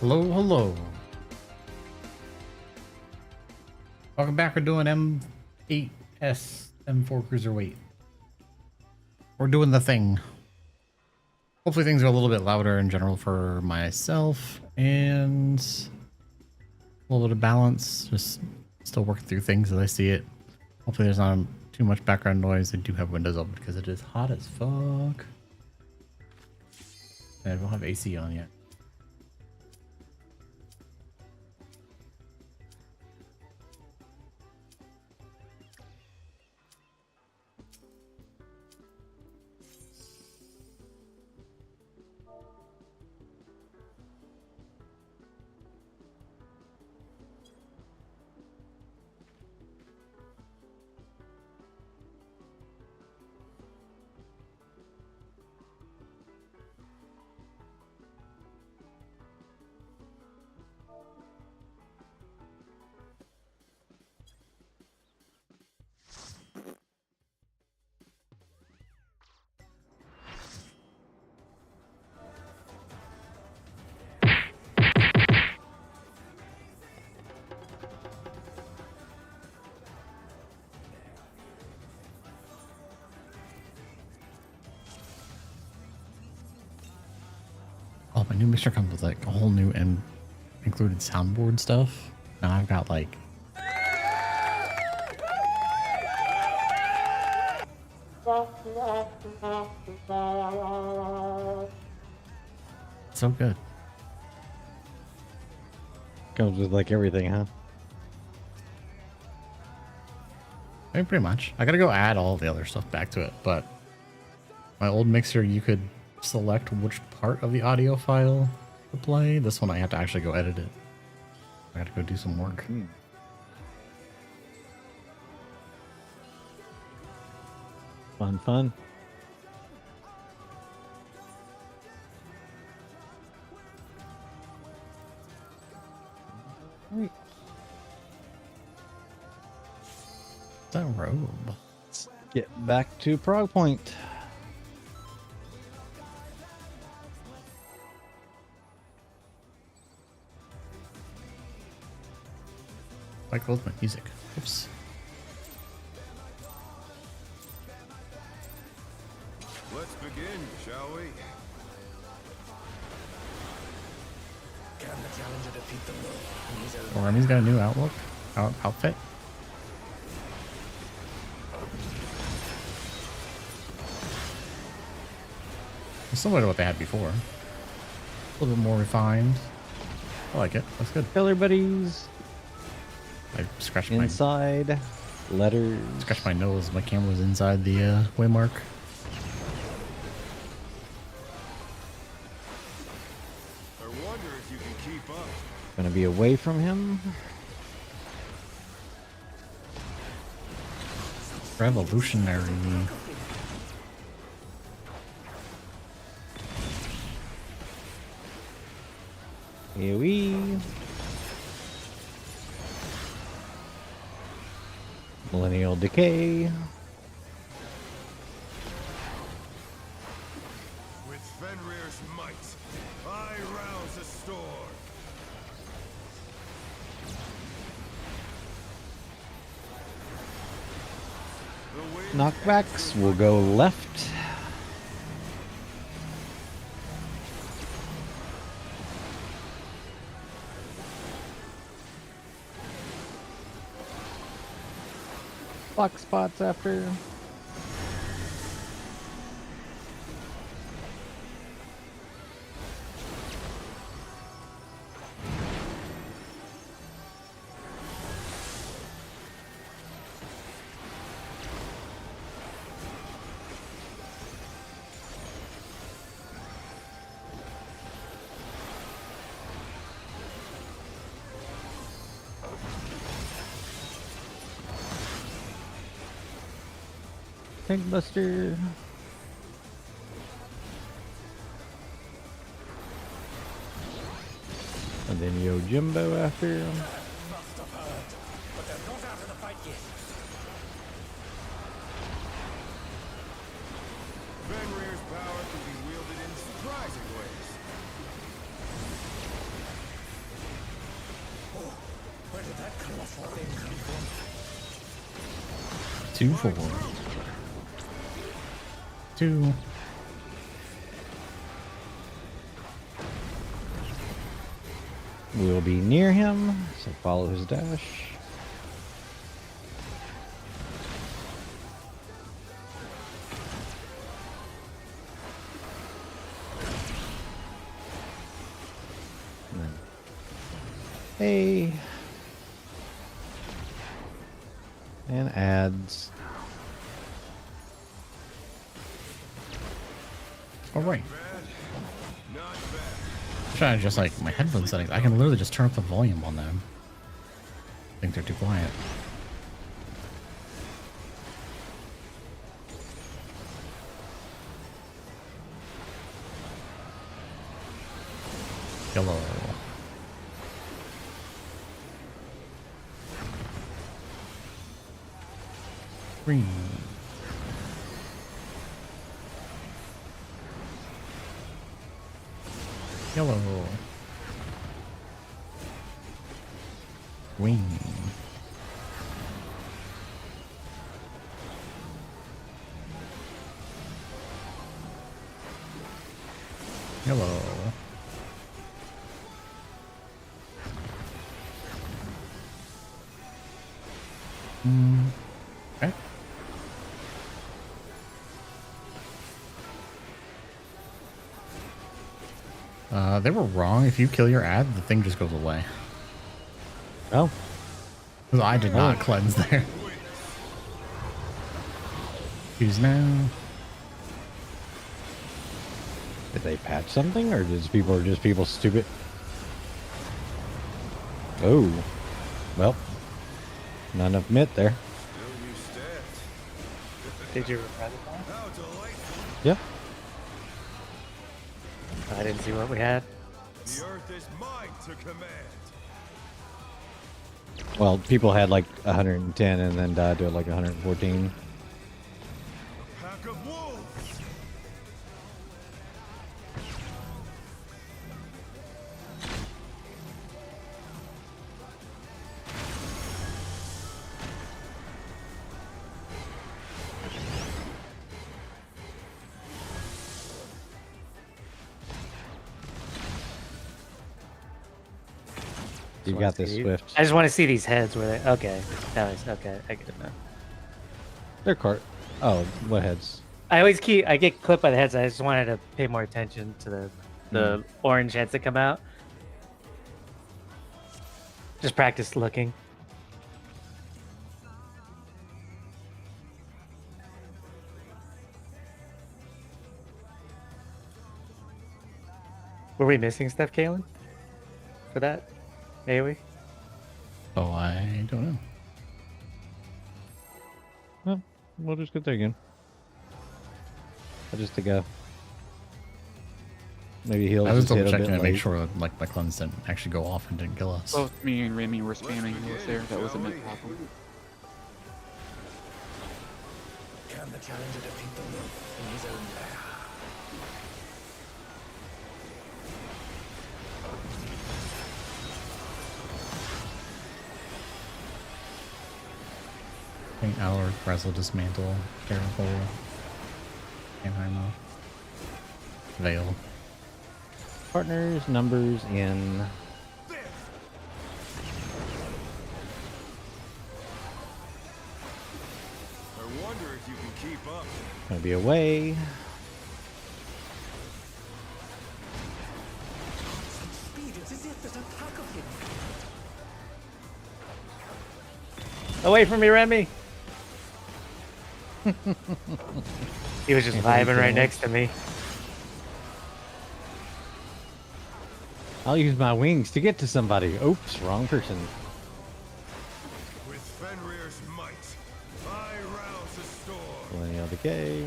Hello, hello. Welcome back. We're doing M8S M4 Cruiserweight. We're doing the thing. Hopefully things are a little bit louder in general for myself and a little bit of balance. Just still working through things as I see it. Hopefully there's not too much background noise. I do have windows open because it is hot as fuck. And I don't have AC on yet. Oh, my new mixer comes with like a whole new and included soundboard stuff. Now I've got like so good. Comes with like everything, huh? I mean, pretty much. I gotta go add all the other stuff back to it, but my old mixer, you could select which part of the audio file to play. This one I have to actually go edit it. I gotta go do some work. Fun, fun. Right. That robe. Let's get back to Prog Point. I closed my music. Oops. Let's begin, shall we? Can the challenger defeat the world in his own? Army's got a new outfit. It's similar to what they had before. A little bit more refined. I like it. That's good. Color buddies. I scratched Inside. Letters. Scratched my nose. My camera was inside the waymark. I wonder if you can keep up. Gonna be away from him. Revolutionary. AoE. Millennial Decay. With Fenrir's might, I rouse a storm. The wind Knockbacks will go left. Block spots after. Tank Buster. And then Yojimbo after him. Must have heard, but they're not out of the fight yet. Fenrir's power can be wielded in surprising ways. Two, 4. 2. We'll be near him, so follow his dash. And then, hey. And adds. All right. Not bad. I'm trying to just like my headphone settings. I can literally just turn up the volume on them. I think they're too quiet. Yellow. Green. Yellow. Green. Yellow. Okay. They were wrong. If you kill your ad, the thing just goes away. Oh, Because I did not cleanse there. Choose now. did they patch something, or just people stupid? Oh, well, not enough mitt there. Still you stats. Did you repress it? How delightful. Yeah. I didn't see what we had. The earth is mine to command. Well, people had like 110 and then died to like 114. A pack of wolves. You got this, Swift. I just want to see these heads where they. Okay, that was okay. I get it now. They're cart. Oh, what heads? I get clipped by the heads. I just wanted to pay more attention to the orange heads that come out. Just practice looking. Were we missing stuff, Kalen? For that? AoE? Oh, I don't know. Well, we'll just get there again. I just think maybe he'll I was just hit double a checking bit to make late. sure that, like, my cleanse didn't actually go off and didn't kill us. Both me and Remy were spamming who was there. That wasn't my problem. Can the challenger defeat the wolf in his own lair? I think Hour, Wrestle, Dismantle, Careful, Anheimo, Veil. Partners, numbers in. I wonder if you can keep up. Gonna be away. Speed, it's as if there's a pack of him. Away from me, Remy! He was just vibing right next to me. I'll use my wings to get to somebody. Oops, wrong person. With Fenrir's might, I rouse the storm. Millennial Decay.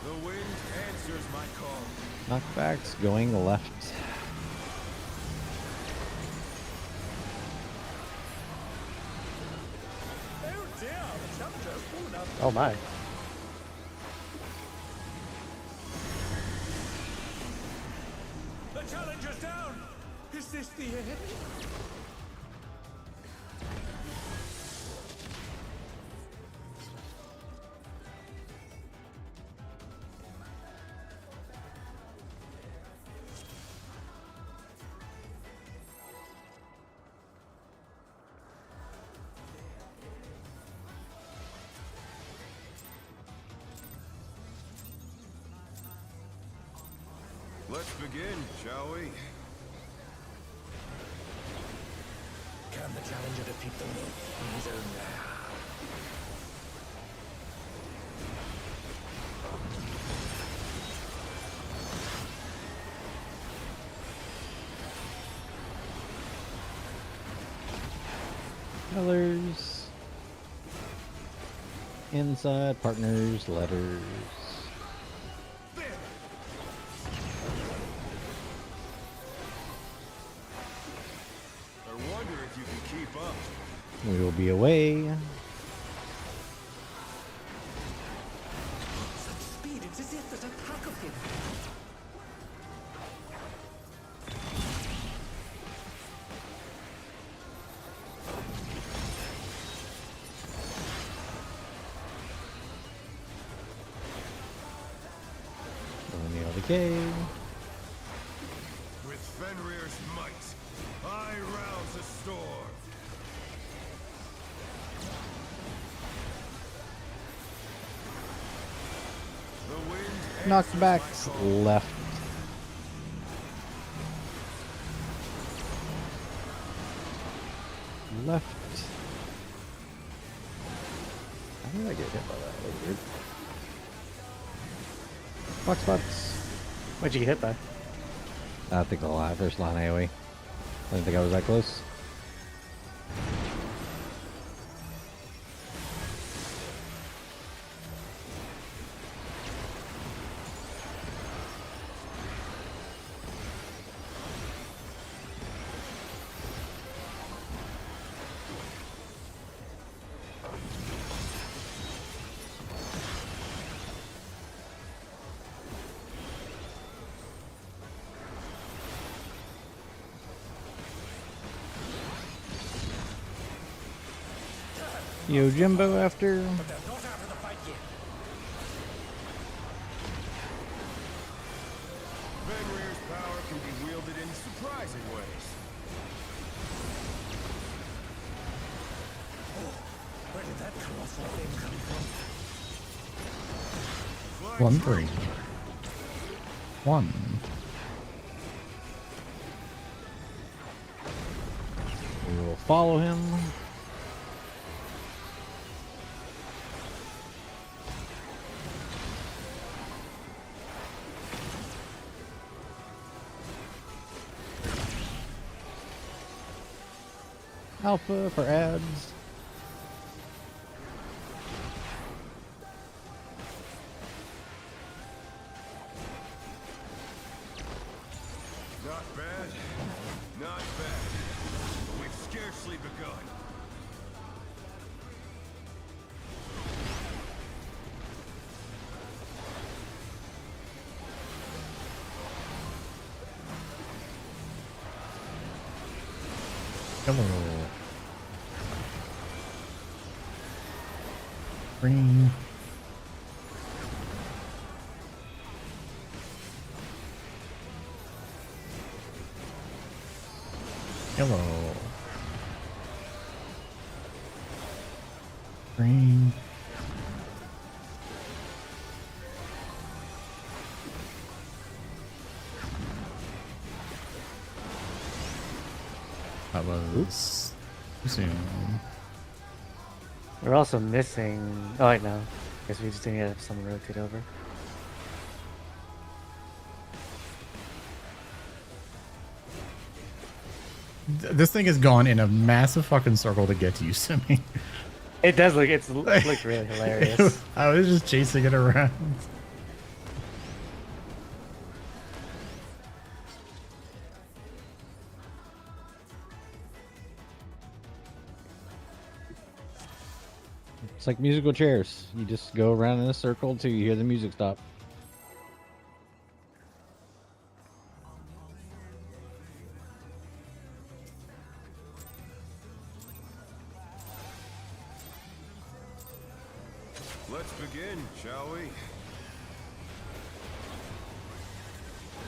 The wind answers my call. Knockbacks going left. Oh dear, the challenger's fallen out. Oh my. The challenger's down! Is this the end? Let's begin, shall we? Can the challenger defeat the wolf in his own lair? Colors. Inside, partners, letters. I wonder if you can keep up. We will be away. Such speed, it's as if there's a pack of him. Romeo the Gay. With Fenrir's might, I rouse a storm. The wind Knockbacks left. Left. How did I get hit by that? That was weird. Box spots. What'd you get hit by? I think the first line AoE. I didn't think I was that close. Yo, Jimbo after. But they're not out of the fight yet. Fenrir's power can be wielded in surprising ways. Where did that colossal thing come from? Flying 1-3. 1. We will follow him. Alpha for ads. Not bad. Not bad. But we've scarcely begun. Hello. Green. Hello. Green. That was too soon. We're also missing. Oh, wait, no. Guess we just need to have someone rotate over. This thing has gone in a massive fucking circle to get to you, Simi. It does look. It's looked really hilarious. I was just chasing it around. It's like musical chairs. You just go around in a circle until you hear the music stop. Let's begin, shall we?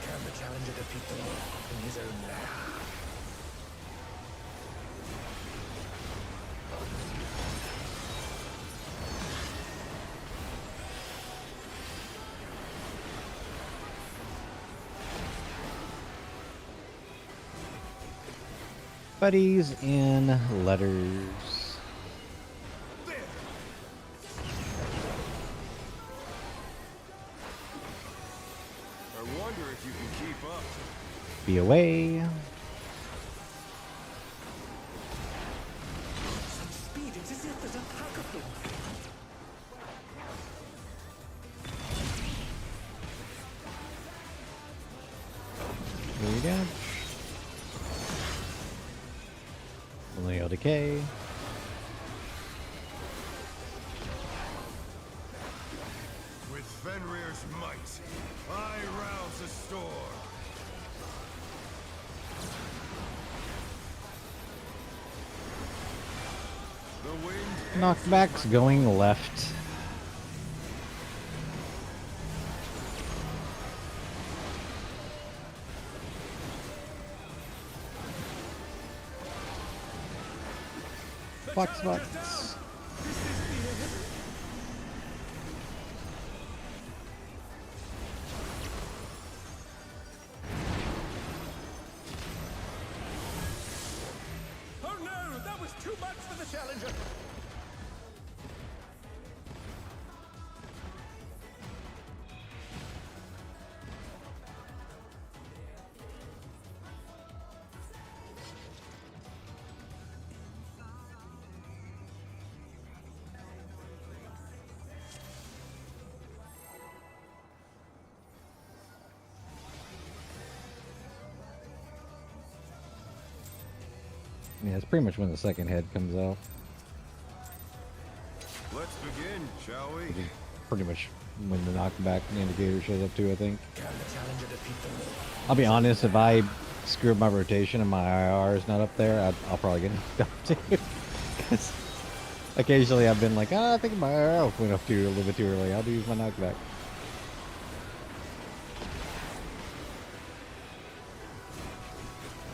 Can the challenger defeat the law in his own lair? Buddies in letters. I wonder if you can keep up. Be away. Such speed, it's as if there's a pack of them. Here we go. Millennial Decay. With Fenrir's might, I rouse the storm. The wind Knockbacks going left. Fox bots. Oh no, that was too much for the challenger. Yeah, it's pretty much when the second head comes out. Let's begin, shall we? Pretty much when the knockback indicator shows up too, I think. Can the challenger defeat the law? I'll be honest, if I screw up my rotation and my IR is not up there, I'll probably get knocked out too. 'Cause occasionally I've been like, I think my IR went up too a little bit too early. I'll use my knockback.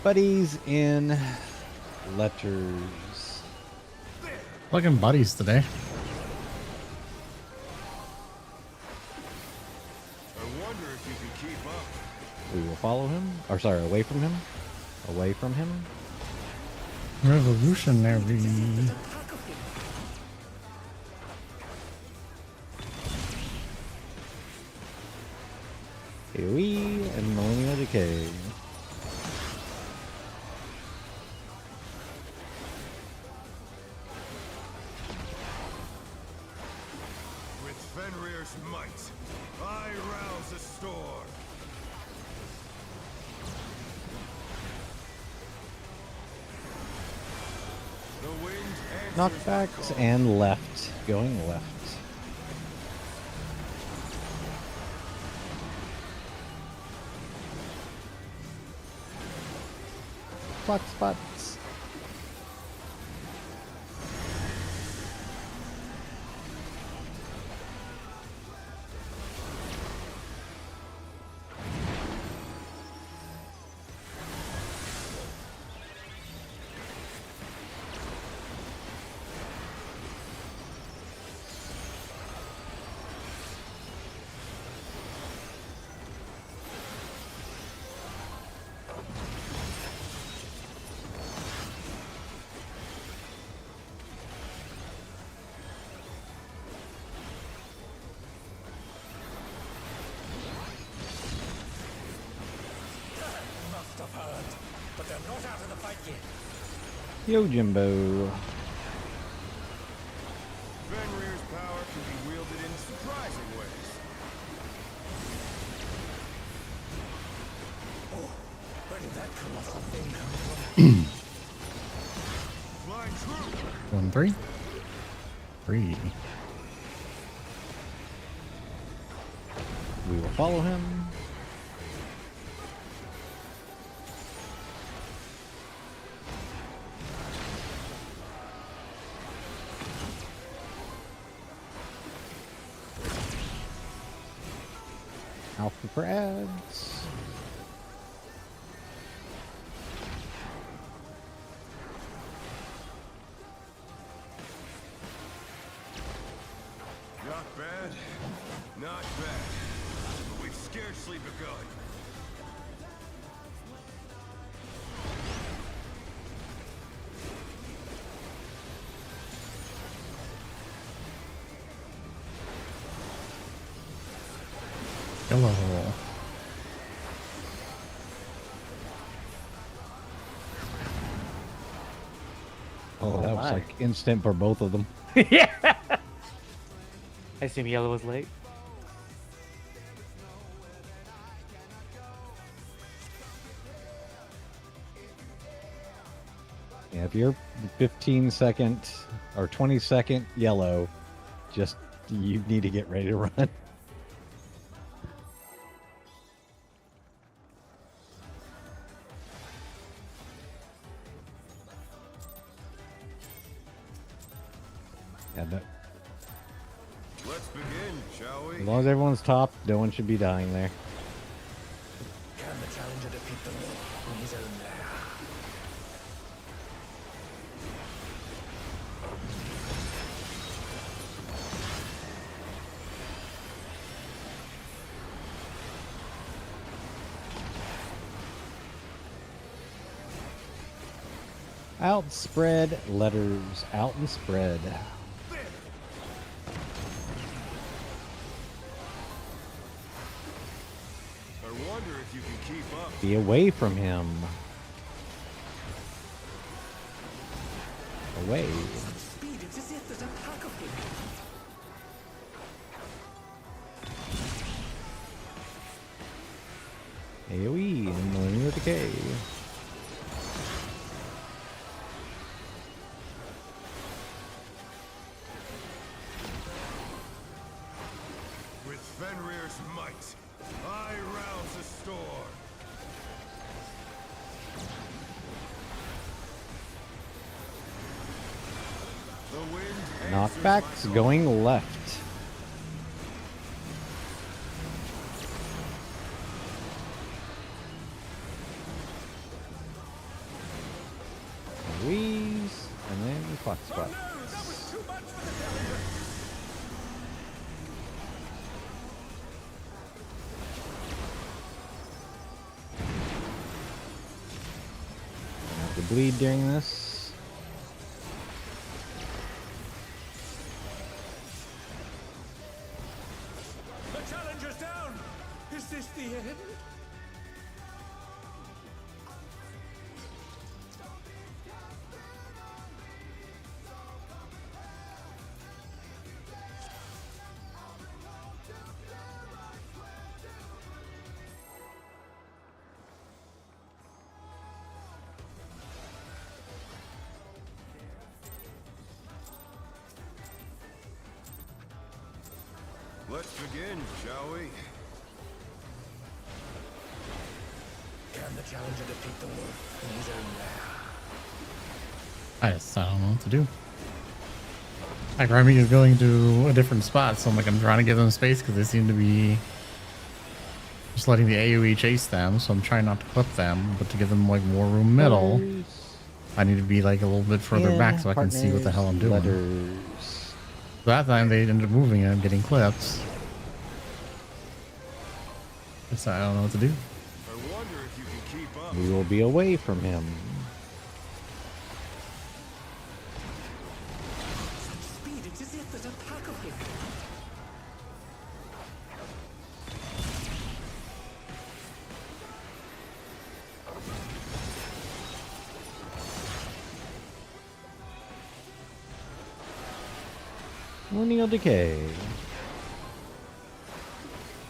Buddies in letters. Fucking buddies today. I wonder if you can keep up. We will follow him. Or sorry, away from him. Away from him. Revolutionary. AoE and Millennial Decay. With Fenrir's might, I rouse the storm. The wind answers Knockbacks the call. and left. Going left. Fox spots. Must have heard, but they're not out of the fight yet. Yo, Jimbo. Fenrir's power can be wielded in surprising ways. Oh, where did that colossal thing come from? Flying true. 1, 3. 3. We will follow him. Alpha for ads. Not bad. Not bad. But we've scarcely begun. Hello. Oh, that was my. like instant for both of them. Yeah. I assume yellow was late. Yeah, if you're 15-second or 20-second yellow, just you need to get ready to run. Yeah, that, Let's begin, shall we? as long as everyone's top, no one should be dying there. Can the challenger defeat the law in his own lair? Outspread letters. Out and spread. I wonder if you can keep up. Be away from him. Away. Speed, it's as if there's a pack of him. AoE and Millennium Decay. With Fenrir's might, I rouse the storm. The wind answers Knockbacks my call. going left. Wheeze, and then clock spot. Have to bleed during this. The challenger's down! Is this the end? Let's begin, shall we? Can the challenger defeat the wolf in his own lair? I don't know what to do. Like Remy is going to a different spot, so I'm trying to give them space because they seem to be just letting the AoE chase them. So I'm trying not to clip them, but to give them like more room middle, I need to be like a little bit further back so I can see what the hell I'm doing. Letters. That time they ended up moving and I'm getting clips. So I don't know what to do. I wonder if you can keep up. We will be away from him. Speed, it's as if there's a pack of him. Millennial Decay.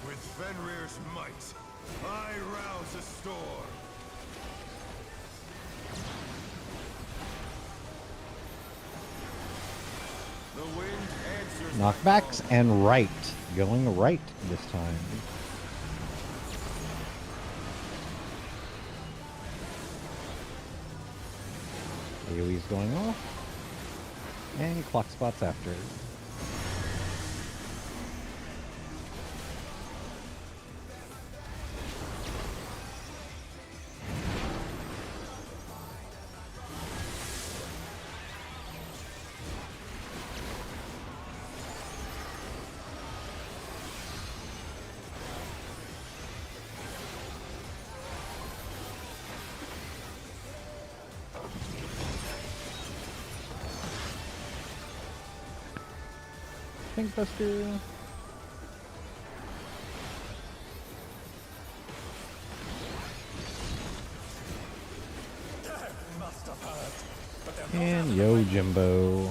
With Fenrir's might, I rouse the storm. The wind answers my Knockbacks call. and right. Going right this time. AoE's going off. And clock spots after. Pink Buster. Must have hurt. But they're not And Yo Jimbo.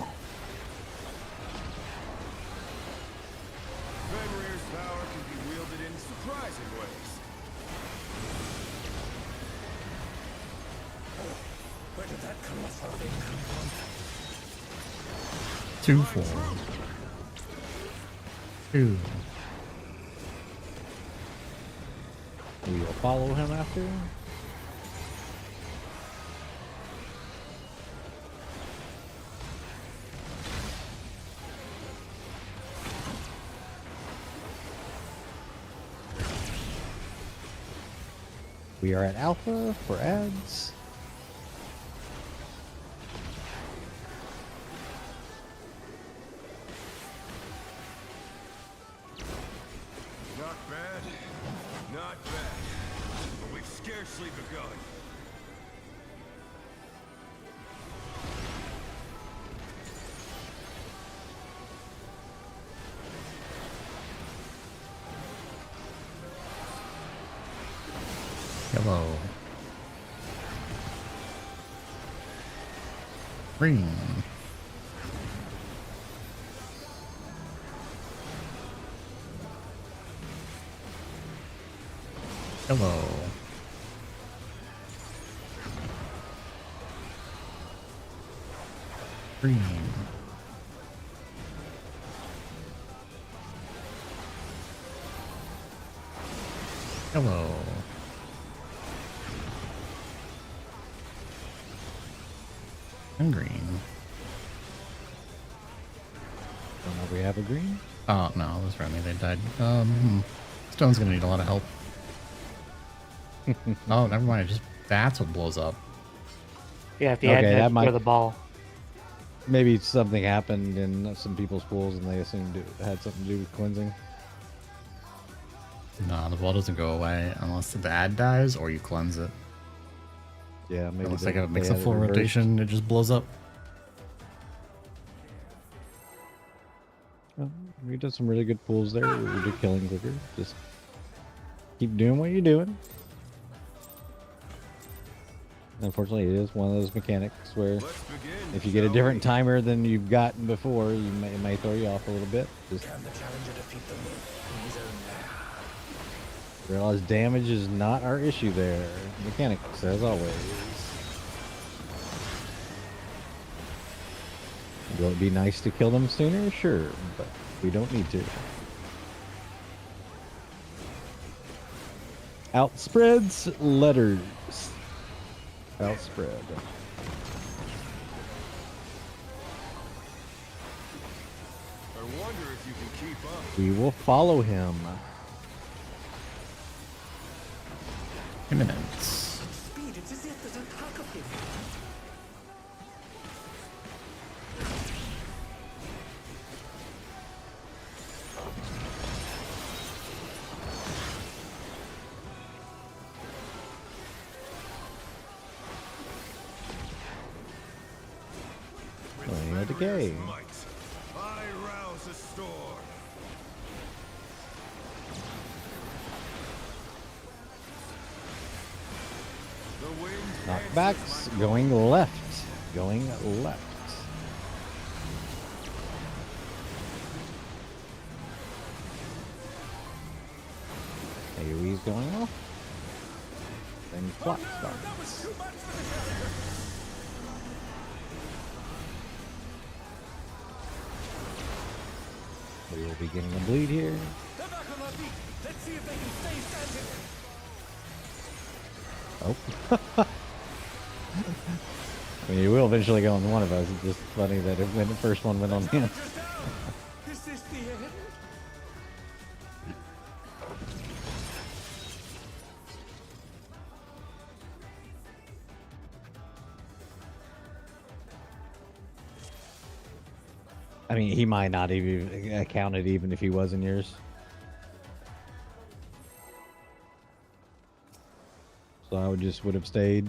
Fenrir's power can be wielded in surprising ways. Where did that colossal thing come from? 2, 4. 2. We will follow him after. We are at Alpha for ads. Not bad. Not bad. But we've scarcely begun. Yellow. Green. Yellow. Green. Yellow. And green. Don't know if we have a green. Oh no, it was friendly. They died. Stone's gonna need a lot of help. Oh, never mind. Just that's what blows up. Yeah, if the Okay, ad that for might- the ball. Maybe something happened in some people's pools and they assumed it had something to do with cleansing. No, the ball doesn't go away unless the ad dies or you cleanse it. Yeah, maybe Unless they, like it makes they a had it full reversed. rotation, it just blows up. Well, we did some really good pools there. We were killing quicker. Just keep doing what you're doing. Unfortunately, it is one of those mechanics where Let's begin. if you get a shall different we? timer than you've gotten before, it may throw you off a little bit. Just Can the challenger defeat the wolf in his own lair? realize damage is not our issue there. Mechanics, as always. Will it be nice to kill them sooner? Sure, but we don't need to. Outspreads letters. Outspread. I wonder if you can keep up. We will follow him. Imminence. Speed, it's as if there's a pack of him. Millennial Decay. Might. I rouse a storm. The wind Knockbacks going left. Going left. AoE's going off. Then clock starts. That was too much for the challenger. We will be getting a bleed here. They're back on their feet. Let's see if they can stay standing. Oh. I mean, you will eventually go on one of us. It's just funny that when the first one went on him. Just down. Is this the end? I mean, he might not even count it even if he was in yours. So I would have stayed.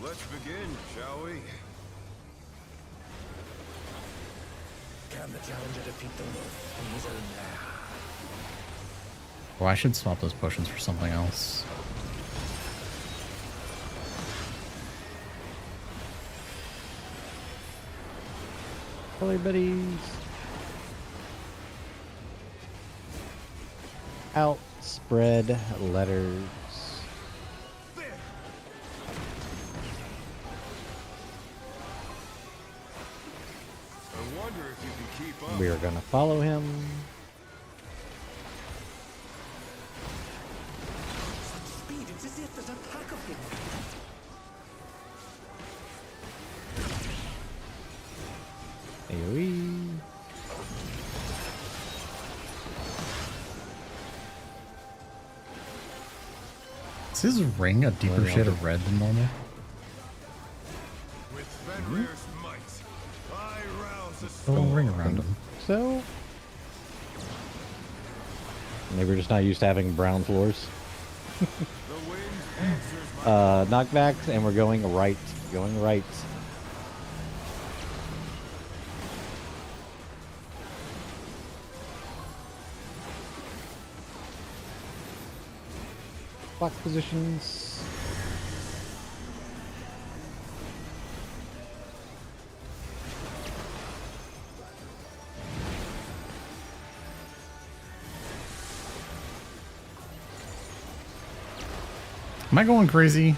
Let's begin, shall we? Can the challenger defeat the wolf in his own lair? Oh, I should swap those potions for something else. Hello, buddies. Outspread letters. I wonder if you can keep up. We are gonna follow him. Such speed, it's as if there's a pack of him. AoE. Is his ring a deeper shade of red than normal? With Fenrir's might, I rouse the A storm. little ring around him. So maybe we're just not used to having brown floors. The wind answers my Knockbacks, and we're going right. Going right. Block positions. Am I going crazy?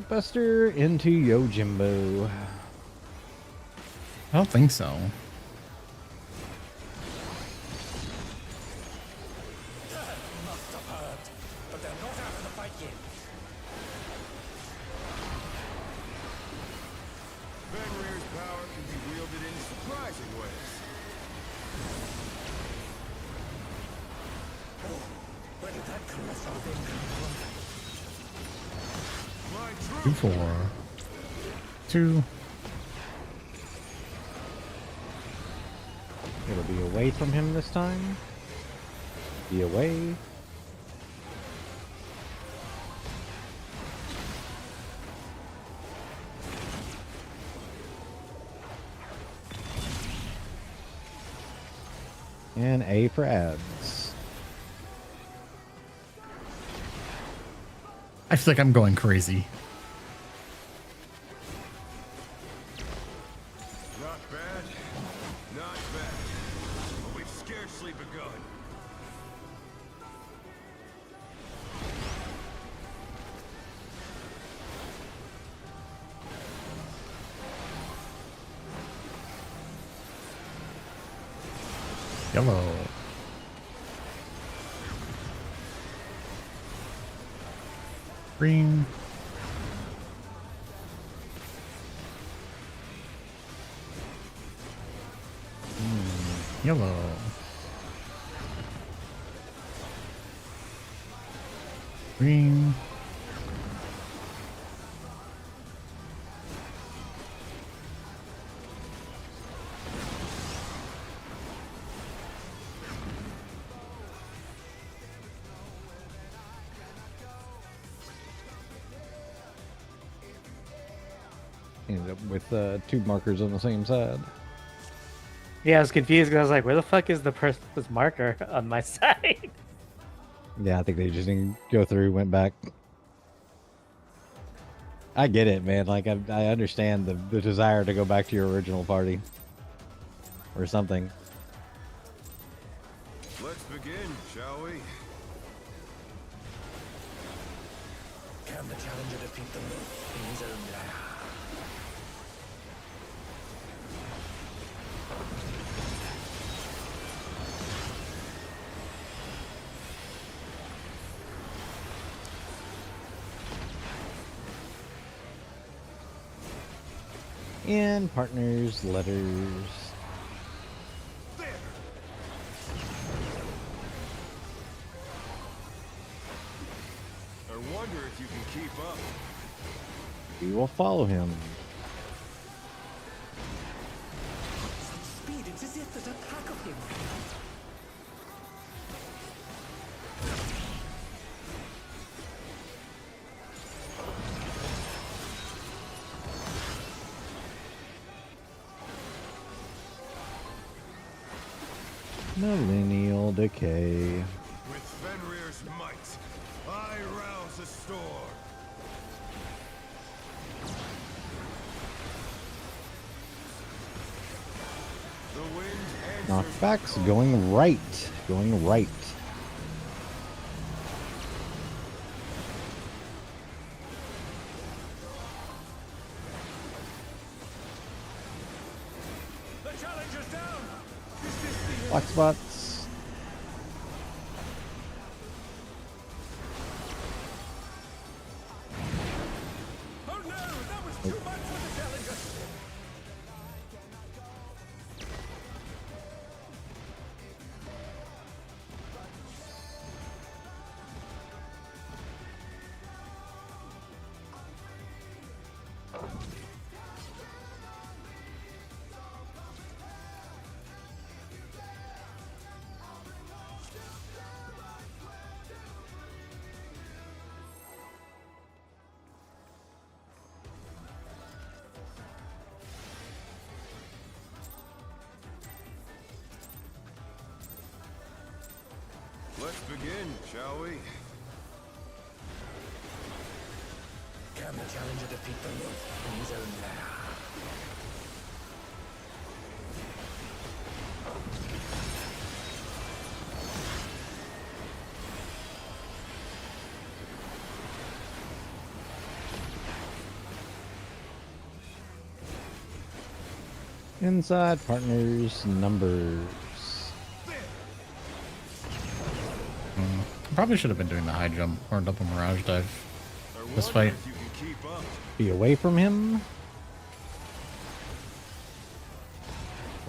Buster into Yojimbo. I don't think so. Must have heard, but they're not out of the fight yet. Fenrir's power can be wielded in surprising ways. Where did that colossal thing come from? My Two, true 4. 2. It'll be away from him this time. Be away. And A for ads. I feel like I'm going crazy. not bad, not bad. But we've scarcely begun. Yellow. Green. Yellow. Green. Ended up with 2 markers on the same side. Yeah, I was confused because I was like, where the fuck is the person's marker on my side? Yeah, I think they just didn't go through, went back. I get it, man. Like, I understand the desire to go back to your original party. Or something. Let's begin, shall we? Can the challenger defeat the wolf in his own lair? And partners, letters. There! I wonder if you can keep up. We will follow him. Millennial decay. With Fenrir's might, I rouse the storm. The wind answers Knockbacks the call. going right. Going right. The challenge is down. Black spots. Oh no, that was too much for the challenger. Let's begin, shall we? Can the challenger defeat the wolf in his own lair? Inside partners numbers. Probably should have been doing the high jump or double mirage dive. I This wonder fight. if you can keep up. Be away from him.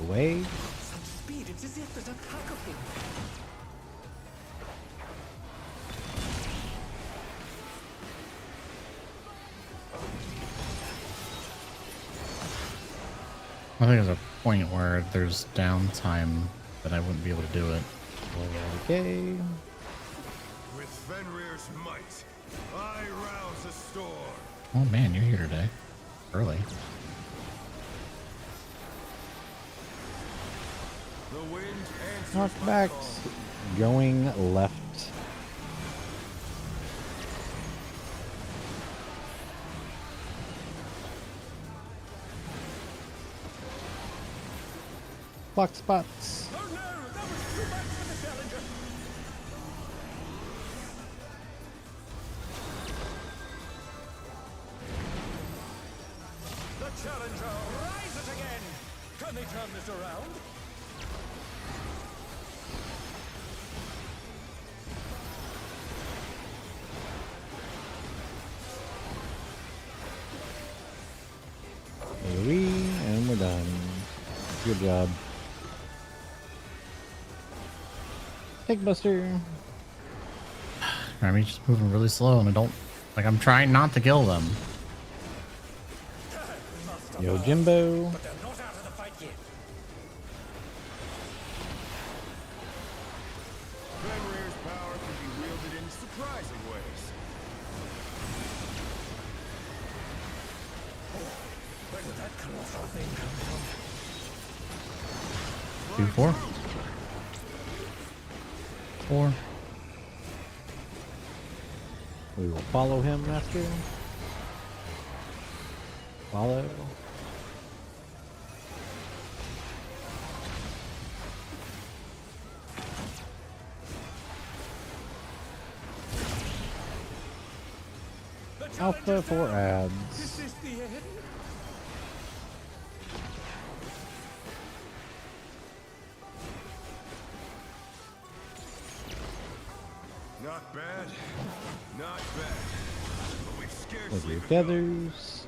Away. Such speed, it's as if there's a pack of them. I think there's a point where there's downtime that I wouldn't be able to do it. Okay. With Fenrir's might, I rouse the storm. Oh man, you're here today. Early. The wind answers my call. Knockbacks going left. Block spots. Oh no, that was too much for the challenger. The challenger rises again. Can they turn this around? And we're done. Good job. Take Buster. I mean, just moving really slow, and I don't like. I'm trying not to kill them. Yo, Jimbo. But they're not out of the fight yet. Fenrir's power can be wielded in surprising ways. Where did that colossal thing come from? 2, 4. 4. We will follow him, Master. Follow. Alpha for ads. Is this the end? Not bad. Not bad. But we've scarcely With begun. feathers.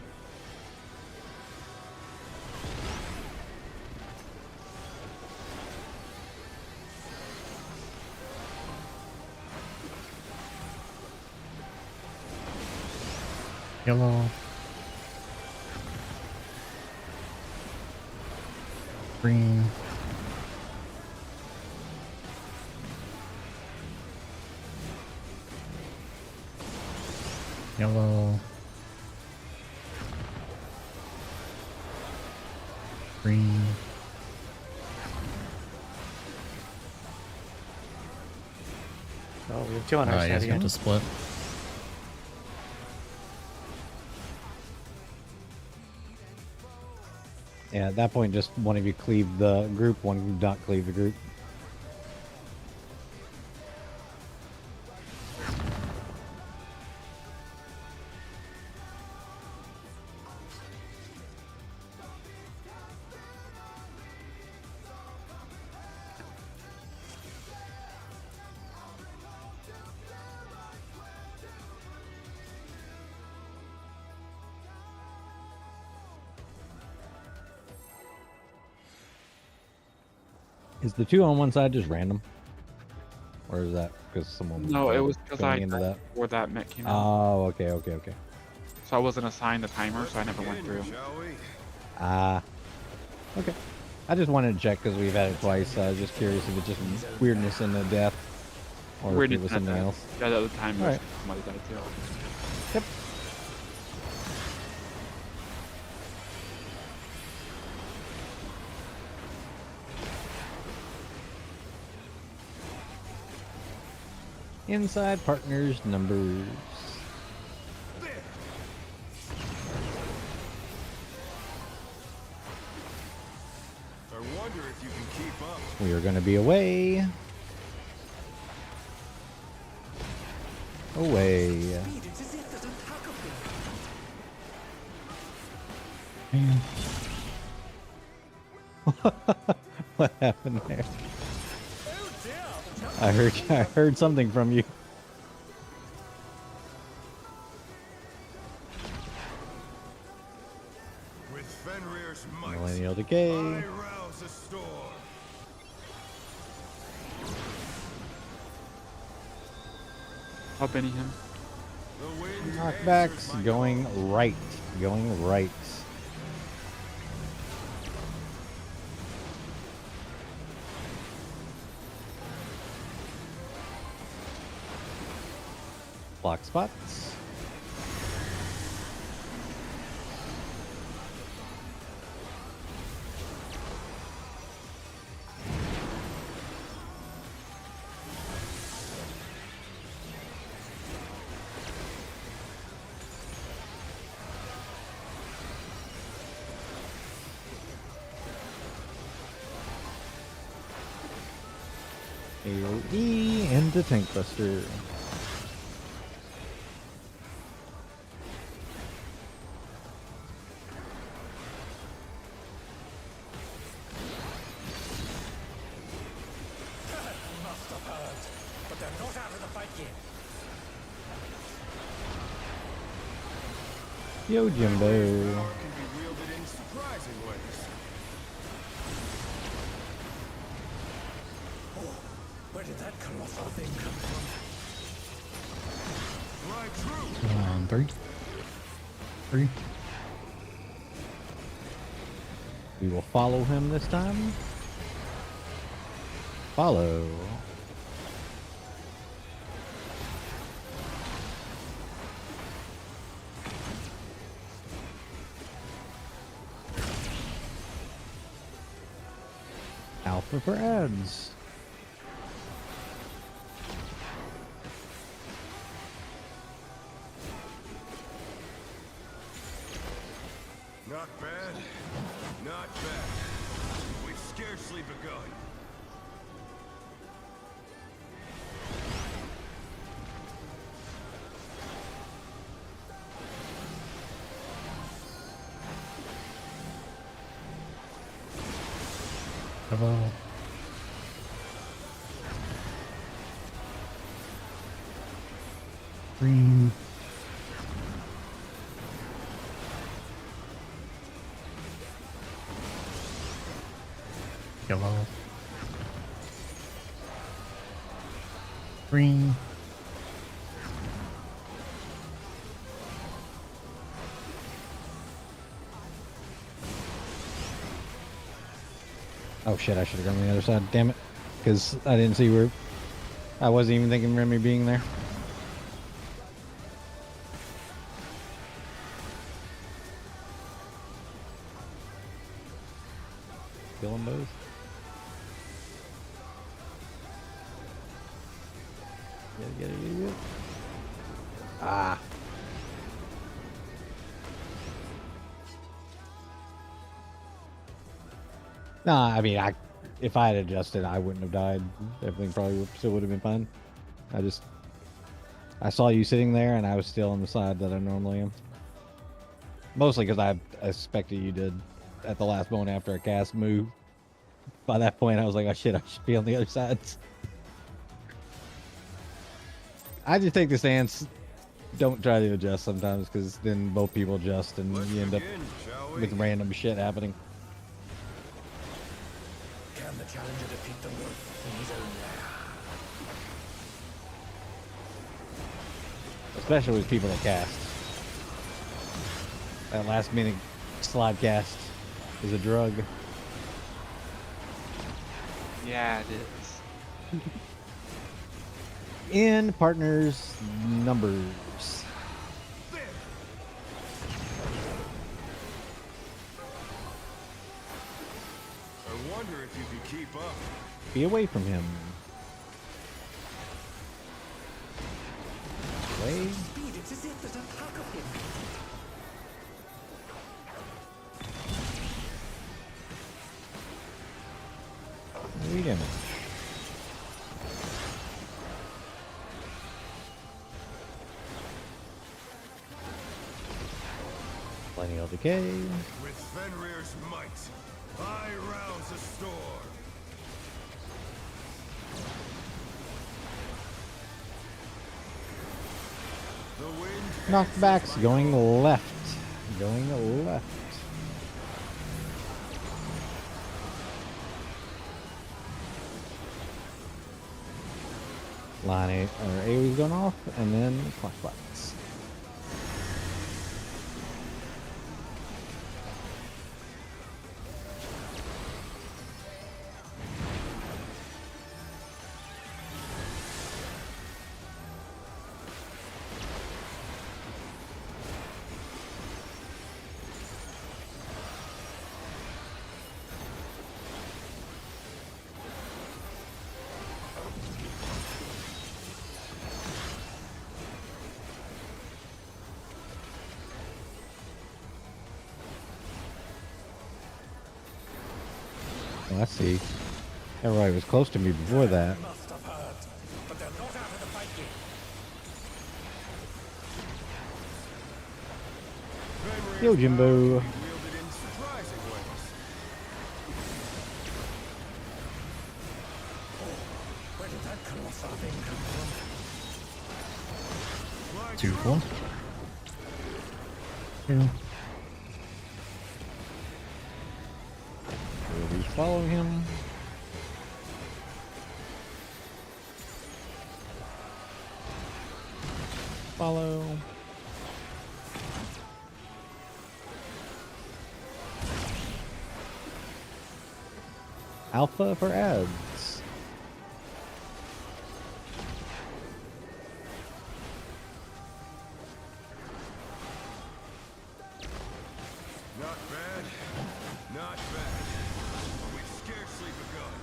Yellow. Green. Yellow. Green. We have two on our You side guys again. got to split. Yeah, at that point, just one of you cleave the group, one of you not cleave the group. Is the two on one side just random? Or is that because someone No, it was because I going into died that? before that mech came out. Oh, okay, okay, okay. So I wasn't assigned the timer, so I never went through. Shall we? Ah, okay. I just wanted to check because we've had it twice. I was just curious if it's just weirdness in the death or We're if it was something else. Yeah, the other time Alright. somebody died too. Yep. Inside partners numbers. I wonder if you can keep up. We are going to be away. Away. It's as if there's a pack of them. What happened there? I heard something from you. With Fenrir's might, Millennial Decay. I rouse a storm. Help any him. The wind Knockbacks answers my going call. right. Going right. Block spots. AoE into Tank Buster. Must have heard. But they're not out of the fight yet. Yo, Jimbo. Power can be wielded in surprising ways. Oh, where did that colossal thing come from? Fly true. Come on, 3. 3. We will follow him this time. Follow. Alpha for ads. Not bad. Not bad. We've scarcely begun. Hello. Green. Yellow. Green. Oh shit, I should have gone on the other side. Damn it. Because I didn't see where... I wasn't even thinking Remy being there. Kill them both. Get Ah. Nah, I mean, if I had adjusted, I wouldn't have died. Everything probably still would have been fine. I saw you sitting there, and I was still on the side that I normally am. Mostly because I expected you to, at the last moment after a cast, move. By that point, I was like, oh shit, I should be on the other side. I just take the stance, don't try to adjust sometimes, because then both people adjust, and Let's you end up begin, shall we? with random shit happening. Can the challenger defeat the wolf in his own lair? Especially with people that cast. That last minute slide cast is a drug. Yeah, it is. In partners numbers. I wonder if you can keep up. Be away from him. Away. Speed, it's as if there's a pack of him. 3 damage. Plenty of decay. With Fenrir's might, I rouse a storm. The wind Knockbacks going left. Going left. Line 8 or AoE's going off, and then clockbacks. Oh, I see. Everybody was close to me before that. Must have heard, but they're not out of the fight yet. Fenrir's Yo, Jimbo. power can be wielded in surprising ways. Where did that colossal thing come from? Like 2, true. 4. 2. We'll be following him. Follow. Alpha for ads. Not bad. Not bad. We've scarcely begun.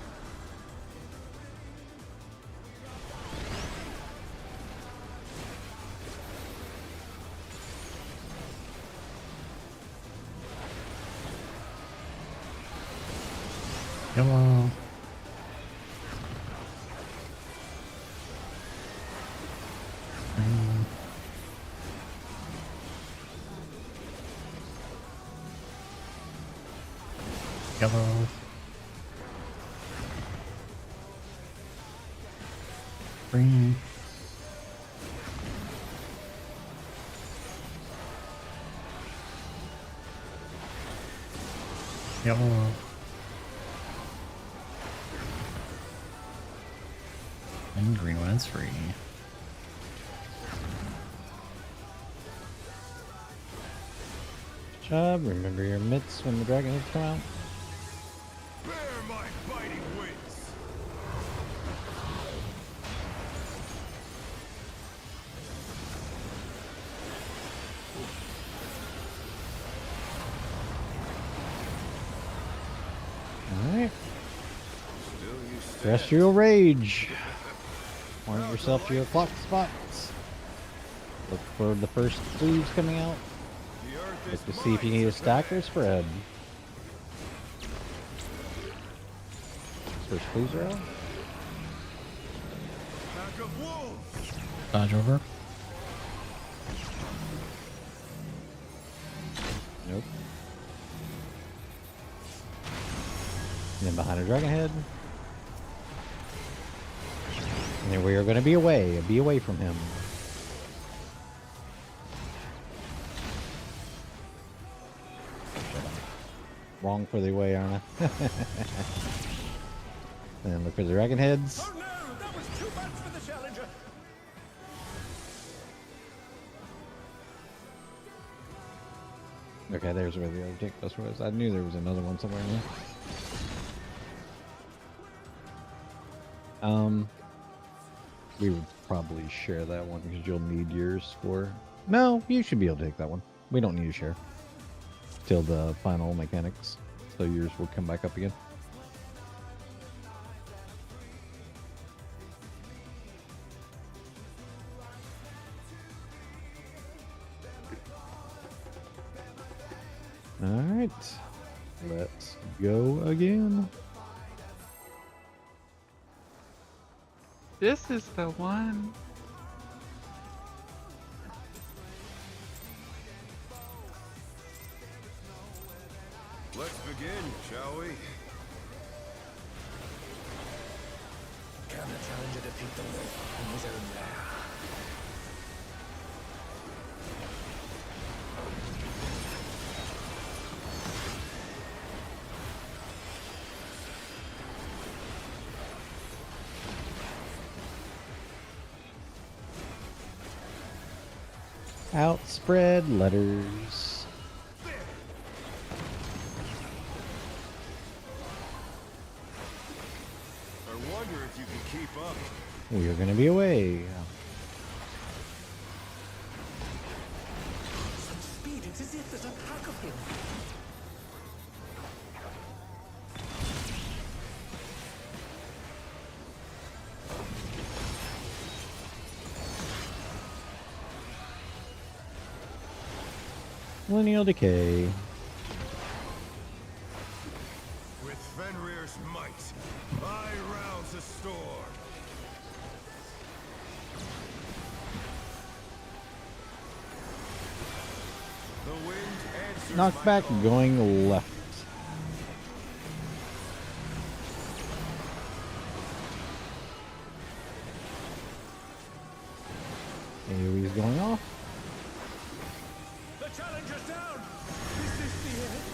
Yellow. Green. Yellow. Green. Yellow. And green when it's free. Chub, remember your mitts when the dragon hits come out. Bear my biting wings. Alright. Still you stand. Terrestrial Rage. Point yourself to your clock spots. Look for the first sleeves coming out. The earth Look is to see if you mine need a to stack or a command. spread. First sleeves are out. Pack of wolves. Dodge over. Nope. And then behind a dragon head. And then we are going to be away from him. Wrong for the away, aren't I? And then look for the dragon heads. Oh no, that was too much for the challenger. Okay, there's where the other tick bus was. I knew there was another one somewhere in there. We would probably share that one because you'll need yours for... No, you should be able to take that one. We don't need to share. Till the final mechanics. So yours will come back up again. Alright. Let's go again. This is the one. Let's begin, shall we? Can the challenger defeat the wolf in his own lair? Outspread letters. I wonder if you can keep up. We are going to be away. Such speed, it's as if there's a pack of him. Lineal decay. With Fenrir's might, I rouse the storm. The wind answers my Knockback call. going left. AoE's going off. The challenger's down. Is this the end?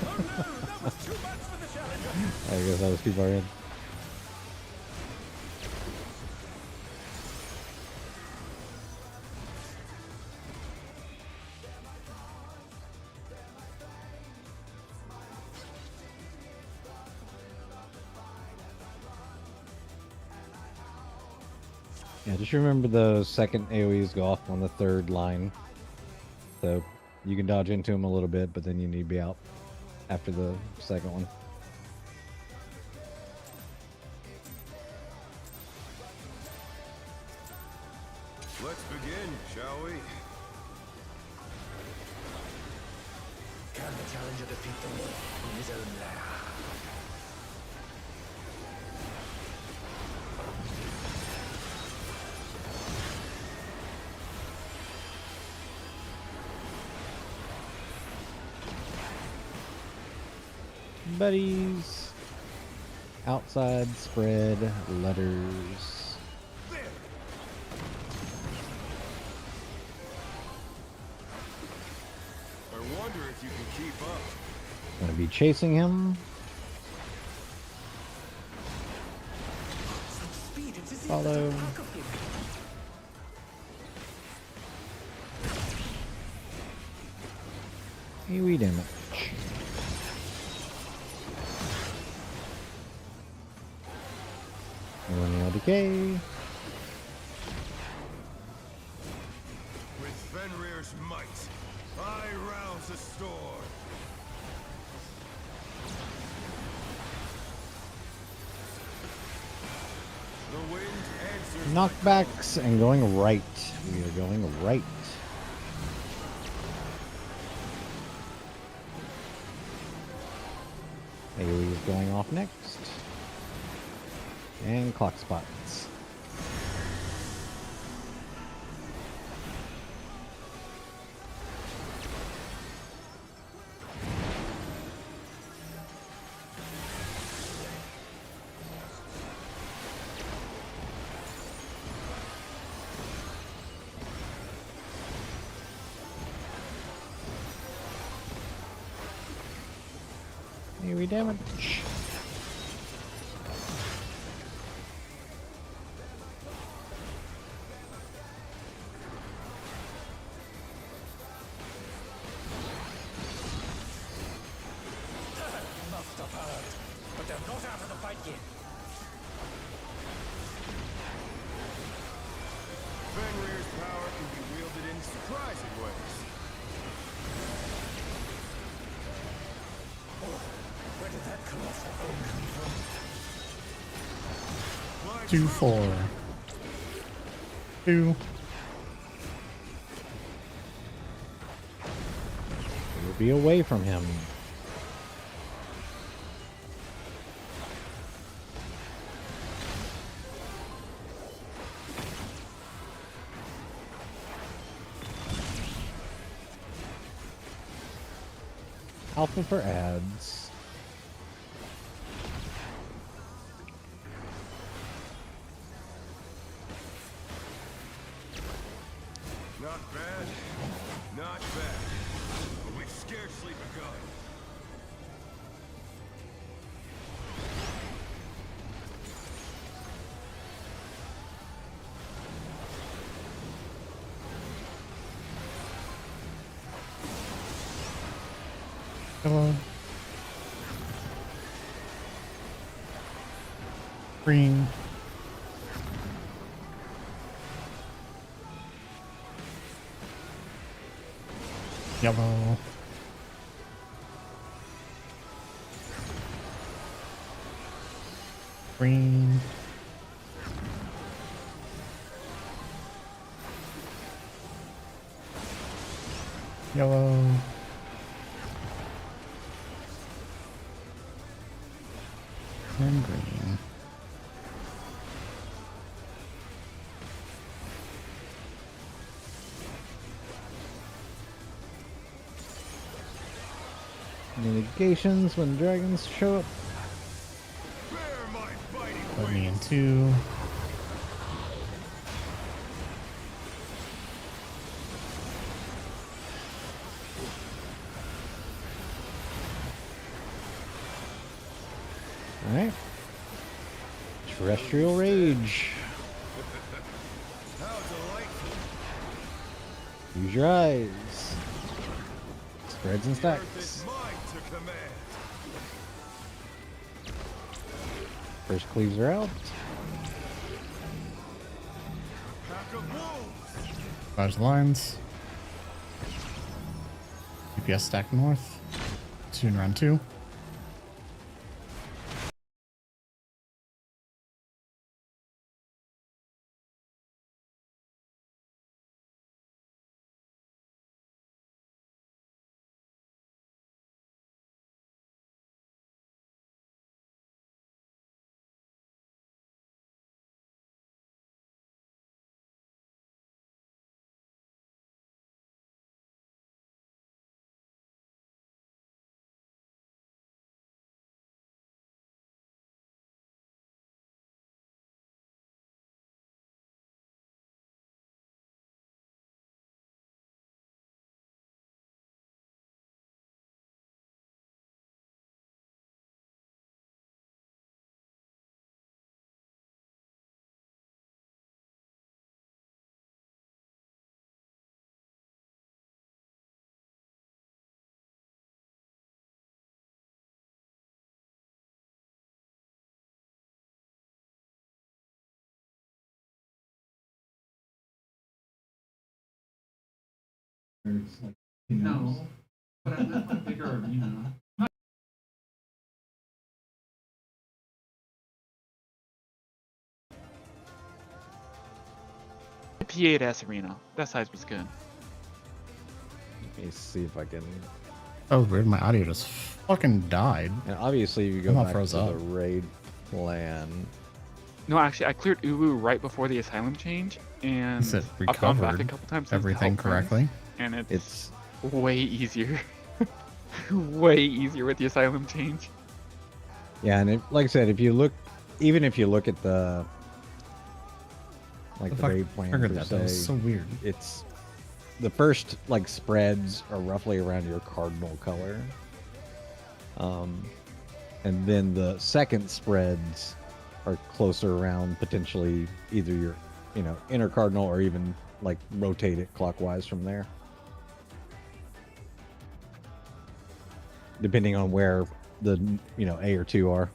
Oh no, that was too much for the challenger. I guess that was too far in. Yeah, just remember the second AoEs go off on the third line. So you can dodge into them a little bit, but then you need to be out after the second one. Let's begin, shall we? Can the challenger defeat the wolf in his own lair? Buddies. Outside spread letters. I wonder if you can keep up. Gonna be chasing him. Such speed, it's as if Follow. there's a pack of him. AoE damage. Lineal decay. With Fenrir's might, I rouse the storm. The wind answers Knockbacks and going right. We are going right. AoE is going off next. And clock spots. AoE damage. Must have heard, but they're not out of the fight yet. Fenrir's power can be wielded in surprising ways. Where did that colossal thing come from? Like 2, 4. 2. We'll be away from him. Alpha for ads. Not bad. Not bad. But we've scarcely begun. Hello. Green. Yellow. Green. Yellow. And green. Negations when dragons show up. Bear my fighting Put me in wings. 2. Alright. Terrestrial Rage. How delightful. Use your eyes. Spreads and The earth stacks. is mine to command. First cleaves are out. Pack of wolves. Dodge the lines. DPS stack north. Soon round 2. No, but I just want bigger arena. P8S arena. That size was good. Let me see if I can. Oh, weird. My audio just fucking died. And obviously, you go I'm all back froze to the up. raid plan. No, actually, I cleared Uwu right before the asylum change, and Is it I've gone back a recovered couple times since to everything help friends, correctly? and It's way easier. Way easier with the asylum change. yeah, and like I said, if you look, even if you look at the like The the fuck raid plan triggered per that? That was se, so weird. it's the first like spreads are roughly around your cardinal color, and then the second spreads are closer around potentially either your inner cardinal or even like rotate it clockwise from there, depending on where the A or 2 are.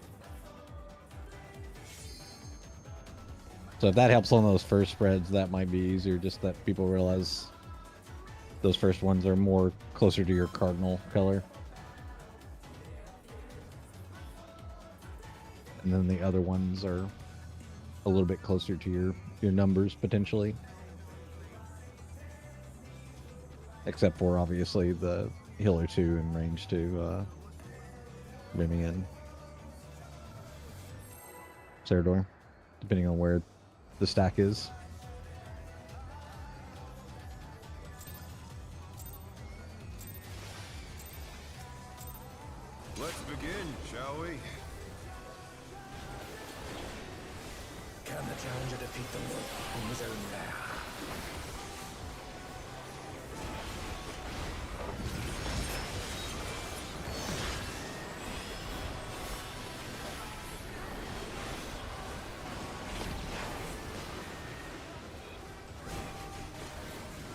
So if that helps on those first spreads, that might be easier. Just that people realize those first ones are more closer to your cardinal color. And then the other ones are a little bit closer to your numbers, potentially. Except for, obviously, the Healer 2 and Range 2, Remy and Cerador, depending on where the stack is. Let's begin, shall we? Can the challenger defeat the wolf in his own lair?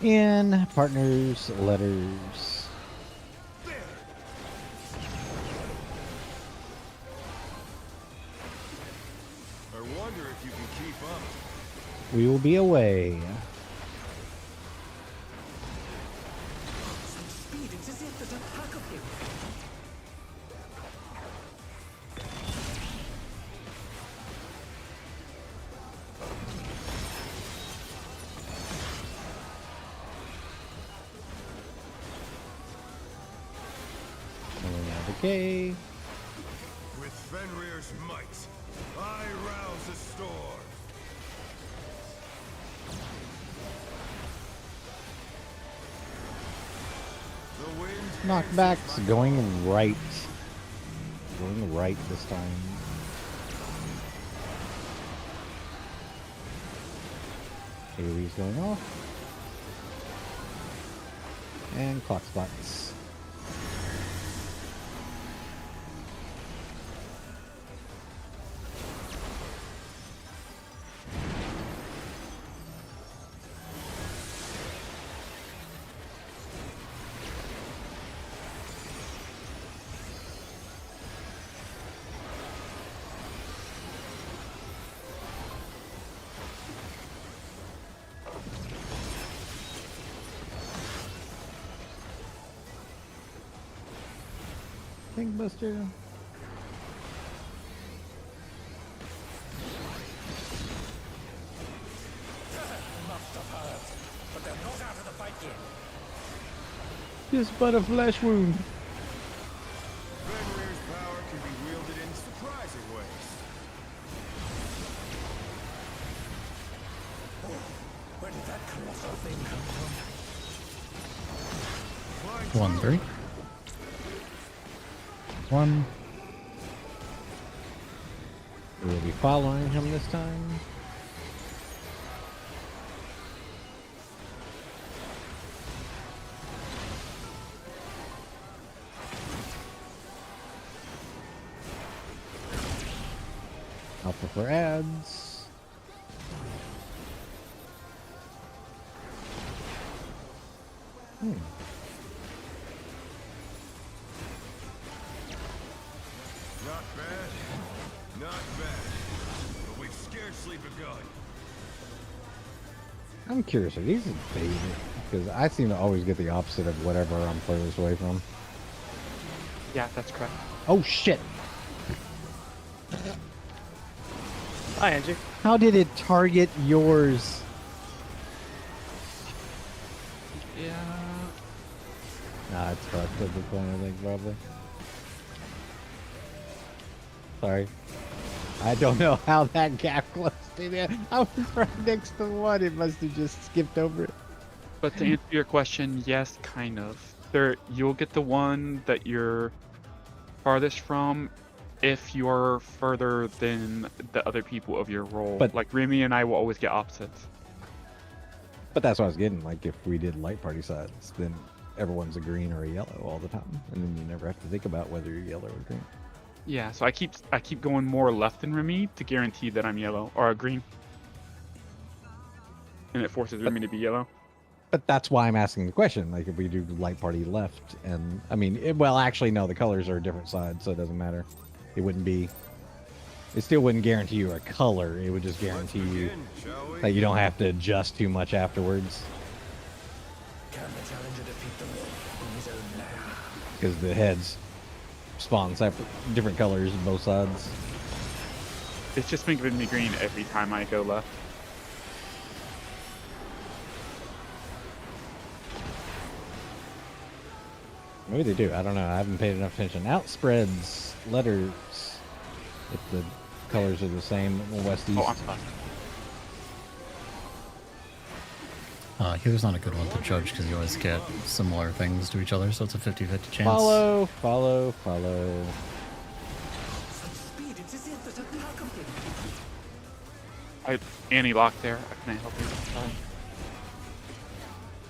In partners, letters. I wonder if you can keep up. We will be away. Some speed it's as if there's a pack of him. Okay. With Fenrir's might, I rouse the storm. The wind Knockbacks going right. Going right this time. AoE's going off. And clock spots. Buster. But they're not out of the fight yet. Just but a flesh wound. Fenrir's power can be wielded in surprising ways. Where did that colossal thing come from? Fine 1, 3. 1. We'll be following him this time. Alpha for ads. Not bad. Not bad. But we've scarcely begun. I'm curious, are these bait? Because I seem to always get the opposite of whatever I'm furthest away from. Yeah, that's correct. Oh shit! Hi, Angie. How did it target yours? Yeah. Nah, it's fucked at this point, I think, probably. Sorry. I don't know how that gap closed in. I was right next to one. It must have just skipped over it. But to answer your question, yes, kind of. You'll get the one that you're farthest from if you're further than the other people of your role. But- like Remy and I will always get opposites. But that's what I was getting. Like, if we did light party sides, then everyone's a green or a yellow all the time. And then you never have to think about whether you're yellow or green. Yeah, so I keep going more left than Remy to guarantee that I'm yellow or green. And it forces Remy to be yellow. But that's why I'm asking the question. Like, if we do light party left, and I mean, well, actually, no, the colors are different sides, so it doesn't matter. It wouldn't be. It still wouldn't guarantee you a color. It would just guarantee you Begin, shall we? that you don't have to adjust too much afterwards, Can the challenger defeat the wolf in his own lair? because the heads spawn separate, different colors on both sides. It's just been giving me green every time I go left. Maybe they do. I don't know. I haven't paid enough attention. Outspreads letters. If the colors are the same, west east. Oh, I'm fine. Here's not a good one to judge because you always get similar things to each other, so it's a 50-50 chance. Follow, follow, follow. Such speed, it's as if there's a pack of them. Annie locked there. I couldn't help you.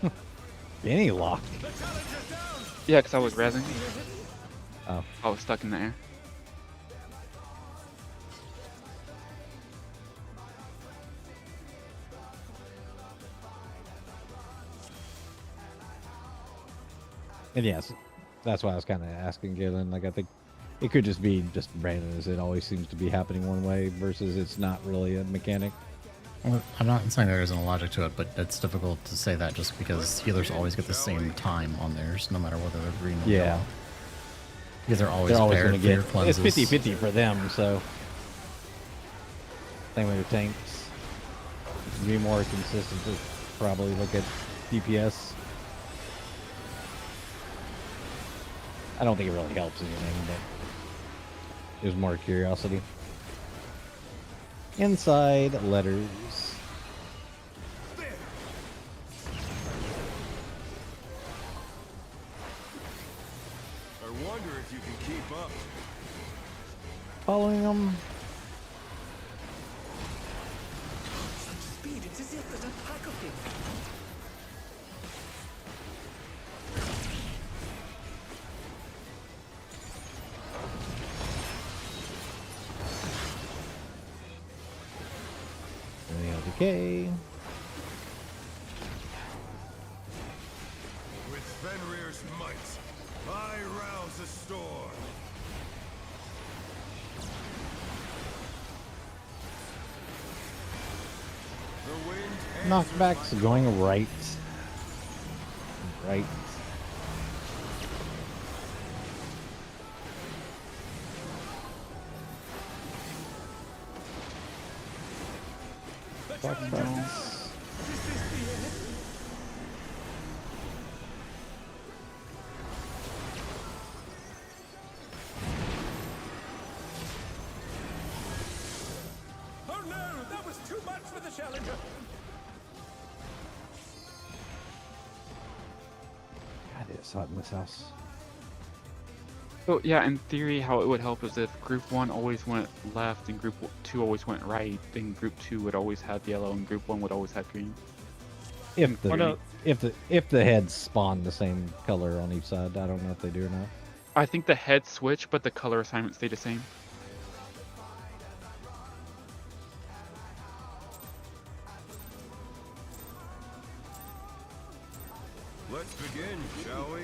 Sorry. Any lock. Yeah, because I was rezzing. Oh. I was stuck in the air. And yes, that's why I was kind of asking Galen. Like, I think it could just be just random, as it always seems to be happening one way, versus it's not really a mechanic. Well, I'm not saying there isn't a logic to it, but it's difficult to say that just because healers always get the same time on theirs, no matter whether they're green or Yeah. yellow. Because they're always They're always paired going for to your get. cleanses. It's 50-50 for them, so. Same with your tanks. To be more consistent, to probably look at DPS. I don't think it really helps anything, but there's more curiosity. Inside letters. I wonder if you can keep up. Following them. Such speed, it's as if there's a pack of them. Okay. With Fenrir's might, I rouse the storm. The wind Knockbacks going right. Right. Knockbacks. Oh no, that was too much for the challenger. God, it's hot in this house. So yeah, in theory, how it would help is if Group 1 always went left and Group 2 always went right, then Group 2 would always have yellow and Group 1 would always have green. If the Oh, no. if the heads spawn the same color on each side, I don't know if they do or not. I think the heads switch, but the color assignments stay the same. Let's begin, shall we?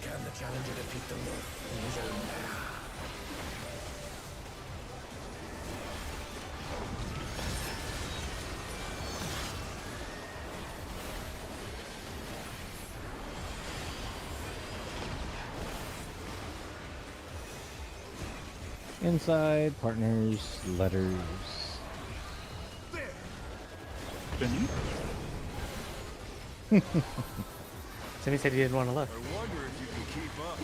Can the challenger defeat the wolf in his own lair? Inside partners, letters. Benny? Somebody said he didn't want to look. I wonder if you can keep up.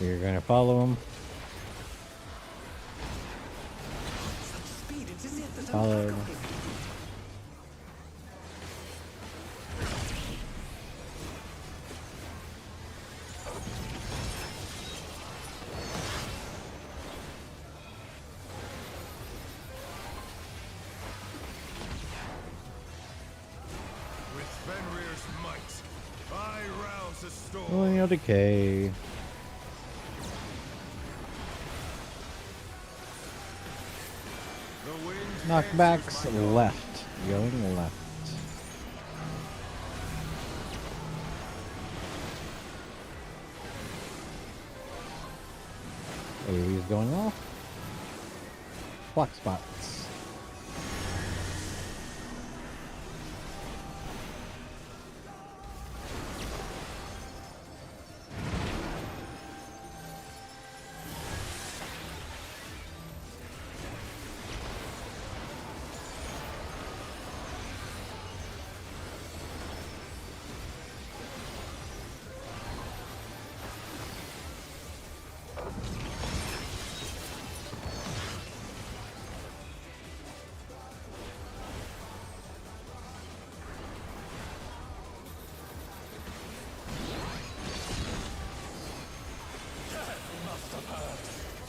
We're gonna follow him. Such speed, it is it that Follow. I'm With Fenrir's might, I rouse the storm. Colonial decay. The wind Knockbacks answers my call. left. Going left. AoE is going off. Block spots.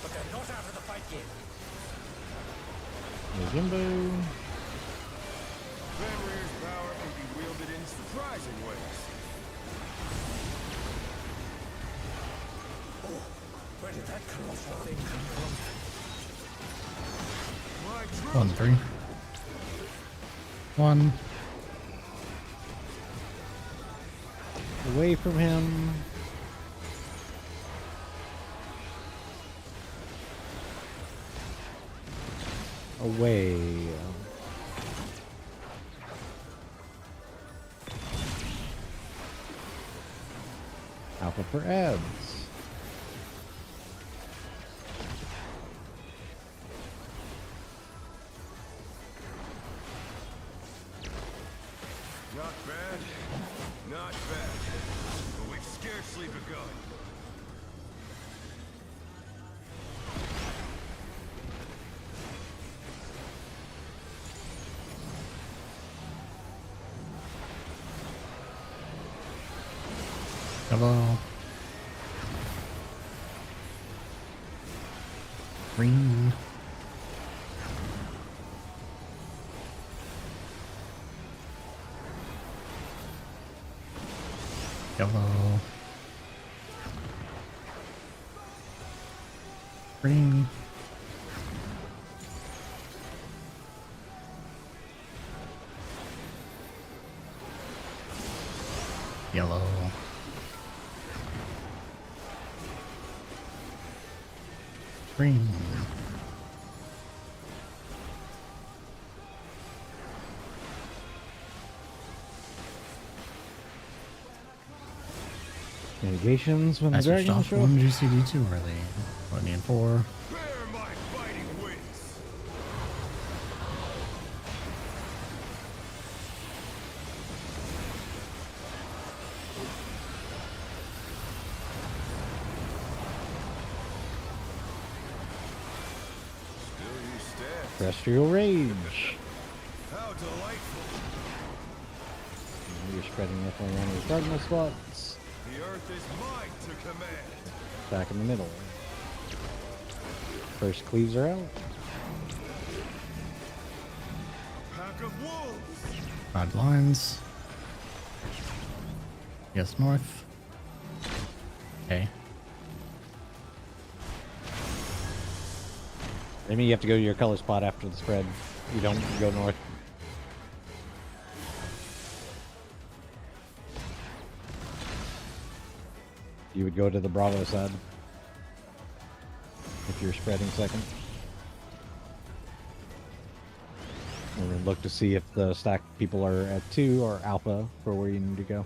but they're not out of the fight yet. Jimbo. Fenrir's power can be wielded in surprising ways. Where did that colossal thing come from? My true 1, 3. 1. Away from him. Away. Alpha for Ebs. Not bad. Not bad. But we've scarcely begun. Hello. Green. Yellow. Green. Yellow. Green. Mitigations when the I switched dragon off show. 1 GCD too early. Put me in 4. Bear my fighting wings. Still you stand. Terrestrial Rage. How delightful. You're spreading definitely around these cardinal spots. The earth is mine to command. Back in the middle. First cleaves are out. Pack of wolves. Odd lines. Yes, north. Okay. Maybe you have to go to your color spot after the spread. You don't go north. You would go to the Bravo side. If you're spreading second. And then look to see if the stack people are at 2 or alpha for where you need to go.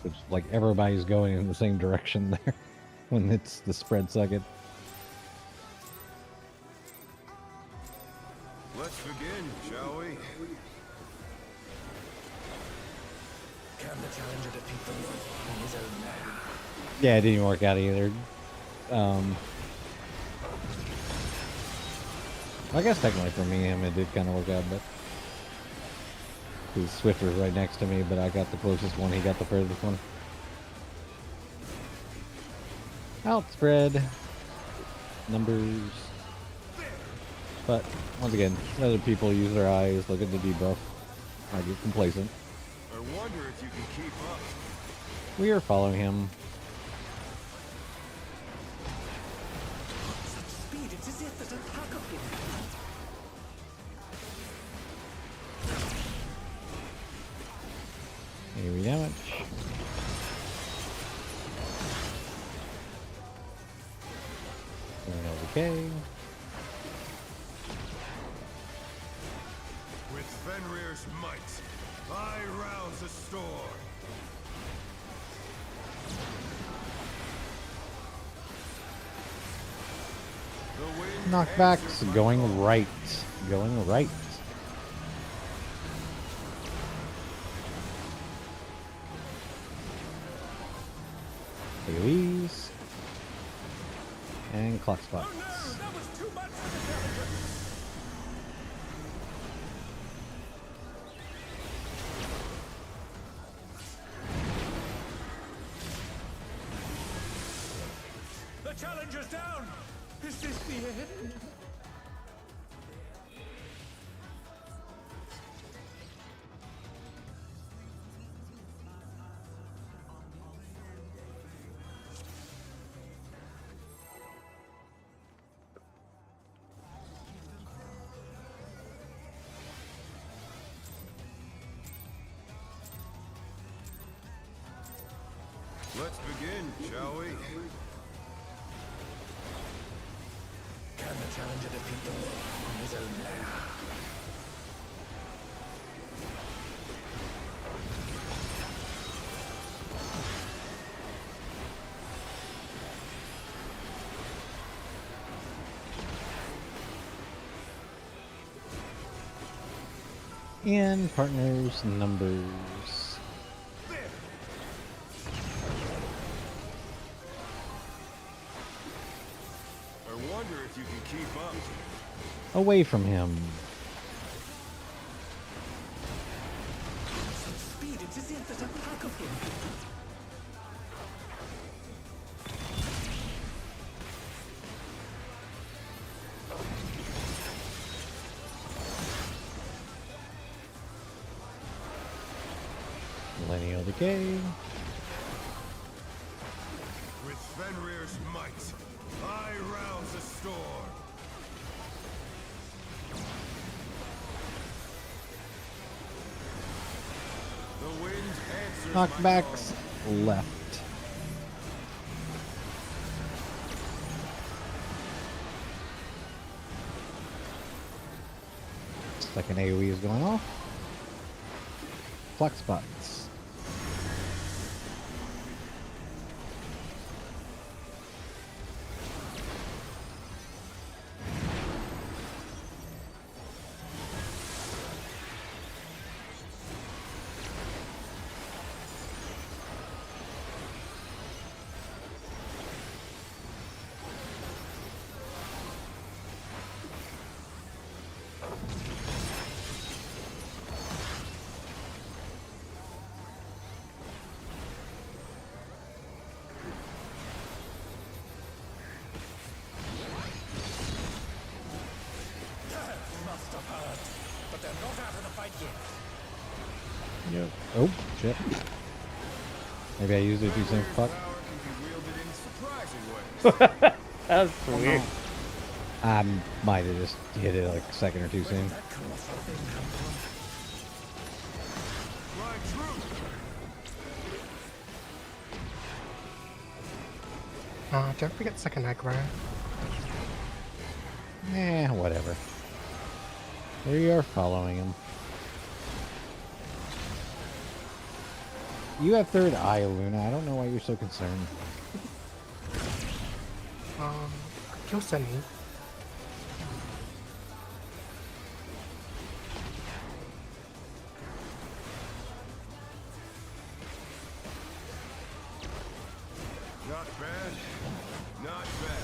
Which, like, everybody's going in the same direction there when it's the spread second. Let's begin, shall we? Can the challenger defeat the wolf in his own lair? Yeah, it didn't work out either. I guess technically for me, it did kind of work out, but his Swift was right next to me, but I got the closest one, he got the furthest one. Outspread. Numbers. But, once again, other people use their eyes, look at the debuff. I get complacent. I wonder if you can keep up. We are following him. Such speed, it's as if there's a pack of him. AoE damage. Okay. With Fenrir's might, I rouse the storm. The wind Knockbacks answers my going call. right. Going right. AoEs. And clock spots. That was too much for the challenger. The challenger's down! Is this the end? Let's begin, shall we? Can the challenger defeat the wolf in his own lair? And partners numbers. I wonder if you can keep up. Away from him. Such speed, it's as if there's a pack of him. Millennial Decay. With Fenrir's might, I rouse the storm. The wind answers my Knockbacks call. left. Second AoE is going off. Clock spots. Must have heard. But they're not out of the fight yet. Yep. Oh, shit. Maybe I used it too soon. Fenrir's Fuck. power can be wielded in surprising ways. That was weird. I might have just hit it like a second or two soon. That colossal thing come from? Fly true. Don't forget second aggro. Eh, whatever. We are following him. You have third eye, Luna. I don't know why you're so concerned. Kill Sunny. Not bad. Not bad.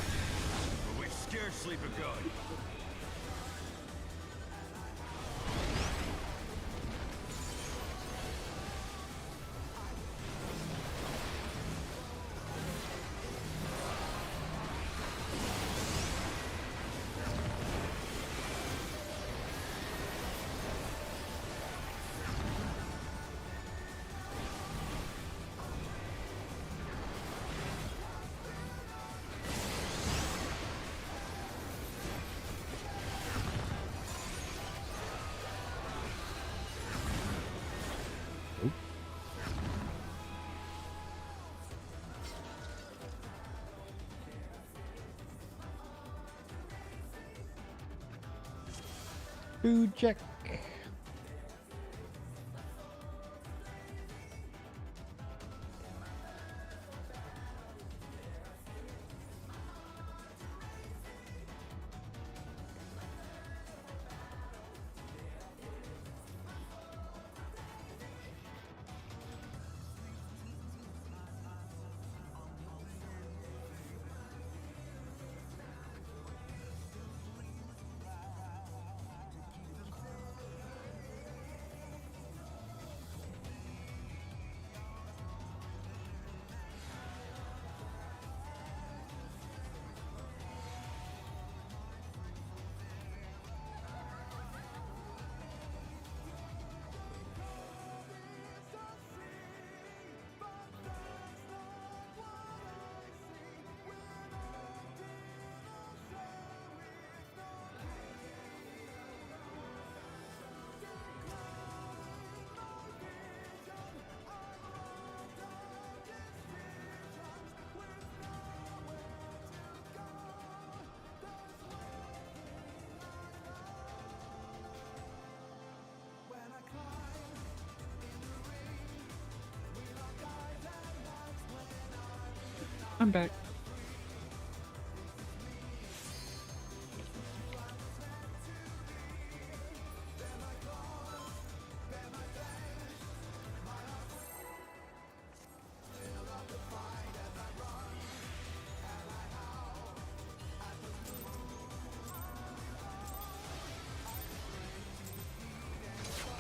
But we've scarcely begun. Food check. I'm back.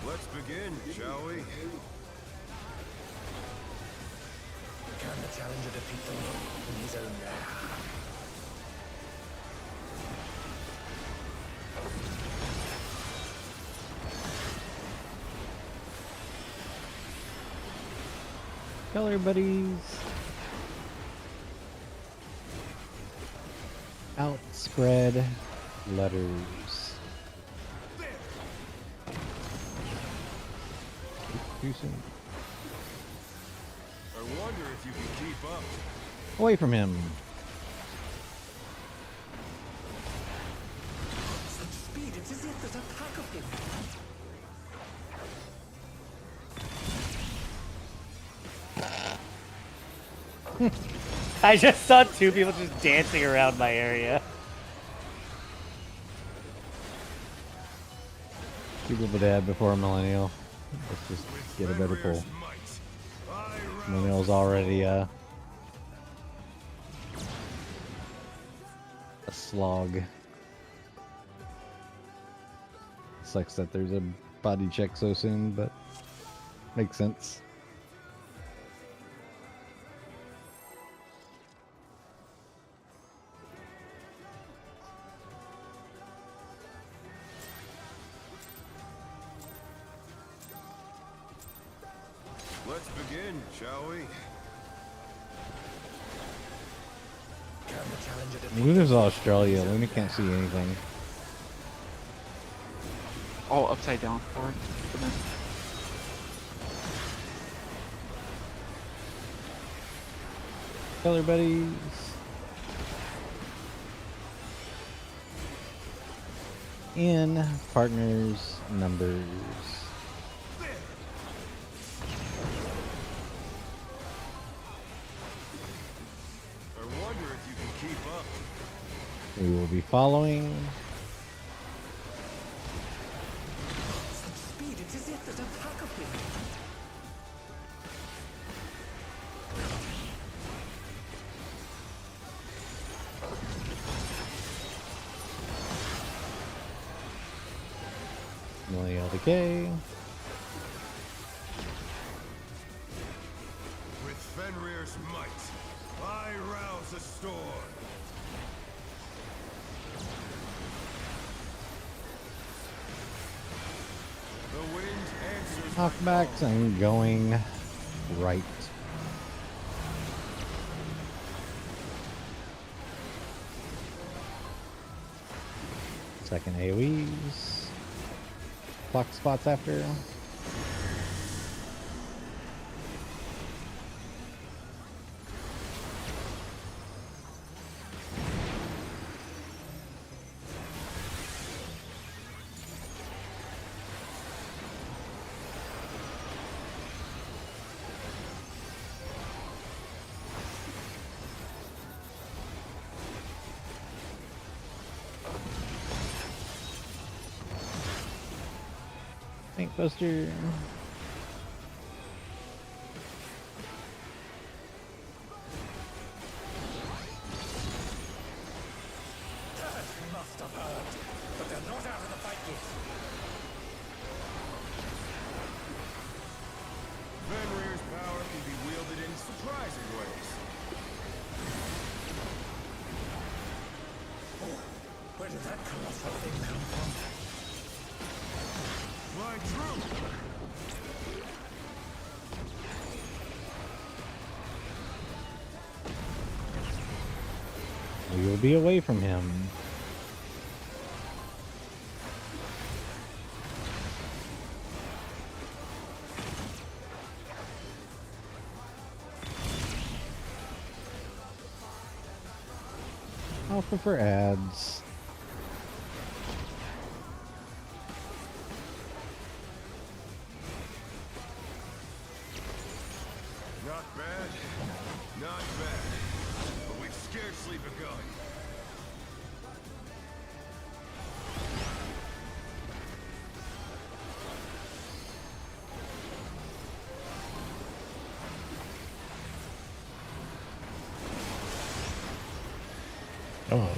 Let's begin, shall we? Can the challenger defeat the moon in his own lair? Color buddies. Outspread letters. Too soon. I wonder if you can keep up. Away from him. Such speed, it's as if there's a pack of him. I just saw two people just dancing around my area. Two people dead before a millennial. Let's just get a better pull. Millennial's already a slog. Sucks that there's a body check so soon, but makes sense. Let's begin, shall we? Can the challenger defeat Luna's Australia. Luna can't see anything. All upside down for them. Color buddies. In partners numbers. We will be following. Such speed, it's as if there's a pack of him. Millie LDK. With Fenrir's might, I rouse a storm. The wind answers my Knockbacks call. and going right. Second AoEs. Clock spots after. Tank Buster. Must have heard, but they're not out of the fight yet. Fenrir's power can be wielded in surprising ways. Where did that colossal thing come from? My truth! We will be away from him. Alpha for ads. Not bad, not bad. But we've scarcely begun. Oh.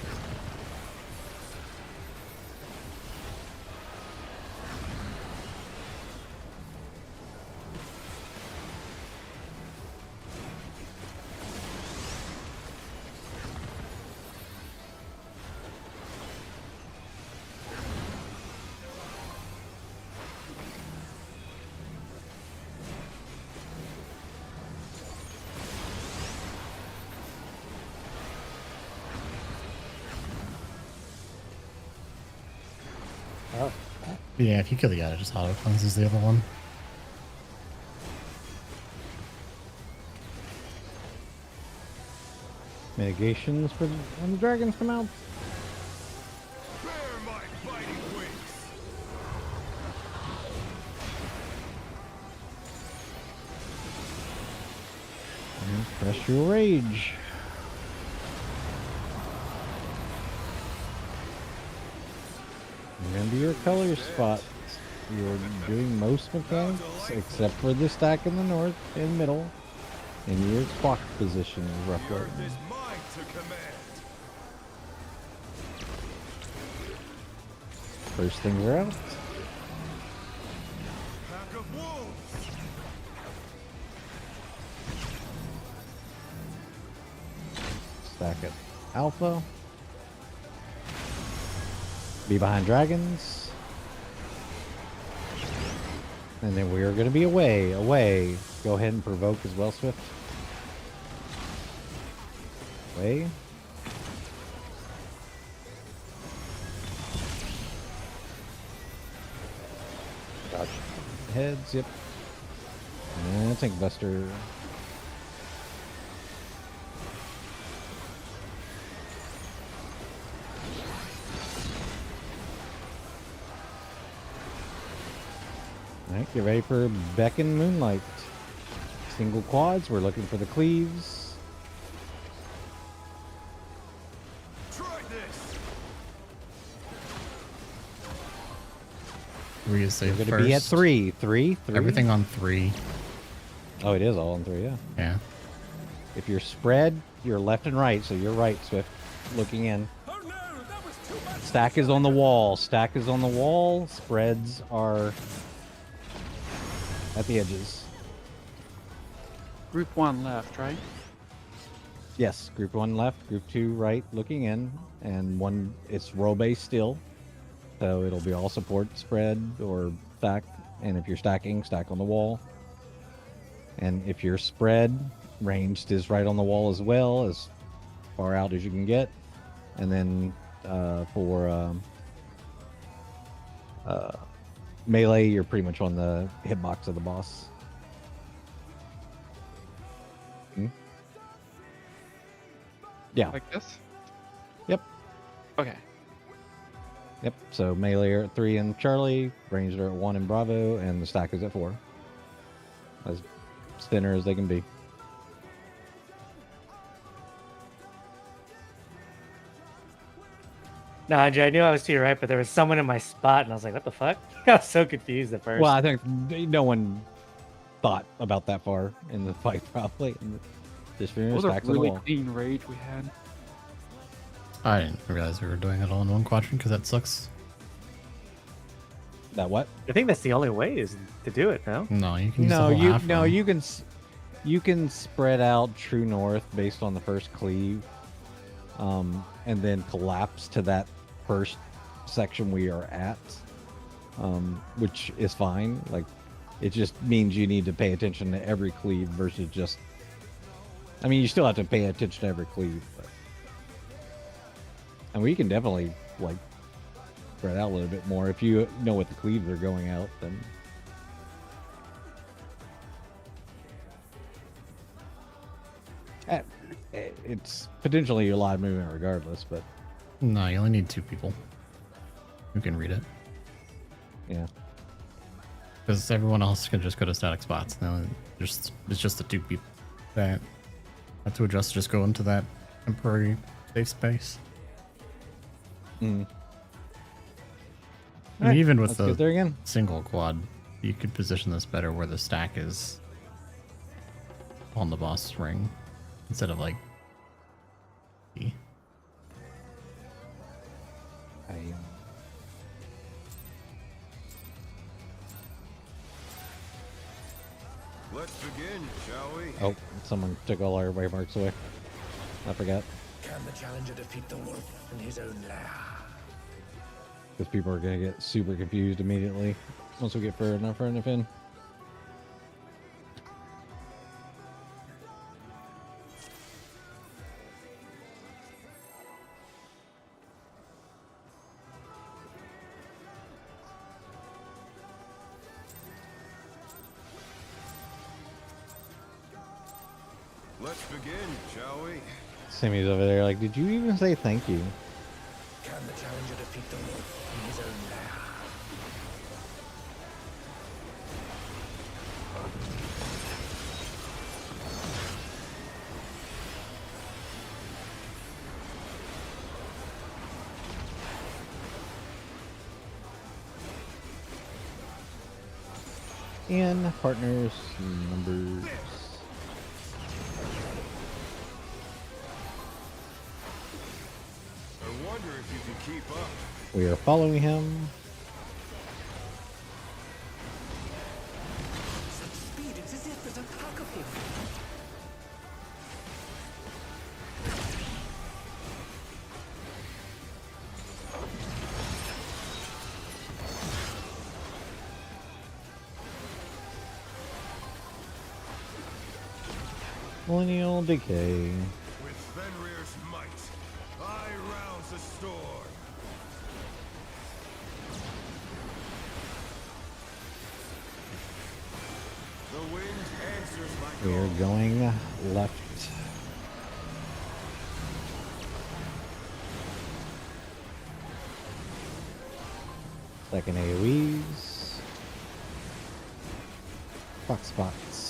Yeah, if you kill the guy, it just auto cleanses the other one. Mitigations for when the dragons come out. Bear my biting wings! And press your rage. Remember your color spots. You're doing most mechanics except for the stack in the north and middle. In your clock position, The roughly. earth is mine to command. First things are out. Pack of wolves! Stack it. Alpha. Be behind dragons. And then we are going to be away. Go ahead and provoke as well, Swift. Away. Dodge. Heads, yep. And Tank Buster. Alright, get ready for Beckon Moonlight. Single quads, we're looking for the cleaves. this. Where you say We're going to first? be at 3. 3? Everything on 3. Oh, it is all on 3, yeah. Yeah. If you're spread, you're left and right, so you're right, Swift. Looking in. Oh no, that was too much. Stack is on the wall. Stack is on the wall. Spreads are at the edges. Group 1 left, right? Yes, group 1 left, group 2 right, looking in, and 1, it's row based still. So it'll be all support, spread, or stack. And if you're stacking, stack on the wall. And if you're spread, ranged is right on the wall as well, as far out as you can get. And then for melee, you're pretty much on the hitbox of the boss. Yeah. Like this? Yep. Okay. Yep. So melee are at 3 in Charlie, ranged are at 1 in Bravo, and the stack is at 4. As thinner as they can be. No, Andre, I knew I was to your right, but there was someone in my spot, and I was like, what the fuck? I was so confused at first. Well, I think no one thought about that far in the fight, probably. Just What was stacks a on the really wall. clean raid we had? I didn't realize we were doing it all in one quadrant because that sucks. That what? I think that's the only way is to do it, no? No, you can use No, the whole half run. you can spread out true north based on the first cleave, and then collapse to that first section we are at, which is fine. Like, it just means you need to pay attention to every cleave versus just. I mean, you still have to pay attention to every cleave, but, and we can definitely like spread out a little bit more if you know what the cleaves are going out. Then it's potentially a lot of movement regardless, but No, you only need 2 people who can read it. yeah. Because everyone else can just go to static spots. Now it's just the 2 people that have to adjust to just go into that temporary safe space. Mm. I mean, even with Let's get there the again. single quad, you could position this better where the stack is on the boss ring instead of like. Let's begin, shall we? Oh, someone took all our waymarks away. I forgot. Can the challenger defeat the wolf in his own lair? Because people are going to get super confused immediately once we get far enough in. Let's begin, shall we? Sammy's over there like, did you even say thank you? Can the challenger defeat the wolf in his own lair? And partners numbers. I wonder if you can keep up. We are following him. Such speed, it's as if there's a pack of him. Millennial Decay. With Fenrir's might, I rouse the storm. The wind answers my We call. are going left. Second AoEs. Fox spots.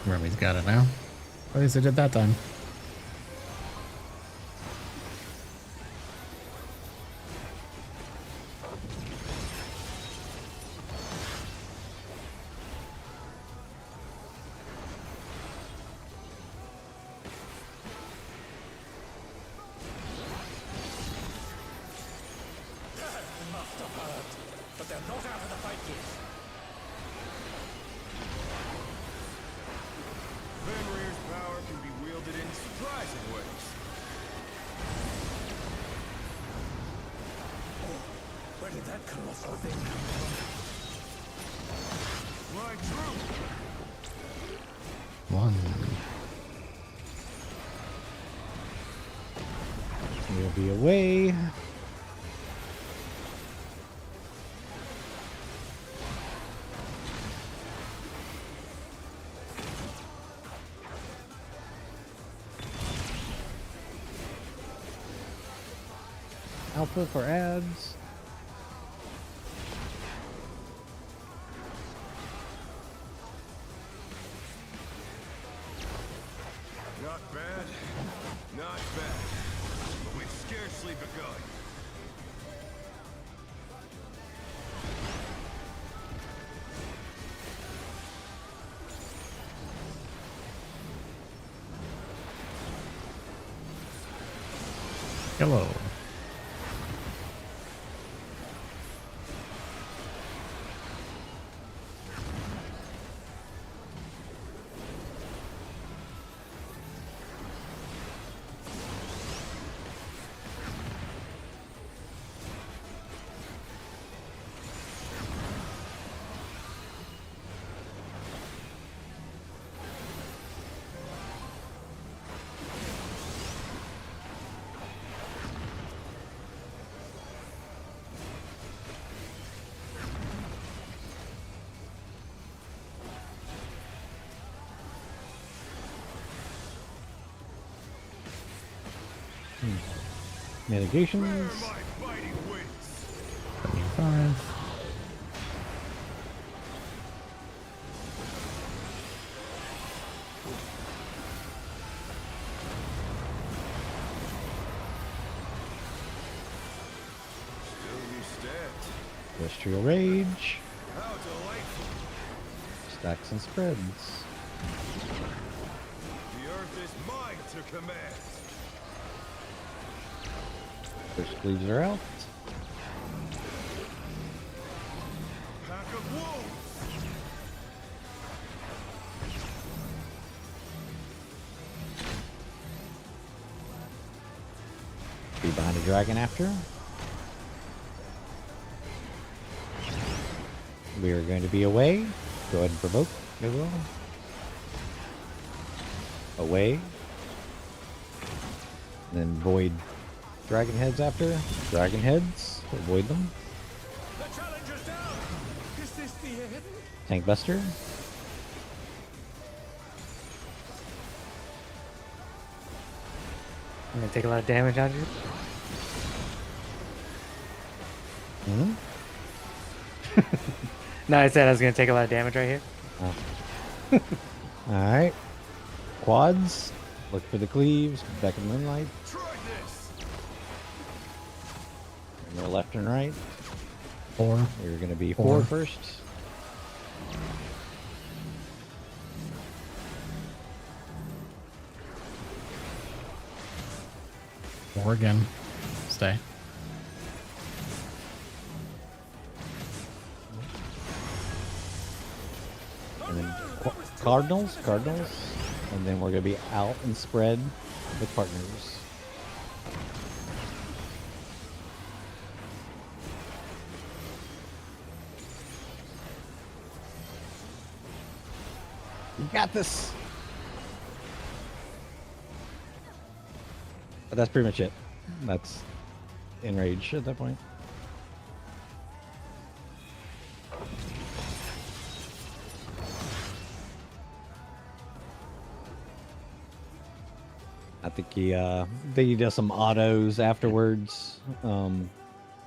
Remy's got it now. At least I did that time. But they're not out of the fight yet. Fenrir's power can be wielded in surprising ways. Where did that colossal thing come from? My troop! One. We'll be away. Alpha for ads. Not bad, not bad. But we've scarcely begun. Hello. Mitigations. Where are my fighting wits? 75. Still you stats. Terrestrial Rage. How delightful. Stacks and spreads. The earth is mine to command. First cleaves are out. Pack of wolves. Be behind a dragon after. We are going to be away. Go ahead and provoke as well. Away. And then void dragon heads after. Dragon heads. Avoid them. The challenger's down! Is this the end? Tank buster. I'm gonna take a lot of damage on you. Hmm? No, I said I was gonna take a lot of damage right here. Alright. Quads. Look for the cleaves. Back in moonlight. Try this. And they're left and right. 4. We're going to be Four. 4 first. Four again. Stay. And then Cardinals. And then we're going to be out and spread with partners. You got this. But that's pretty much it. That's enrage at that point. I think he does some autos afterwards, and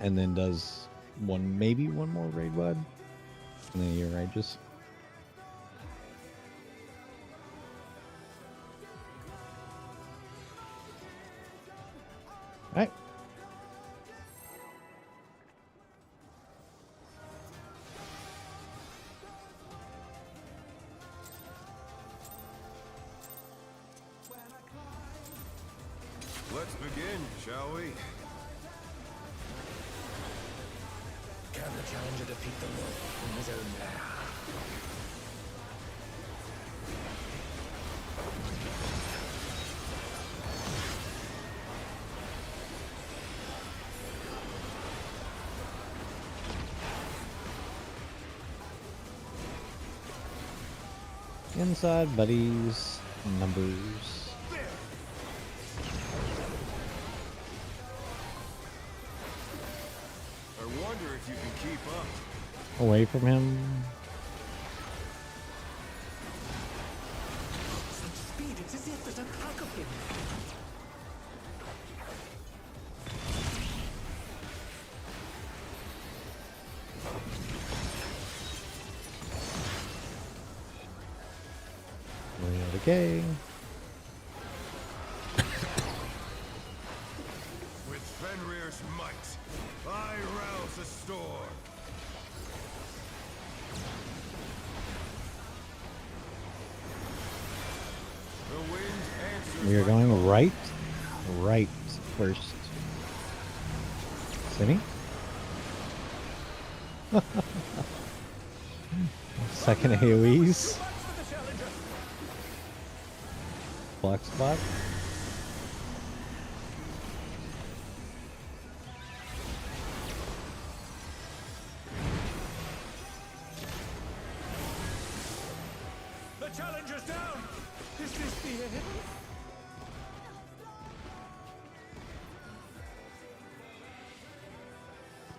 then does maybe one more raid wide, and then he enrages. Right. Let's begin, shall we? Can the challenger defeat the wolf in his own lair? Inside buddies, numbers. I wonder if you can keep up. Away from him. Such speed, it's as if there's a pack of him. Okay. With Fenrir's might, I rouse the storm. The wind answers We are my going call. right first. Simi? Second AoEs. Black spot. The challenger's down! Is this the end?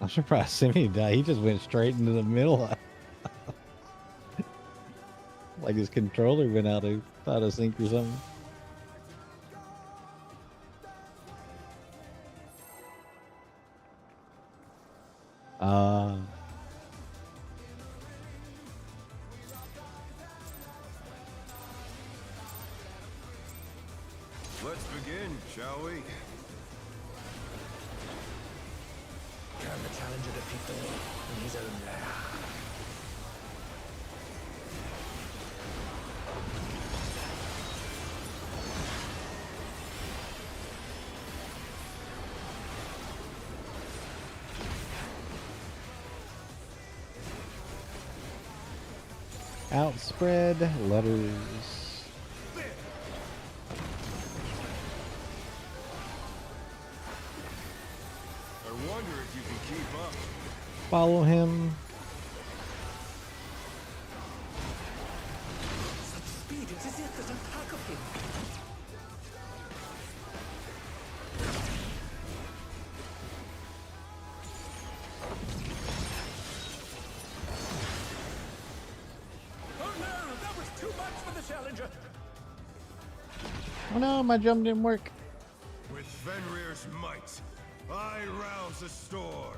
I'm surprised Simi died. He just went straight into the middle. Like his controller went out of sync or something. Let's begin, shall we? Can the challenger defeat the wolf in his own lair? Outspread letters. I wonder if you can keep up. Follow him. Such speed, it's as if there's a pack of him. Oh no, that was too much for the challenger. Oh no, my jump didn't work. With Fenrir's might, I rouse the storm.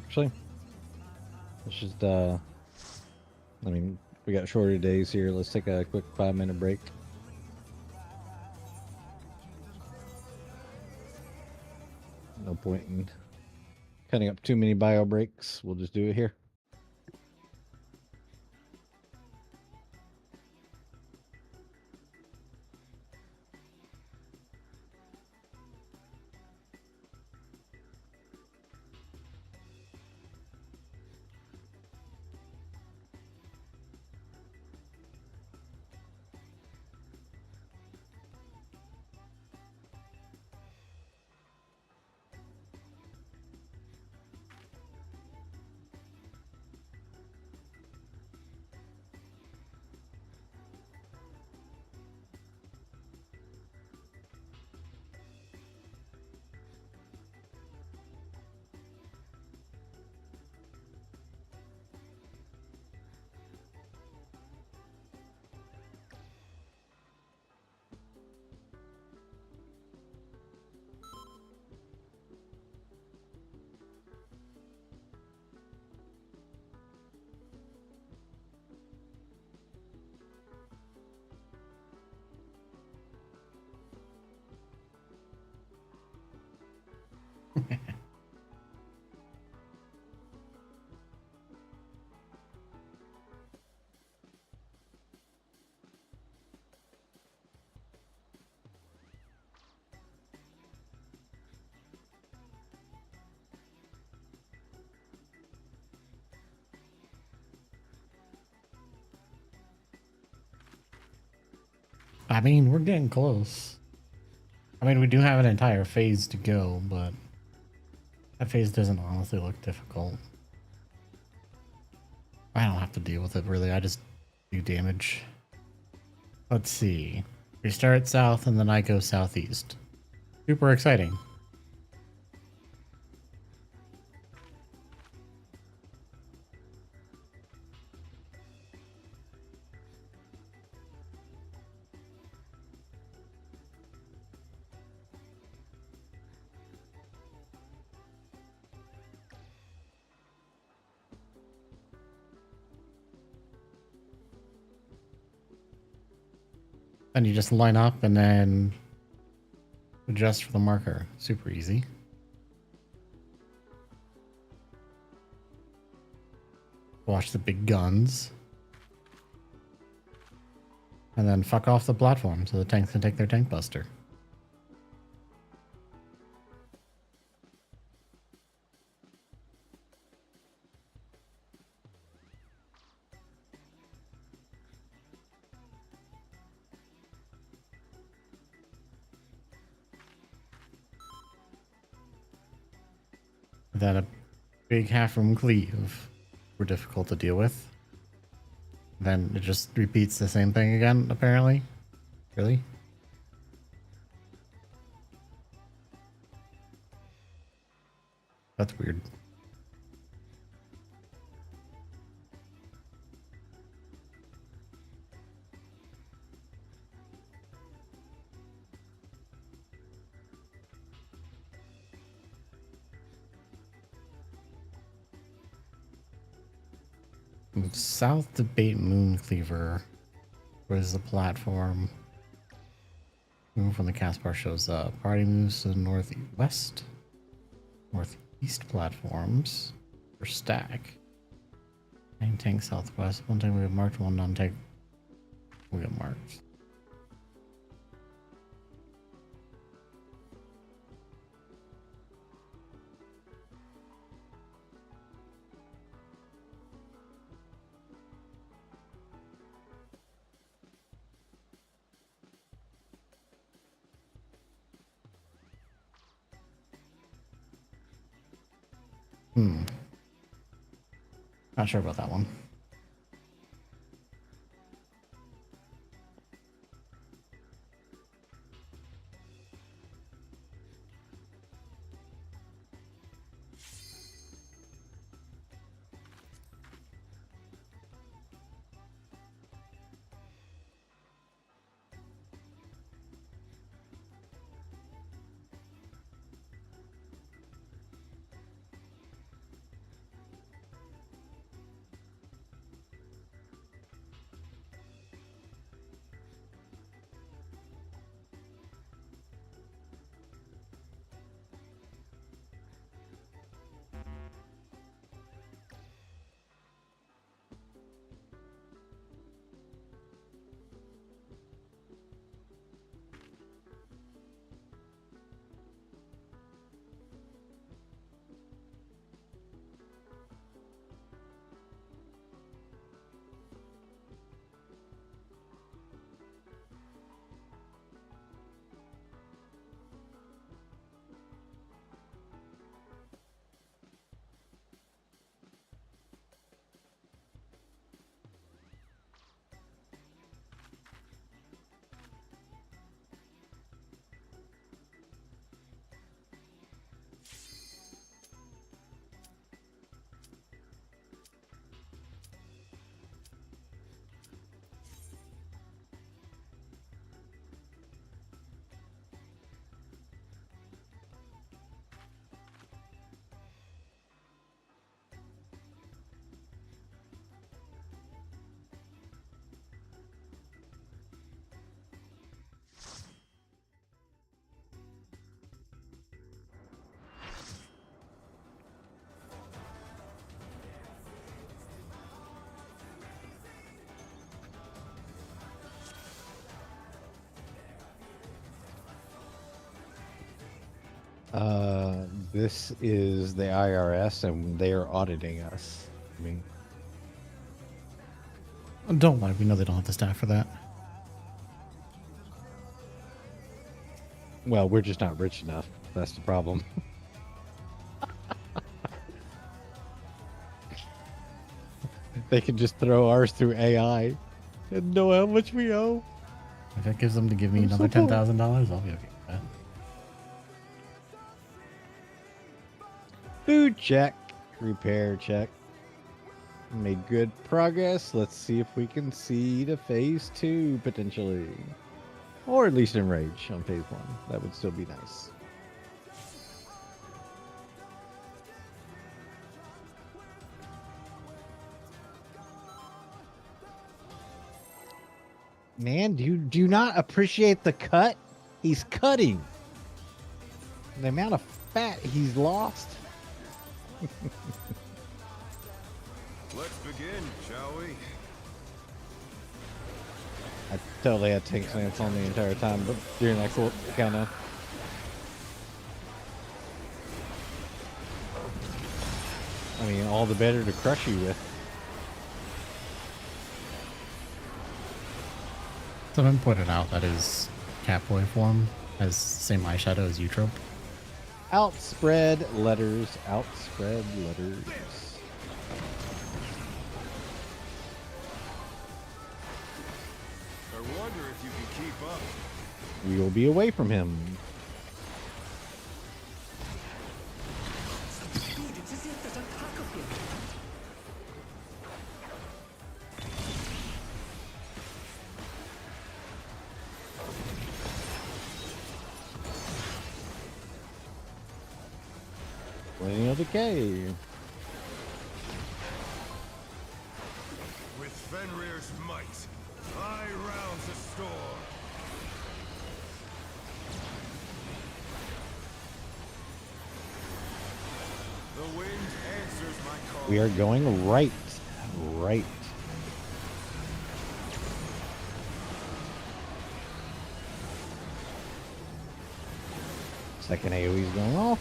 Actually, let's just I mean, we got shorter days here. Let's take a quick 5-minute break. No point in cutting up too many bio breaks. We'll just do it here. I mean, we're getting close. I mean, we do have an entire phase to go, but that phase doesn't honestly look difficult. I don't have to deal with it, really. I just do damage. Let's see. We start south, and then I go southeast. Super exciting. Then you just line up and then adjust for the marker. Super easy. Watch the big guns. And then fuck off the platform so the tanks can take their tank buster. Then a big half-room cleave were difficult to deal with. Then it just repeats the same thing again, apparently. Really? That's weird. Move south to bait Moon Cleaver. Where's the platform? Move when the cast bar shows up. Party moves to the northwest. Northeast platforms. For stack. 9 tank southwest. One tank we have marked, one non-tank we have marked. Not sure about that one. This is the IRS, and they are auditing us. I mean, Don't worry, we know they don't have the staff for that. Well, we're just not rich enough. That's the problem. They can just throw ours through AI and know how much we owe. If it gives them to give me I'm another so poor. $10,000, I'll be okay with that. Food check. Repair check. Made good progress. Let's see if we can see to phase 2 potentially. Or at least enrage on phase 1. That would still be nice. Man, do you not appreciate the cut? He's cutting. The amount of fat he's lost. Let's begin, shall we? I totally had tank stance on the entire time, but during that countdown. I mean, all the better to crush you with. Someone pointed out that his Catboy form has the same eyeshadow as Eutrope. Outspread letters. Outspread letters. I wonder if you can keep up. We will be away from him. Dude, it's as if there's a pack of him. Lineal decay. With Fenrir's might, I rouse the storm. The wind answers my call. We are going right. Right. Second AoE's going off.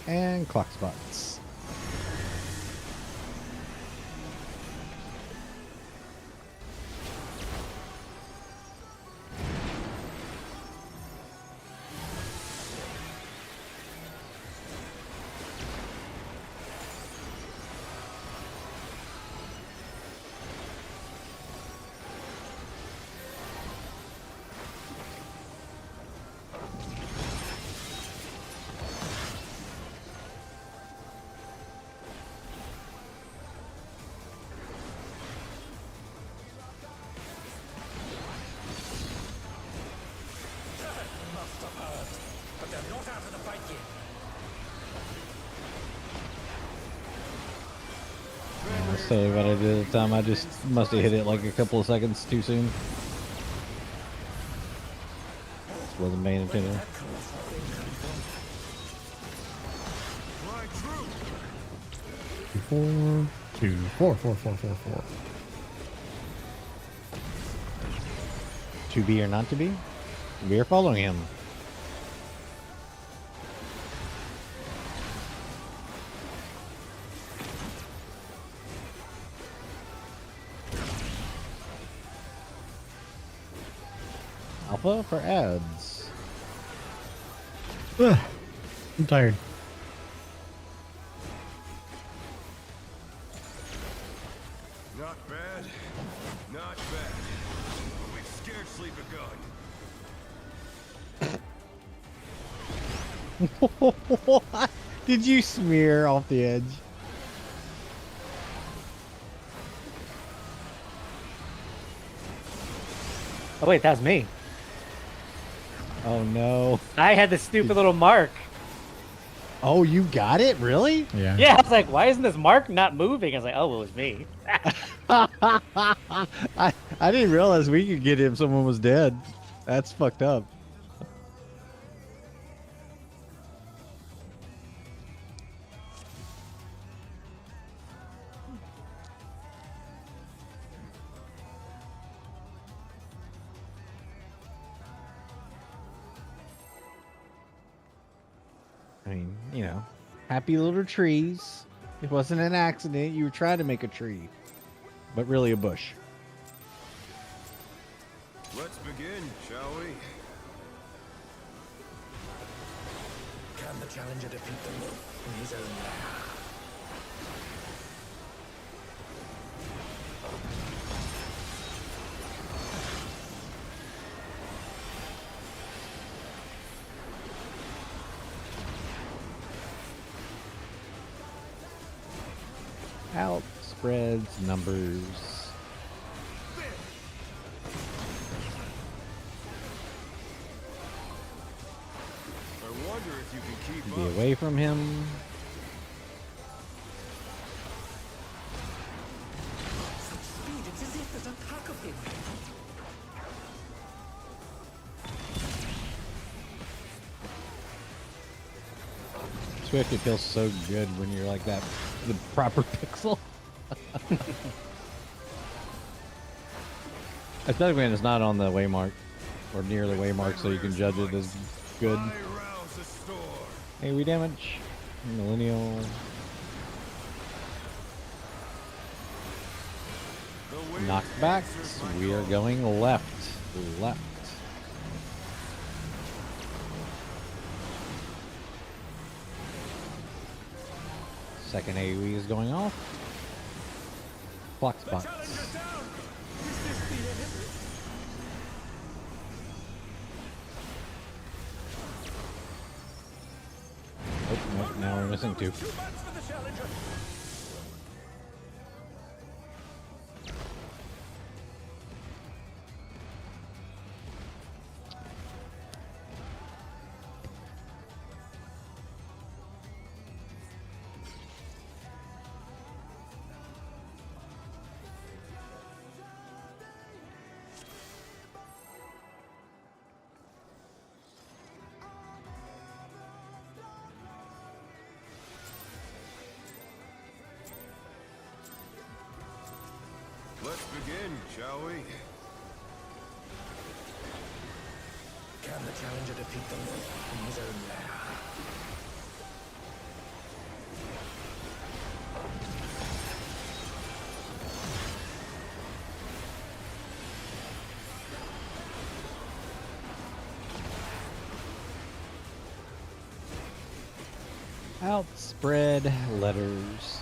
And clock spots. But they're not out of the fight yet. That's totally what I did at the time. I just must have hit it like a couple of seconds too soon. Just wasn't paying attention. Fly true. 4, 2, 4, 4, 4, 4, 4. To be or not to be? We are following him. Alpha for ads. Ugh, I'm tired. Not bad. Not bad. But we've scarcely begun. What? Did you smear off the edge? Oh wait, that's me. Oh no. I had this stupid little mark. Oh, you got it? Really? Yeah. Yeah, I was like, why isn't this mark not moving? I was like, oh, well, it was me. I didn't realize we could get him. Someone was dead. That's fucked up. I mean, you know, happy little trees. It wasn't an accident. You were trying to make a tree, but really a bush. Let's begin, shall we? Can the challenger defeat the wolf in his own lair? Outspreads numbers. I wonder if you can keep Be up. away from him. Such speed, it's as if there's a pack of him. Swift, it feels so good when you're like that, the proper pixel. Especially when it's not on the waymark or near the waymark, so you can judge it as good. I rouse the storm. AoE damage, millennial. The wind Knockbacks. answers my We are call. going left. Left. Second AoE is going off. Block spots. Oh, nope, now we're missing two. Let's begin, shall we? Can the challenger defeat the wolf in his own lair? Outspread letters.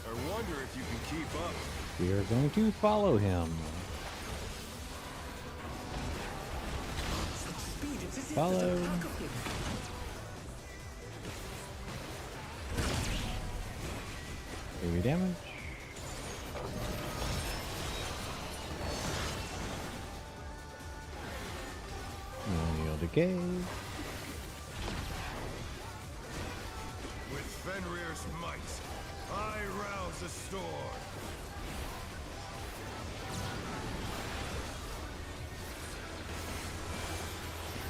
I wonder if you can keep up. We are going to follow him. Such speed, it's as if Follow. there's a pack of him. AoE damage. Millennial decay. With Fenrir's might, I rouse the storm.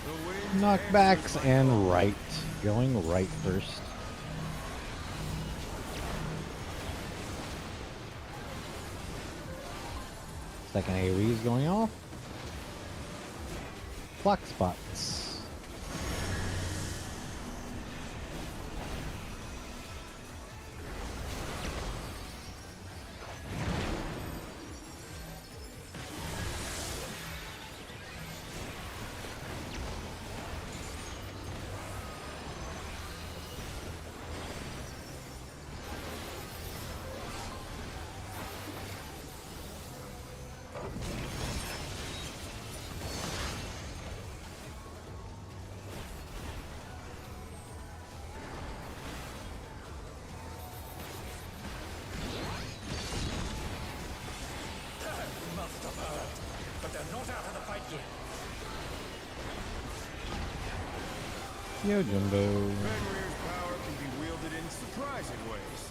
The wind Knockbacks answers my and call. right. Going right first. Second AoE is going off. Block spots. Must have heard, but they're not out of the fight yet. Yo, Jumbo. Fenrir's power can be wielded in surprising ways.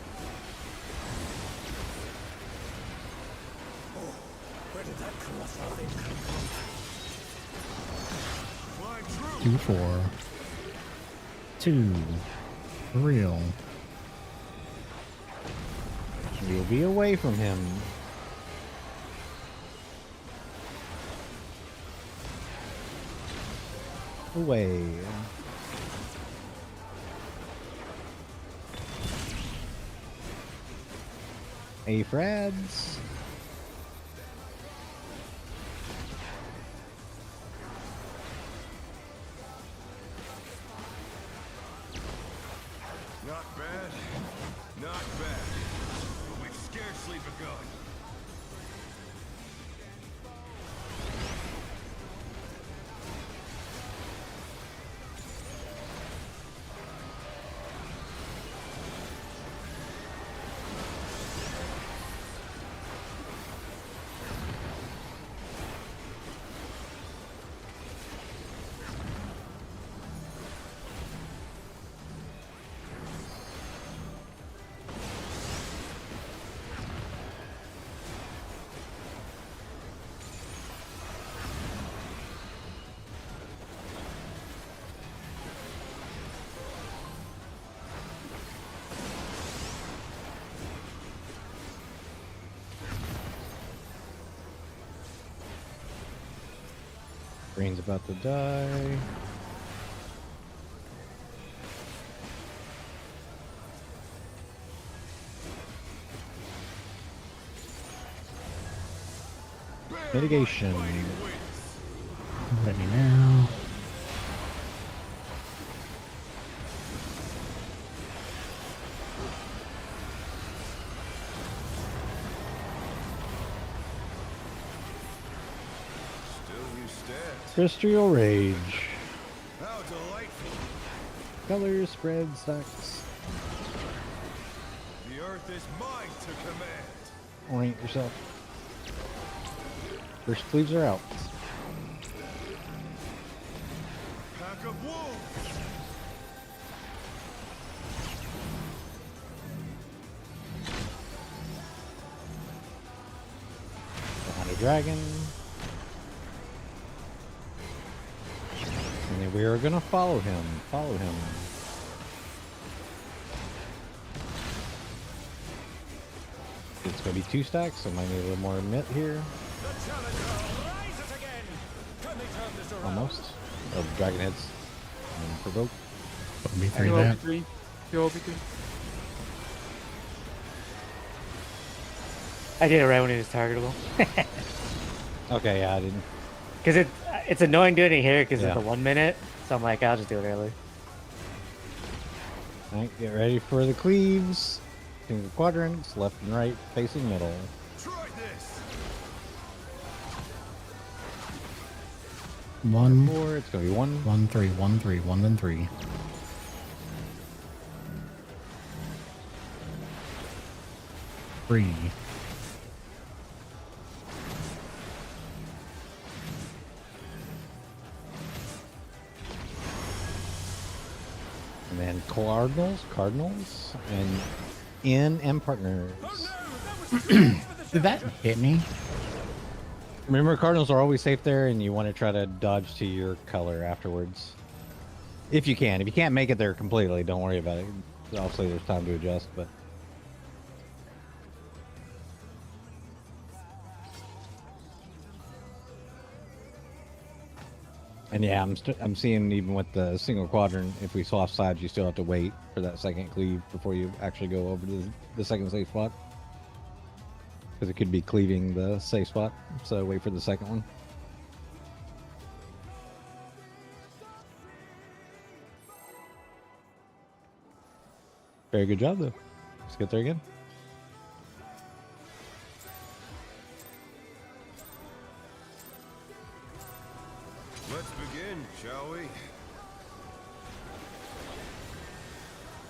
Where did that colossal thing come from? Climb true. 2-4. 2. Real. We'll be away from him. Away. Afrads. Green's about to die. Mitigation. Ready now. Still you stand. Crystal Rage. How delightful. Colors, spread, stacks. The earth is mine to command. Orient yourself. First cleaves are out. Pack of wolves. Behind a dragon. And then we are gonna follow him. Follow him. It's gonna be 2 stacks, so I might need a little more mitt here. The challenger rises again. Can they turn this around? Almost. Of dragon heads. And provoke. Put me through He'll be that. 3. He'll be 3. I did it right when he was targetable. Okay, yeah, I didn't. Because it's annoying doing it here because Yeah. of the 1 minute. So I'm like, I'll just do it early. Alright, get ready for the cleaves. Single quadrants, left and right, facing middle. Try this. 1, 4, it's gonna be 1. 1, 3, 1, 3, 1, then 3. Three. And then Cardinals, and in and partners. Did that hit me? Remember, Cardinals are always safe there, and you want to try to dodge to your color afterwards. If you can. If you can't make it there completely, don't worry about it. Obviously, there's time to adjust, but... And yeah, I'm seeing even with the single quadrant, if we swap sides, you still have to wait for that second cleave before you actually go over to the second safe spot. Because it could be cleaving the safe spot, so wait for the second one. Very good job, though. Let's get there again. Let's begin, shall we?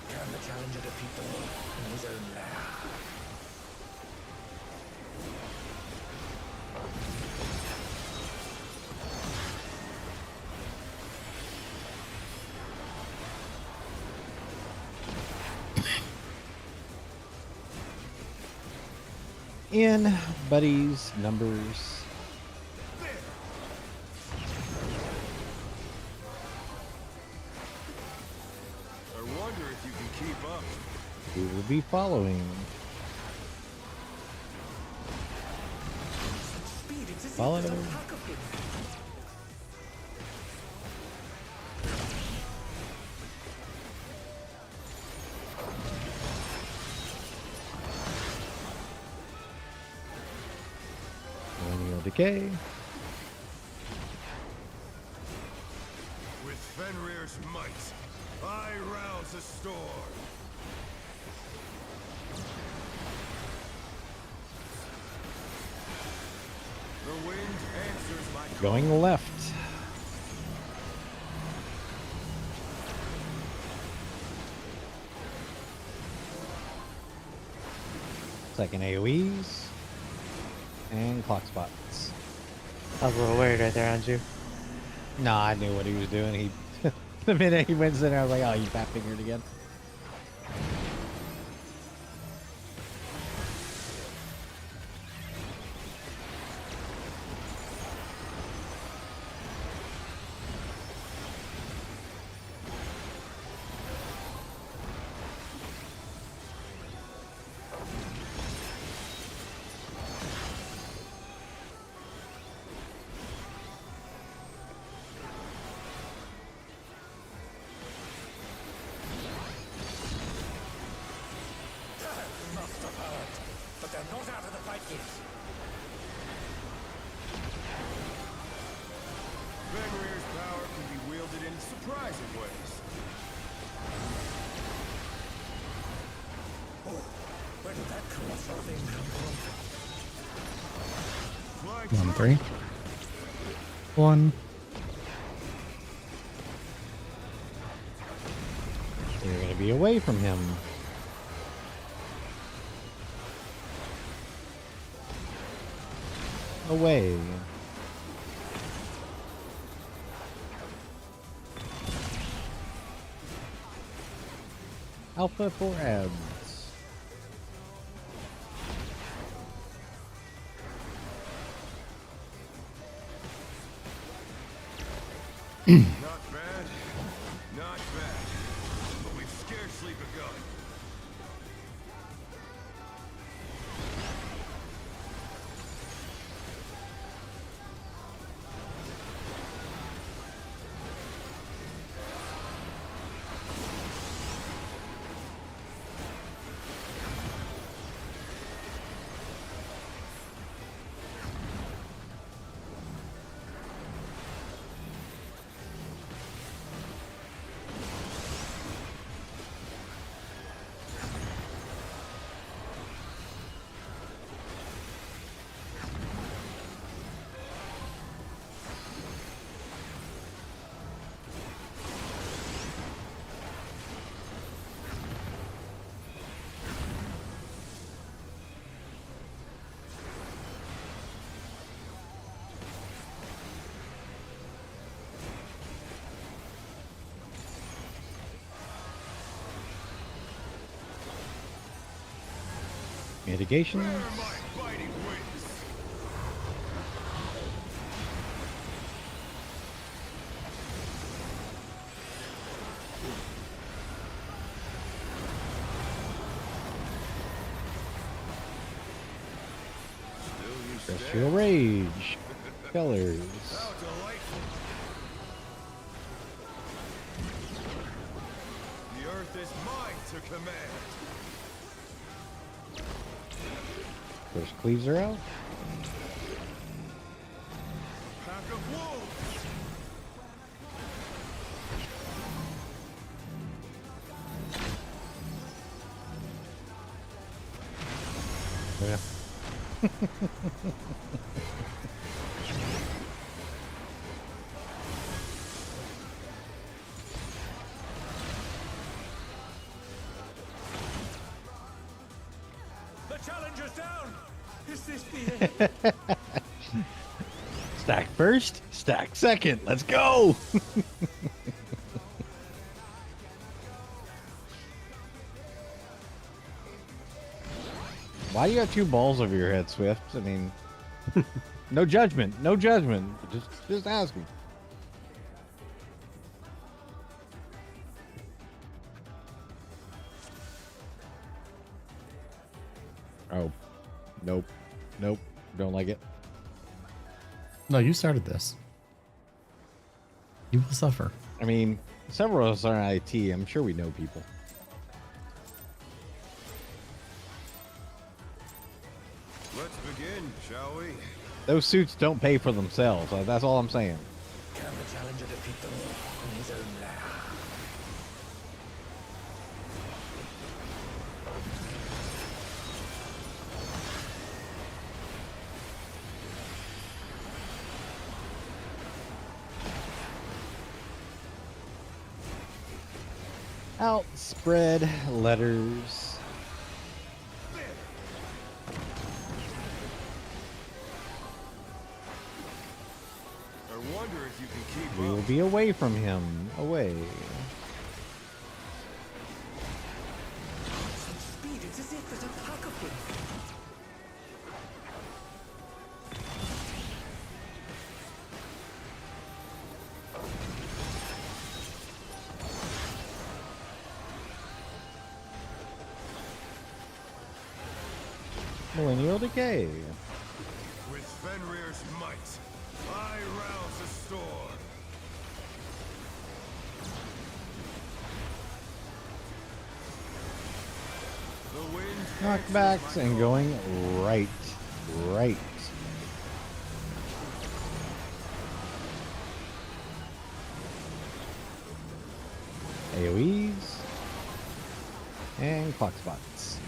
Can the challenger defeat the wolf in his own lair? In buddies, numbers. I wonder if you can keep up. We will be following. Speed exists Follow. as a pack of him. Millennial Decay. With Fenrir's might, I rouse a storm. The wind answers my call. Going left. Second AoEs. And clock spots. I was a little worried right there, aren't you? Nah, I knew what he was doing. He, the minute he went in there, I was like, oh, you fat fingered again. surprising ways. Where did that colossal thing come from? Flying Come on, through. 3, 1. You're gonna be away from him. Away. Alpha for abs. Not bad. Not bad. But we've scarcely begun. Mitigation. Where are my biting wings? Still you Terrestrial stand? rage. Colors. How delightful. The earth is mine to command. First cleaves are out. Pack of wolves. Yeah. The challenger's down! Is this the end? Stack first, stack second. Let's go. Why do you have two balls over your head, Swift? I mean, no judgment, no judgment. Just asking. Oh, nope, nope, don't like it. No, you started this. You will suffer. I mean, several of us are in IT. I'm sure we know people. Let's begin, shall we? Those suits don't pay for themselves. That's all I'm saying. Can the challenger defeat the wolf in his own lair? Outspread letters. I wonder if you can keep We will up. be away from him. Away. Such speed, it's as if there's a pack of them. Millennial Decay. With Fenrir's might, I rouse the storm. The wind Knockbacks and going right. Right. clock spots.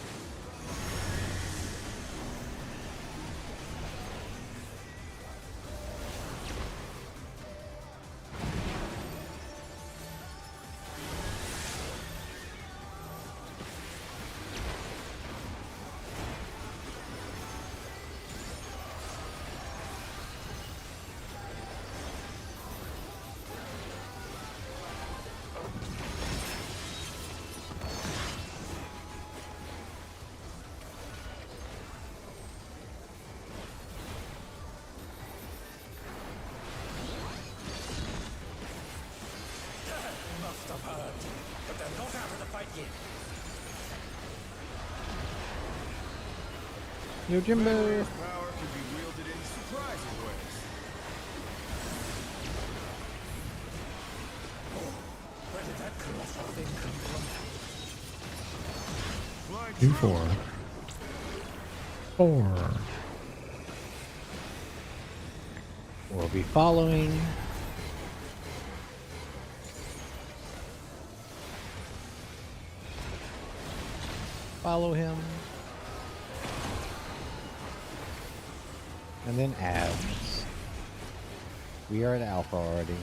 Must have heard, but they're not out of the fight yet. Yo, Jimbo. Fenrir's power can be wielded in surprising ways. Where did that colossal thing come from? Fly 2, true. 4. 4. We'll be following. Follow him. And then abs. We are at alpha already.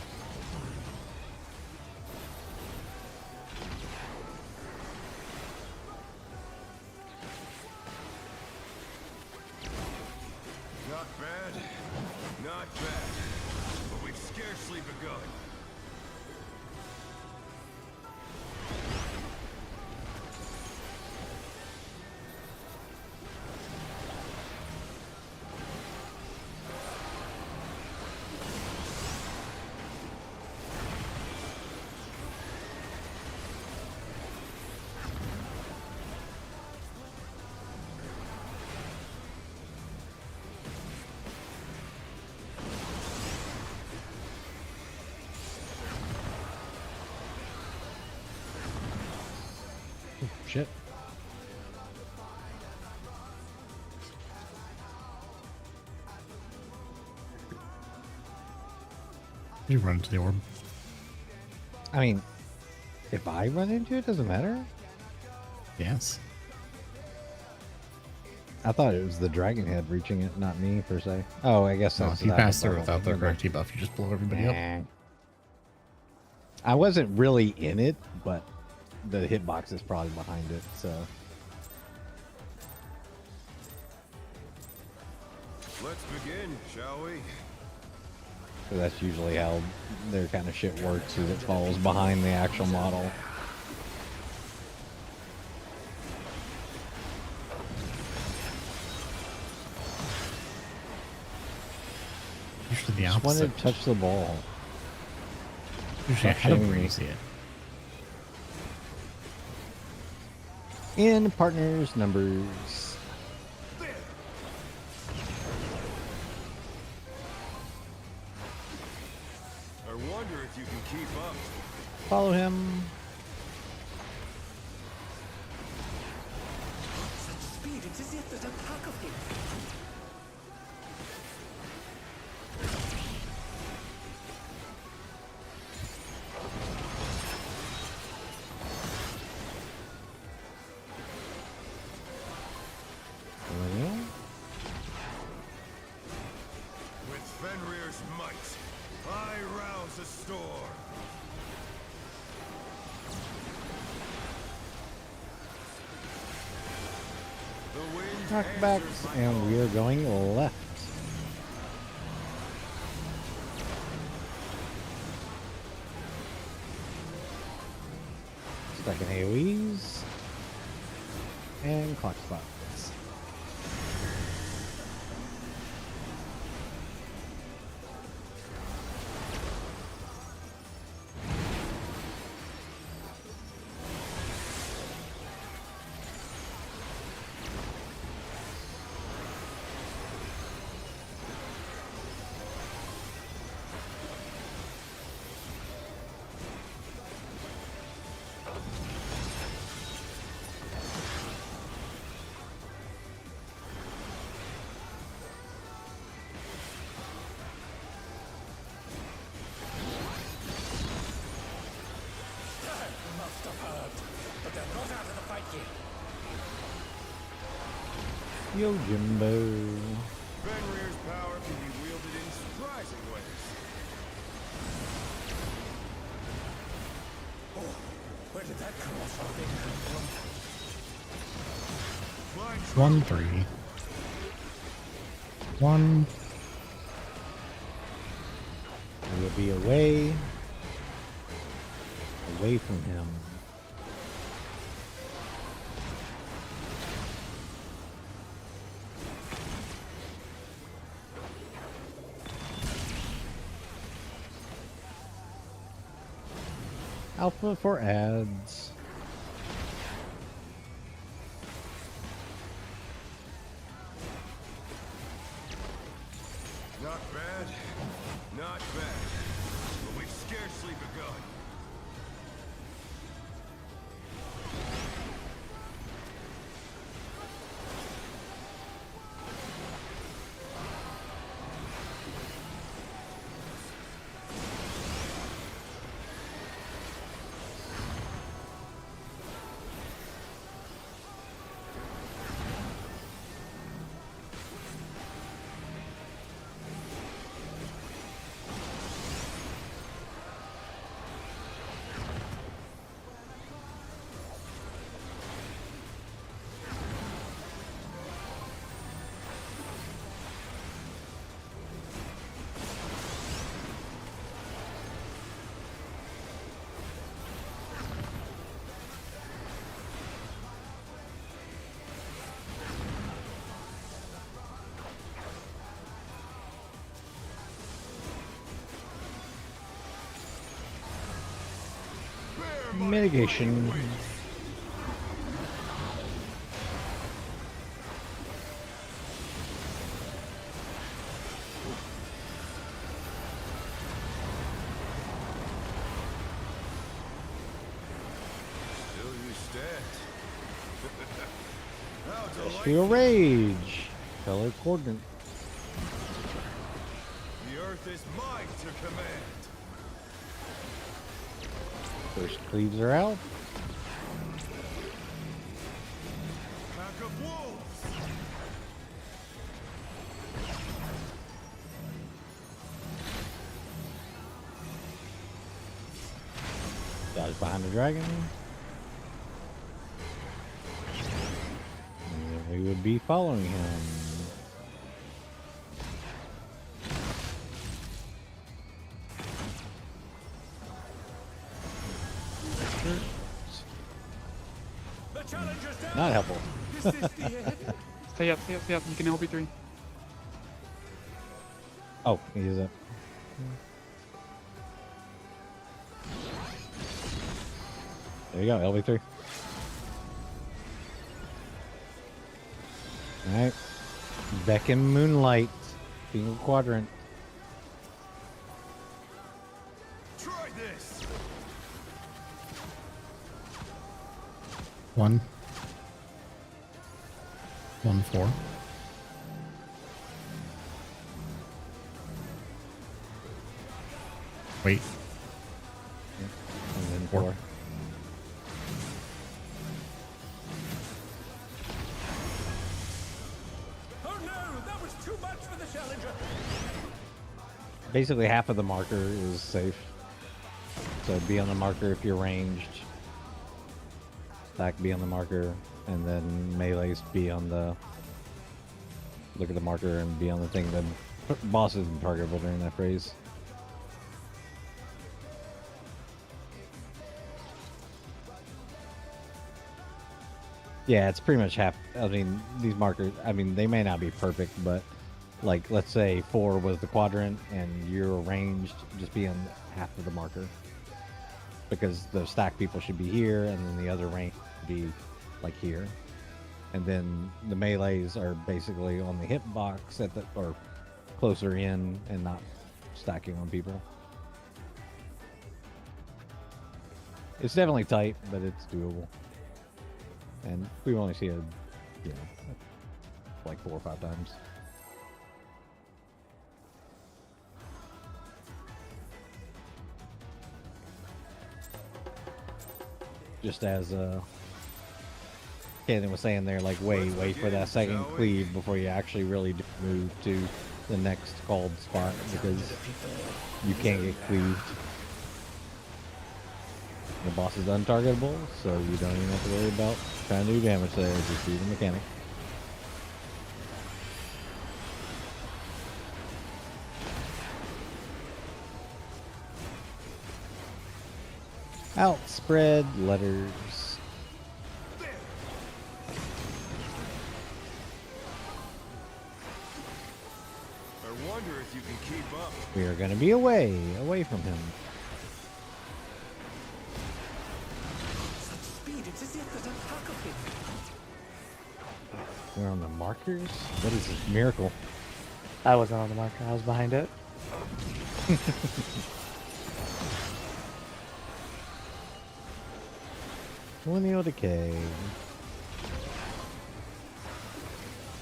Not bad. Not bad. But we've scarcely begun. Shit. You run into the orb. I mean, if I run into it, doesn't matter. Yes. I thought it was the dragon head reaching it, not me per se. Oh, I guess No, that's if you without pass the through bubble. without the Never correct debuff, you just blow everybody up. Nah. I wasn't really in it, but the hitbox is probably behind it, so. Let's begin, shall we? So that's usually how their kind of shit works, is it falls behind the actual model. Usually the Just wanted opposite. to touch the ball. Usually Stop ahead of shaming where me. you see it. In partners numbers. I wonder if you can keep up. Follow him. Such speed, it's as if there's a pack of him. With Fenrir's might, I rouse a storm. The wind Knockbacks, answers my and call. we are going left. Stacking AoEs. And clock spots. Yojimbo. Fenrir's power can be wielded in surprising ways. Where did that come from? 1, 3. 1. We will be away from him. Alpha for ads. Not bad. Not bad. But we've scarcely begun. Mitigation. Still you stand. How Celestial delightful. Rage. Color coordinate. The earth is mine to command. First cleaves are out. Pack of wolves. Dodge behind the dragon. And then we would be following him. Not helpful. Stay up, stay up, stay up. You can LB3. Oh, he is up. There you go, LB3. Alright. Beckon Moonlight. Single quadrant. Try this. 1. 1, 4. Wait. And then 4. 4. Oh no, that was too much for the challenger. Basically half of the marker is safe. So be on the marker if you're ranged. Stack be on the marker. And then melees be on the... Look at the marker and be on the thing that boss isn't targetable during that phrase. Yeah, it's pretty much half. I mean, these markers, I mean, they may not be perfect, but like, let's say 4 was the quadrant and you're ranged, just be on half of the marker. Because the stack people should be here, and then the other range should be like here. And then the melees are basically on the hitbox at the, or closer in and not stacking on people. It's definitely tight, but it's doable. And we only see it, you know, like 4 or 5 times. Just as Kaden was saying there, like, wait for that second cleave before you actually really do move to the next called spot, because you can't get cleaved. The boss is untargetable, so you don't even have to worry about trying to do damage there. Just do the mechanic. Outspread letters. I wonder if you can keep up. We are going to be away from him. Such speed, it's as if there's a pack of him. We're on the markers? What is this miracle? I wasn't on the marker. I was behind it. Millennial Decay.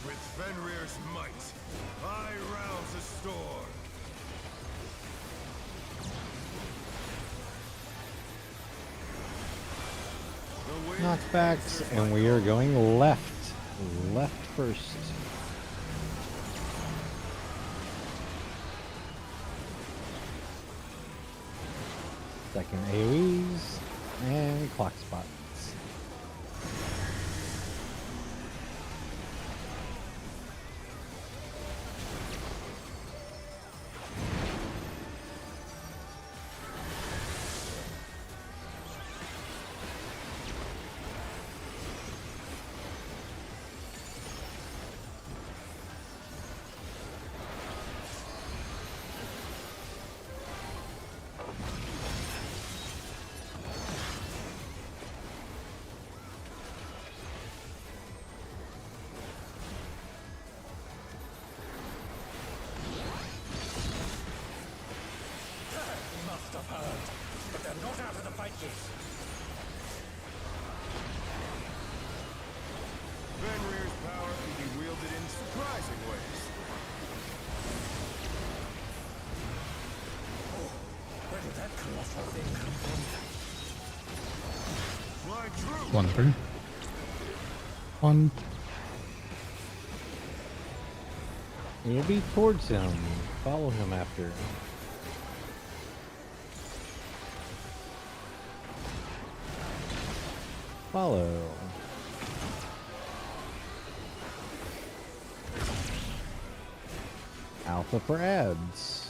With Fenrir's might, I rouse the storm. The wind Knockbacks, and we are going left. Left first. Second AoEs and clock spots. Must have heard, but they're not out of the fight yet. Fenrir's power can be wielded in surprising ways. Where did that colossal thing come from? Fly true. 1 through. 1. You'll be towards him. Follow him after. Follow. Alpha for ads.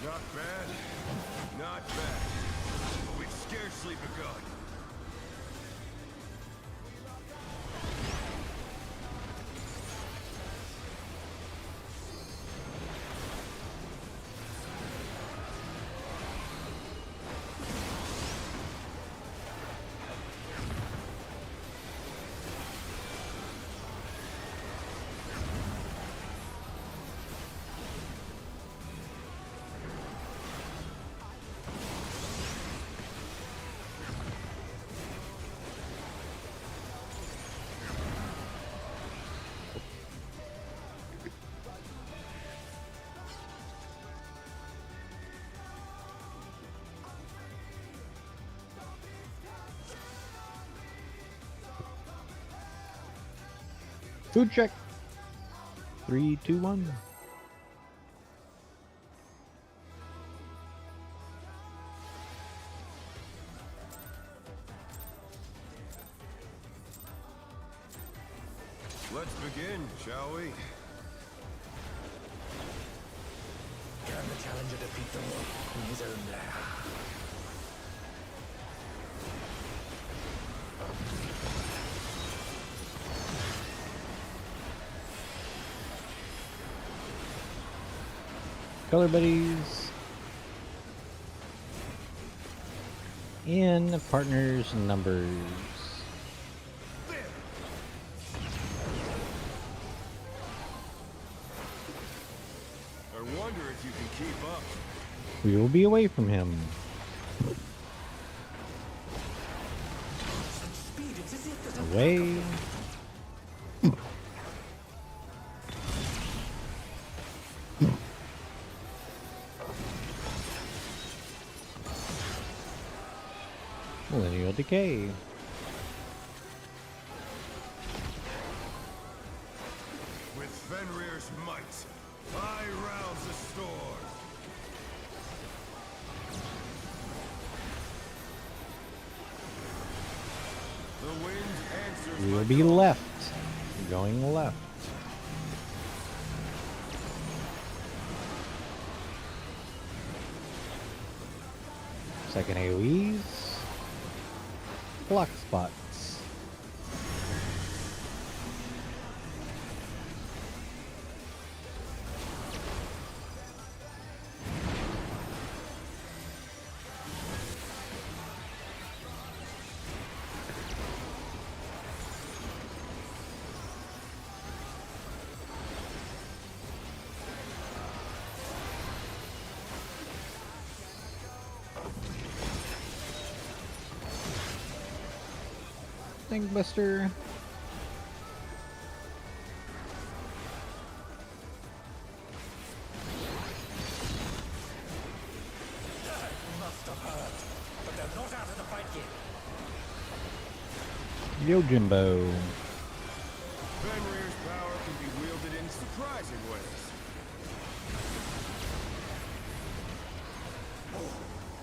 Not bad. Not bad. But we've scarcely begun. Food check. 3, 2, 1. Let's begin, shall we? Can the challenger defeat the wolf in his own lair? Color buddies. In partners numbers. I wonder if you can keep up. We will be away from him. Such speed, it's as if there's a Away. Millennial Decay. With Fenrir's might, I rouse the storm. The wind answers We will my be call. left. Going left. Second AoEs. Block spots. Buster. Must have hurt, but they're not out of the fight yet. Yo Jimbo. Fenrir's power can be wielded in surprising ways.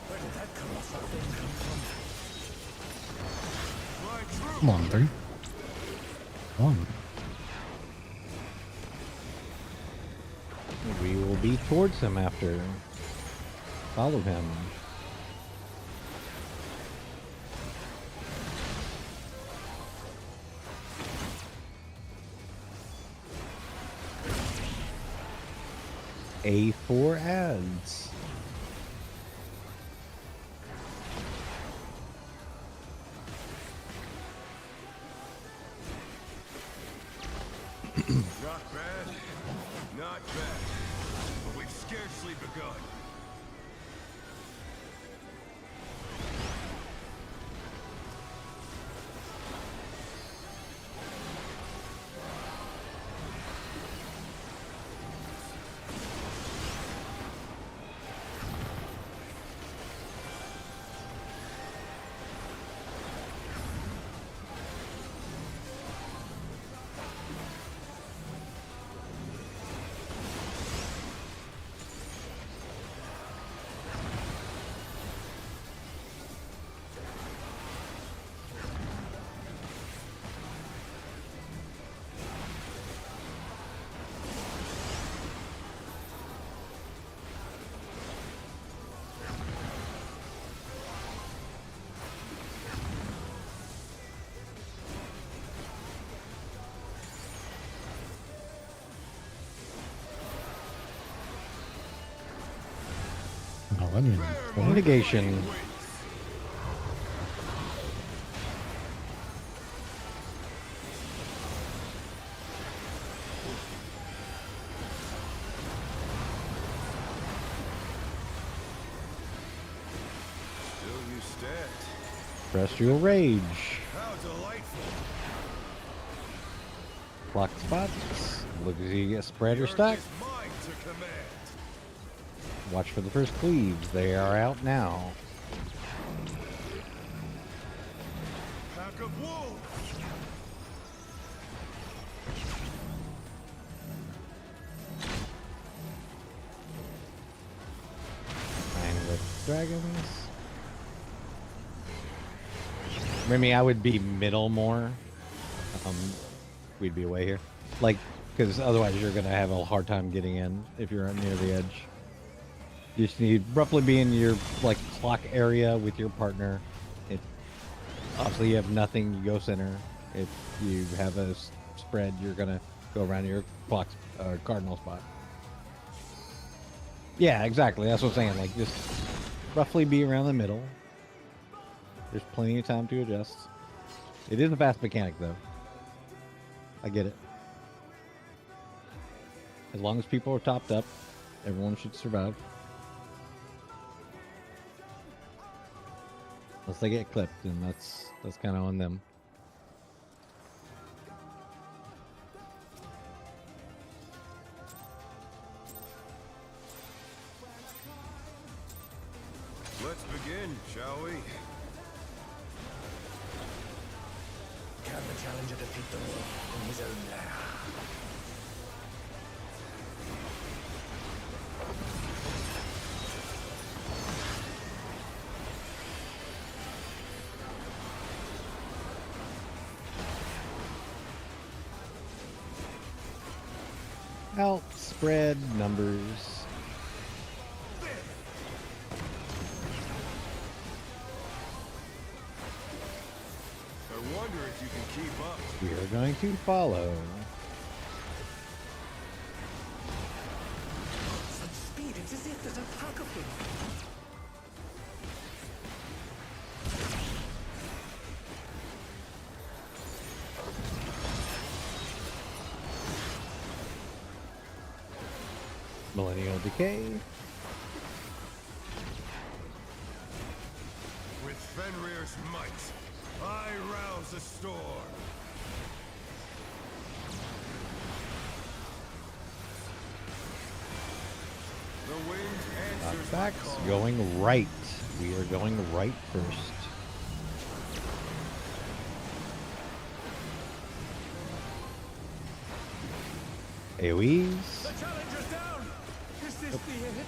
Where did that colossal thing come from? My true Come on, 3. 1. We will be towards him after. Follow him. A4 ads. Not bad, not bad. But we've scarcely begun. Millennium. Mitigation. Still you stand. Terrestrial Rage. How delightful. Block spots. Look as you get spread or The stack. earth is mine to command. Watch for the first cleaves. They are out now. Pack of wolves. And with dragons. Remy, I would be middle more. We'd be away here. Like, because otherwise you're going to have a hard time getting in if you're near the edge. You just need roughly be in your, like, clock area with your partner. If obviously you have nothing, you go center. If you have a spread, you're going to go around your clock cardinal spot. Yeah, exactly. That's what I'm saying. Like, just roughly be around the middle. There's plenty of time to adjust. It is a fast mechanic, though. I get it. As long as people are topped up, everyone should survive. Unless they get clipped, and that's kind of on them. Let's begin, shall we? defeat the wolf in his own lair. Outspread numbers. I wonder if you can keep up. We are going to follow. Such speed, it's as if there's a pack of him. Millennial Decay. With Fenrir's might, I rouse the storm. The wind answers my Knockbacks call. going right. We are going right first. AoEs. The challenger's down! Is this the end?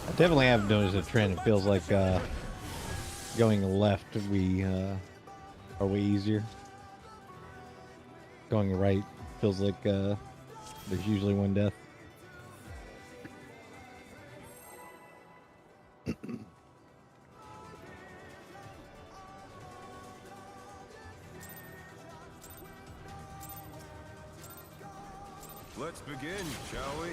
I definitely have noticed a trend. It feels like going left we are way easier. Going right feels like there's usually one death. Let's begin, shall we?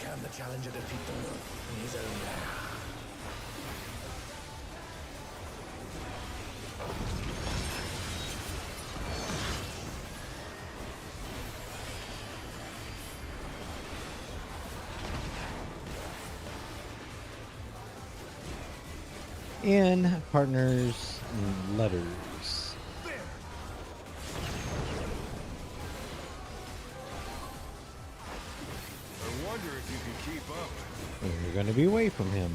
Can the challenger defeat the wolf in his own lair? In partners letters. I wonder if you can keep up. We're going to be away from him.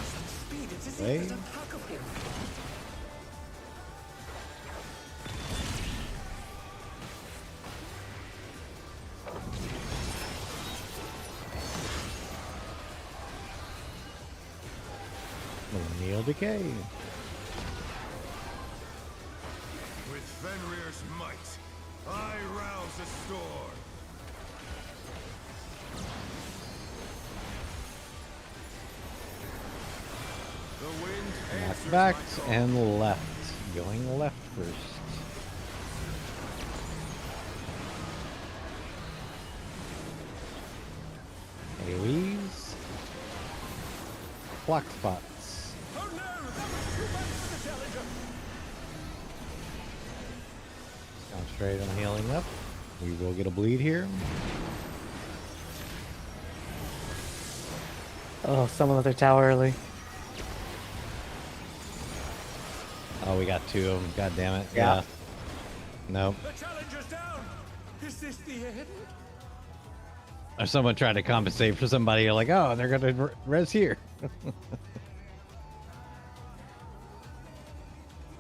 Such speed, it's as Hey. if there's a pack of him. Millennial Decay. With Fenrir's might, I rouse the storm. The wind answers my Knockbacks call. and left. Going left first. AoEs. Block spots. Oh no! That was too much for the challenger! Concentrate on healing up. We will get a bleed here. Oh, someone let their tower early. Oh, we got two of them. God damn it. Yeah. Nope. The challenger's down! Is this the end? Or someone trying to compensate for somebody. You're like, oh, they're going to res here.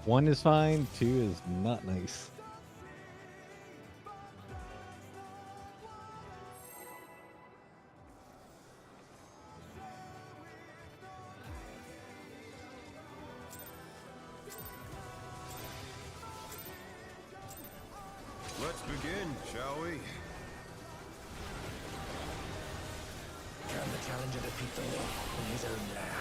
One is fine. Two is not nice. Let's begin, shall we? Can the challenger defeat the wolf in his own lair?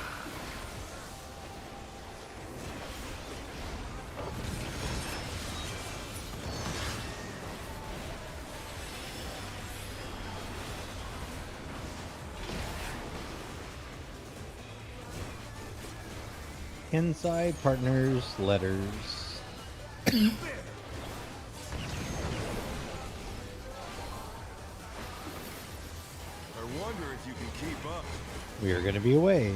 Inside partners letters. I wonder if you can keep up. We are going to be away.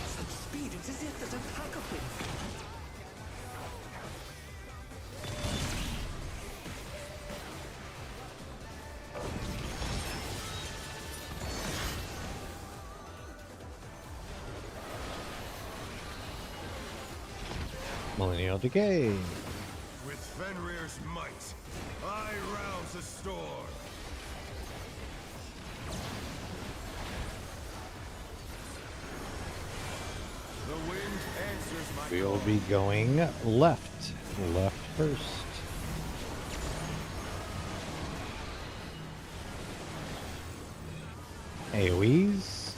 Such speed, it's as if there's a pack of him. Millennial Decay. With Fenrir's might, I rouse the storm. The wind answers my We'll call. be going left. Left first. AoEs.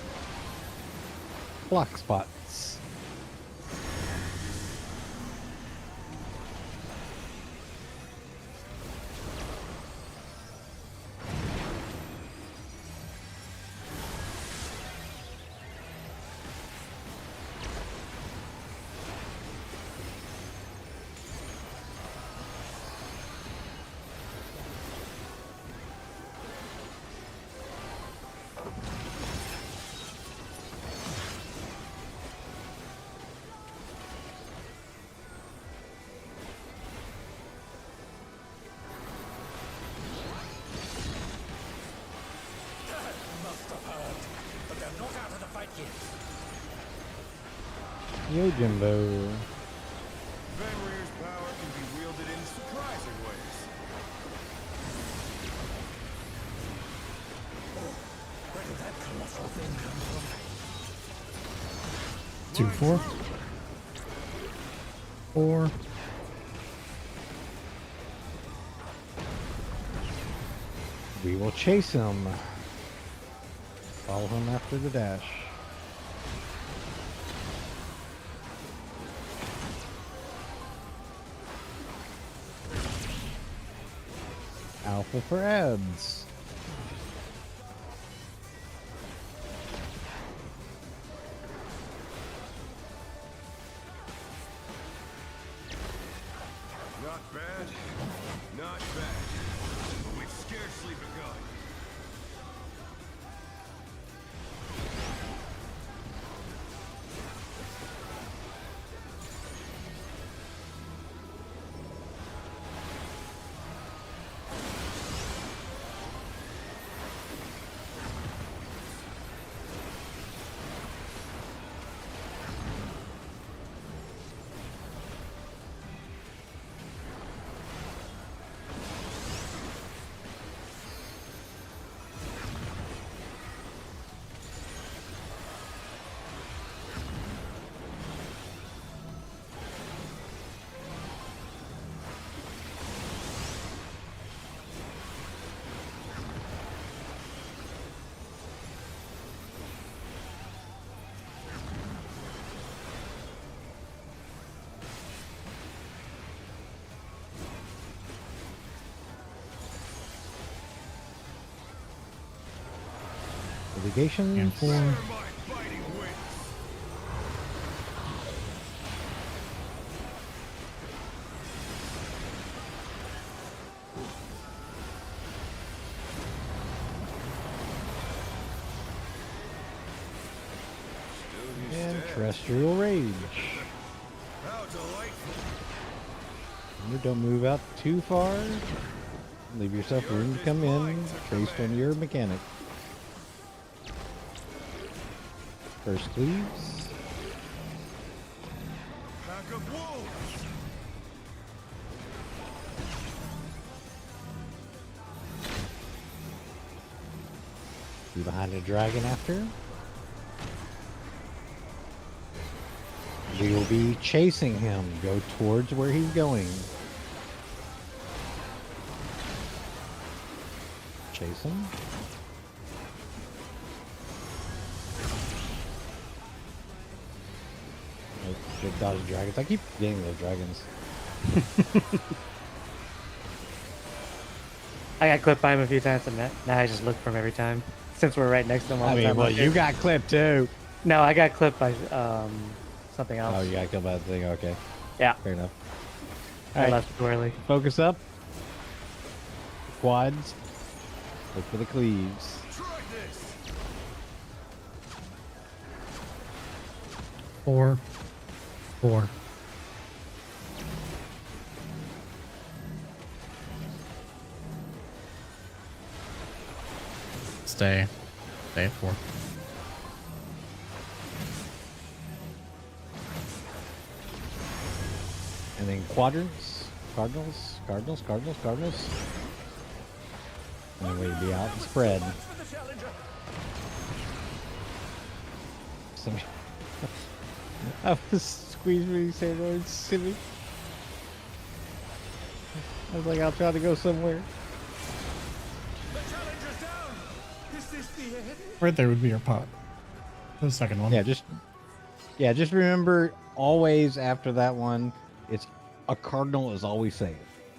Block spots. Must have heard, but they're not out of the fight yet. Yo, Jimbo. Fenrir's power can be wielded in surprising ways. Where did that colossal thing come from? 2, 4. 4. We will chase him. Follow him after the dash. Alpha for ads. Not bad, not bad. But we've scarcely begun. Irrigation. And 4. My fighting wins. And terrestrial rage. How delightful. You don't move out too far. Leave yourself room to come in based on your mechanic. First cleaves. Pack of wolves. Be behind a dragon after. We will be chasing him. Go towards where he's going. Chase him. Oh, good dodge dragons. I keep getting those dragons. I got clipped by him a few times, and now I just look for him every time. Since we're right next to him all I the mean, time. well, up you here. got clipped too. No, I got clipped by something else. Oh, you got killed by the thing. Okay, Yeah, fair enough. I Alright. left too early. Focus up. Quads. Look for the cleaves. Try this. 4. 4. Stay. Stay at 4. And then quadrants, cardinals. And then we'd be out and spread. Some I was squeezed when you say the word silly. I was like, I'll try to go somewhere. Right there would be your pot. The second one. Yeah, just remember always after that one, it's a cardinal is always safe.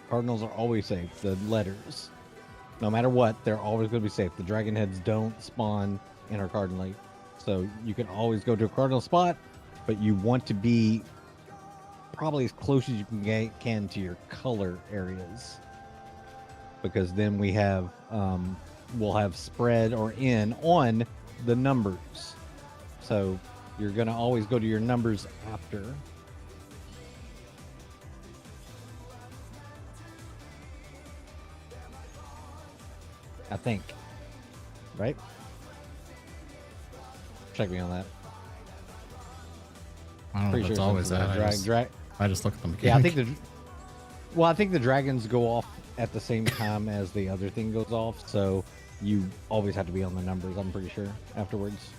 Cardinals are always safe. The letters, no matter what, they're always going to be safe. The dragon heads don't spawn intercardinally, so you can always go to a cardinal spot, but you want to be probably as close as you can to your color areas, because then we have we'll have spread or in on the numbers. So you're going to always go to your numbers after. I think. Right? Check me on that. I don't know if it's always that. I just look at them. Yeah, I think the dragons go off at the same time as the other thing goes off, so you always have to be on the numbers, I'm pretty sure, afterwards.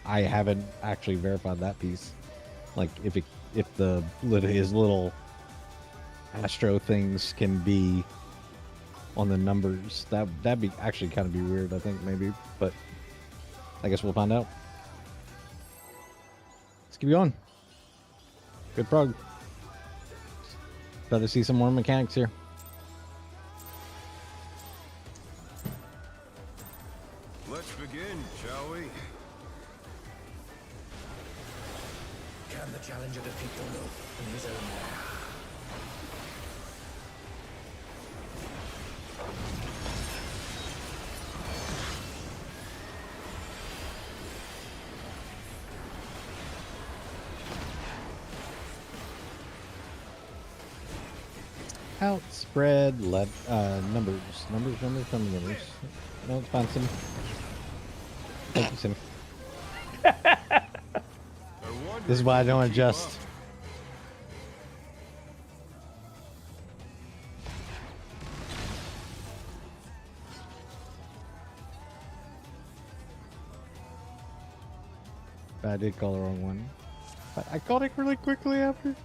I haven't actually verified that piece. Like, if his little astro things can be on the numbers, that'd be actually kind of be weird, I think, maybe, but I guess we'll find out. Let's keep going. Good prog. Glad to see some more mechanics here. Let's begin, shall we? Can the challenger defeat the wolf in his own lair? Outspread numbers. No, it's fine, Sim. Thank you, Sim. This is why I don't adjust. I did call the wrong one. But I called it really quickly after.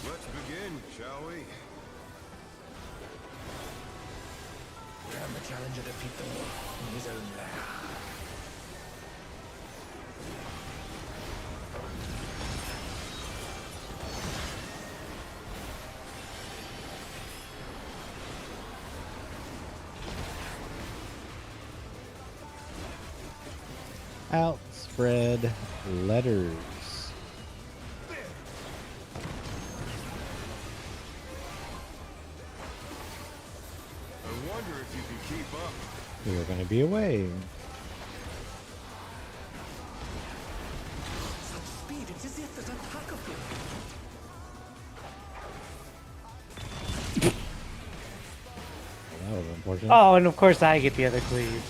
Let's begin, shall we? Can the challenger defeat the wolf in his own lair? Outspread letters. I wonder if you can keep up. We are going to be away. Such speed, it's as if there's a pack of them. That was unfortunate. Oh, and of course I get the other cleave.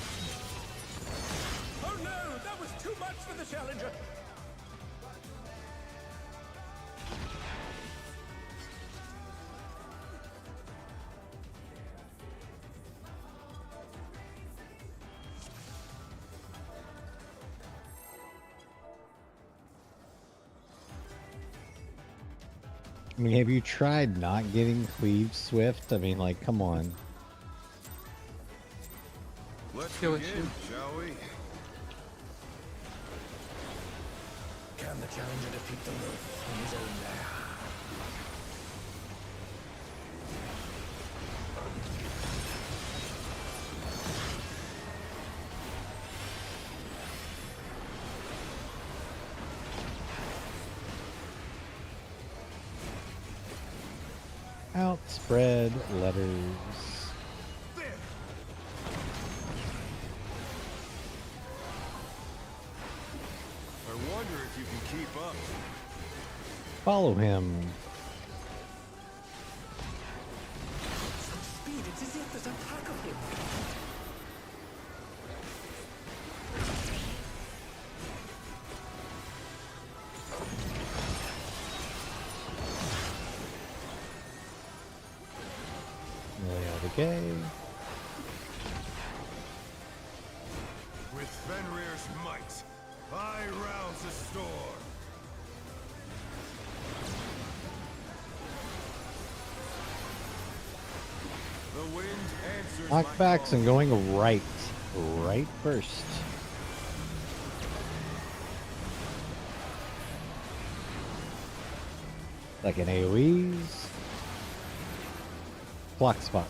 Oh no, that was too much for the challenger. I mean, have you tried not getting cleave swift? I mean, like, come on. Let's Kill begin, issue. shall we? Can the challenger defeat the wolf in his own lair? Outspread letters. I wonder if you can keep up. Follow him. Such speed, It's as if there's a pack of him. Royal decay. With Fenrir's might, I rouse the storm. The wind answers my Knockbacks call. and going right. Right first. Like an AoEs. Block spot.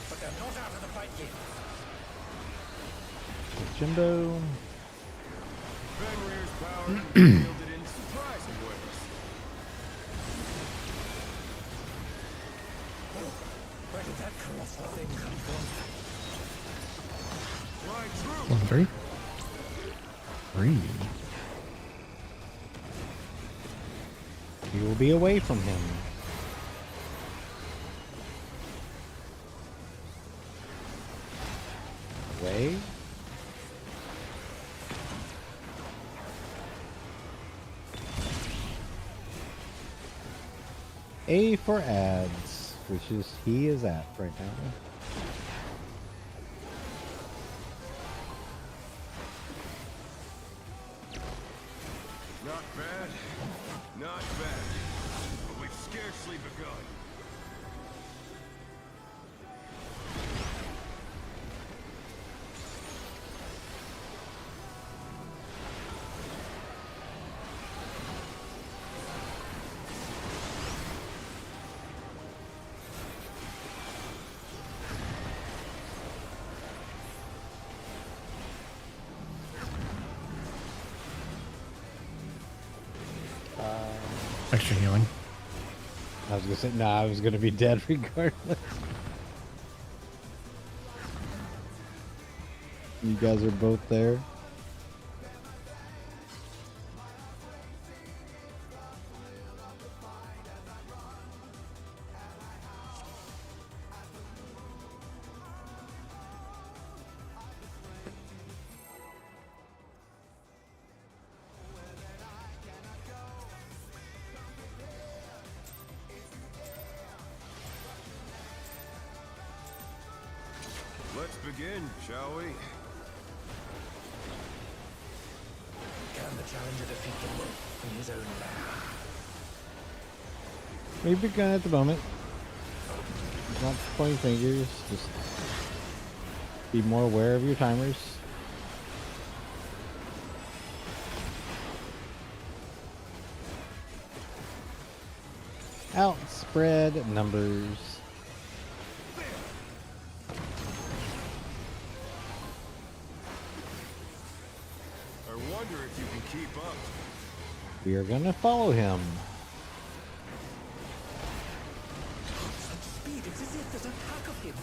But they're not out of the fight yet. Jimbo. Fenrir's power can be wielded in surprising ways. Where did that colossal thing come from? Fly through. 1, 3. 3. You will be away from him. Away. A for ads, which is he is at right now. Not bad. Not bad. But we've scarcely begun. Extra healing. I was gonna say, nah, I was gonna be dead regardless. You guys are both there. Let's begin, shall we? Can the challenger defeat the wolf in his own lair? Maybe gun at the moment. Not pointing fingers, just be more aware of your timers. Outspread numbers. I wonder if you can keep up. We are gonna follow him. Such speed, it's as if there's a pack of him.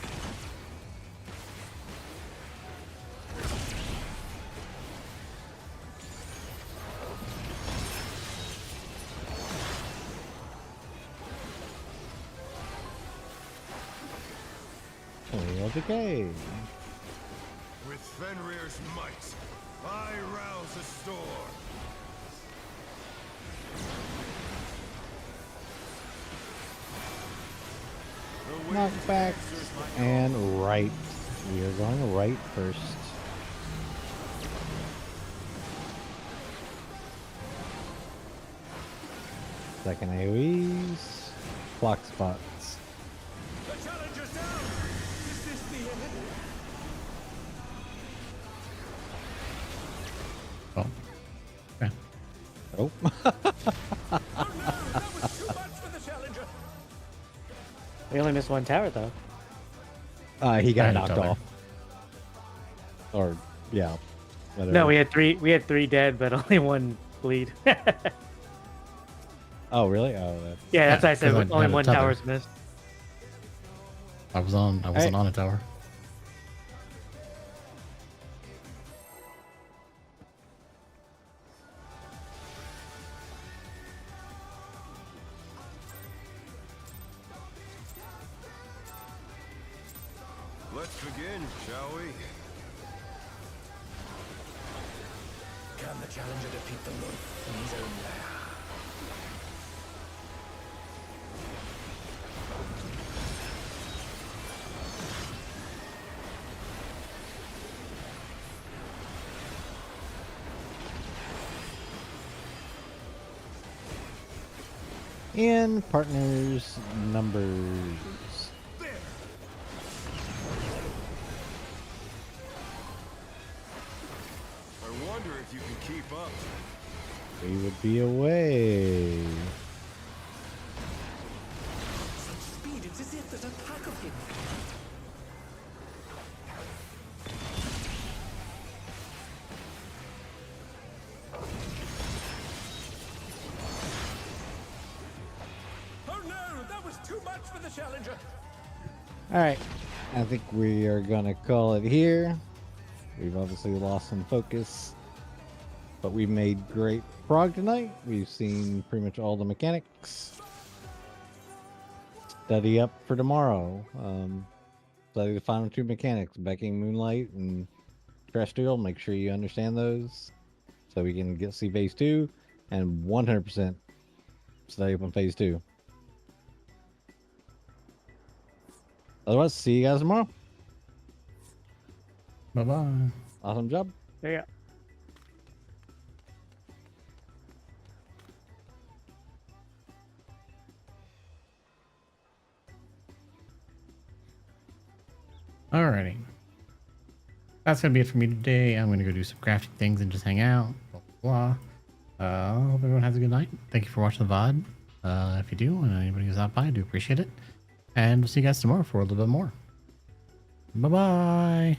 Tornado decay. With Fenrir's might, I rouse the storm. The wind Knockback answers my call. and right. We are going right first. Second AoEs. Block spots. The challenger's down! Is this the end? Oh. Okay. Oh. Oh no, that was too much for the challenger. We only missed one tower though. He got I knocked don't know. off. Or yeah. Whatever. No, we had three dead, but only one bleed. Oh really? Oh. That's... Yeah, that's why I said 'cause I only had a one tether. tower's missed. I wasn't on a tower. Let's begin, shall we? Can the challenger defeat the wolf in his own lair? And partners numbers. I wonder if you can keep up. We would be away. Such speed, it's as if there's a pack of him. Oh no, that was too much for the challenger. All right. I think we are gonna call it here. We've obviously lost some focus, but we made great prog tonight. We've seen pretty much all the mechanics. Study up for tomorrow. Study the final two mechanics, Becking Moonlight and Terrestrial. Make sure you understand those so we can see phase 2 and 100% study up on phase 2. Otherwise, see you guys tomorrow. Bye-bye. Awesome job. Yeah. Alrighty. That's going to be it for me today. I'm going to go do some crafting things and just hang out. Blah, blah, blah. Hope everyone has a good night. Thank you for watching the VOD. If you do, and anybody who's out by, I do appreciate it. And we'll see you guys tomorrow for a little bit more. Bye-bye. Bye.